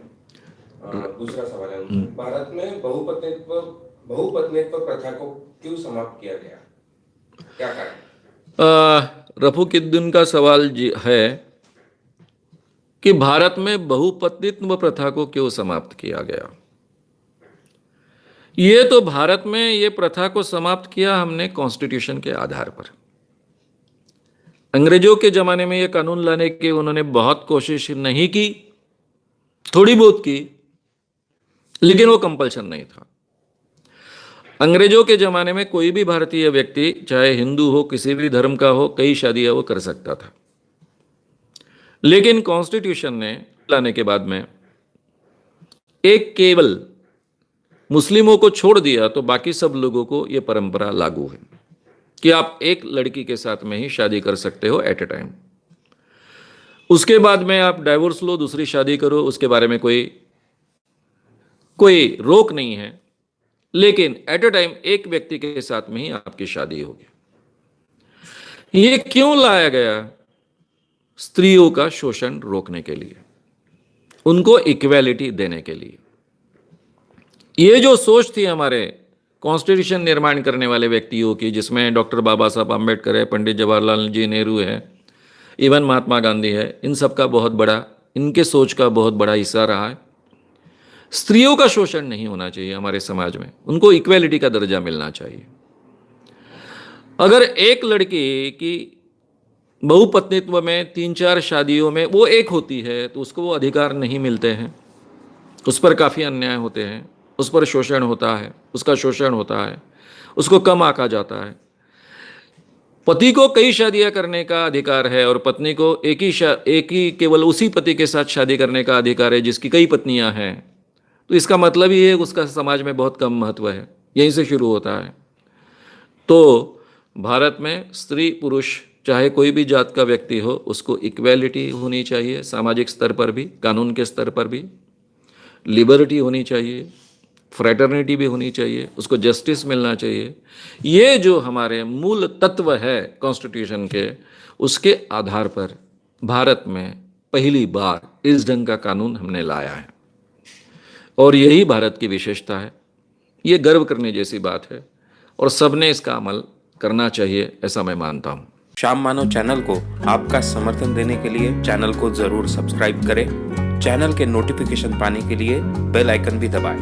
Speaker 1: दूसरा सवाल है उनका। भारत में बहुपत्नीत्व प्रथा को क्यों समाप्त किया गया, क्या कारण?
Speaker 2: रफीकुद्दीन का सवाल है कि भारत में बहुपत्नीत्व प्रथा को क्यों समाप्त किया गया। ये तो भारत में ये प्रथा को समाप्त किया हमने कॉन्स्टिट्यूशन के आधार पर। अंग्रेजों के जमाने में ये कानून लाने की उन्होंने बहुत कोशिश नहीं की, थोड़ी बहुत की, लेकिन वो कंपल्शन नहीं था। अंग्रेजों के जमाने में कोई भी भारतीय व्यक्ति, चाहे हिंदू हो, किसी भी धर्म का हो, कई शादियां वो कर सकता था। लेकिन कॉन्स्टिट्यूशन ने लाने के बाद में एक केवल मुस्लिमों को छोड़ दिया, तो बाकी सब लोगों को यह परंपरा लागू है कि आप एक लड़की के साथ में ही शादी कर सकते हो एट ए टाइम। उसके बाद में आप डाइवोर्स लो, दूसरी शादी करो, उसके बारे में कोई रोक नहीं है, लेकिन एट ए टाइम एक व्यक्ति के साथ में ही आपकी शादी होगी। ये क्यों लाया गया? स्त्रियों का शोषण रोकने के लिए, उनको इक्वेलिटी देने के लिए। ये जो सोच थी हमारे कॉन्स्टिट्यूशन निर्माण करने वाले व्यक्तियों की, जिसमें डॉक्टर बाबा साहब आम्बेडकर है, पंडित जवाहरलाल जी नेहरू है, इवन महात्मा गांधी है, इन सब का बहुत बड़ा, इनके सोच का बहुत बड़ा हिस्सा रहा है। स्त्रियों का शोषण नहीं होना चाहिए हमारे समाज में, उनको इक्वेलिटी का दर्जा मिलना चाहिए। अगर एक लड़की की बहुपत्नीत्व में 3-4 शादियों में वो एक होती है, तो उसको वो अधिकार नहीं मिलते हैं, उस पर काफ़ी अन्याय होते हैं, उस पर शोषण होता है, उसका शोषण होता है, उसको कम आंका जाता है। पति को कई शादियां करने का अधिकार है और पत्नी को एक ही केवल उसी पति के साथ शादी करने का अधिकार है जिसकी कई पत्नियां हैं। तो इसका मतलब ये है उसका समाज में बहुत कम महत्व है, यहीं से शुरू होता है। तो भारत में स्त्री पुरुष चाहे कोई भी जात का व्यक्ति हो, उसको इक्वेलिटी होनी चाहिए, सामाजिक स्तर पर भी, कानून के स्तर पर भी लिबर्टी होनी चाहिए, फ्रेटर्निटी भी होनी चाहिए, उसको जस्टिस मिलना चाहिए। ये जो हमारे मूल तत्व है कॉन्स्टिट्यूशन के, उसके आधार पर भारत में पहली बार इस ढंग का कानून हमने लाया है और यही भारत की विशेषता है। ये गर्व करने जैसी बात है और सबने इसका अमल करना चाहिए, ऐसा मैं मानता हूँ।
Speaker 1: शाम मानव चैनल को आपका समर्थन देने के लिए चैनल को जरूर सब्सक्राइब करें। चैनल के नोटिफिकेशन पाने के लिए बेल आइकन भी दबाएं।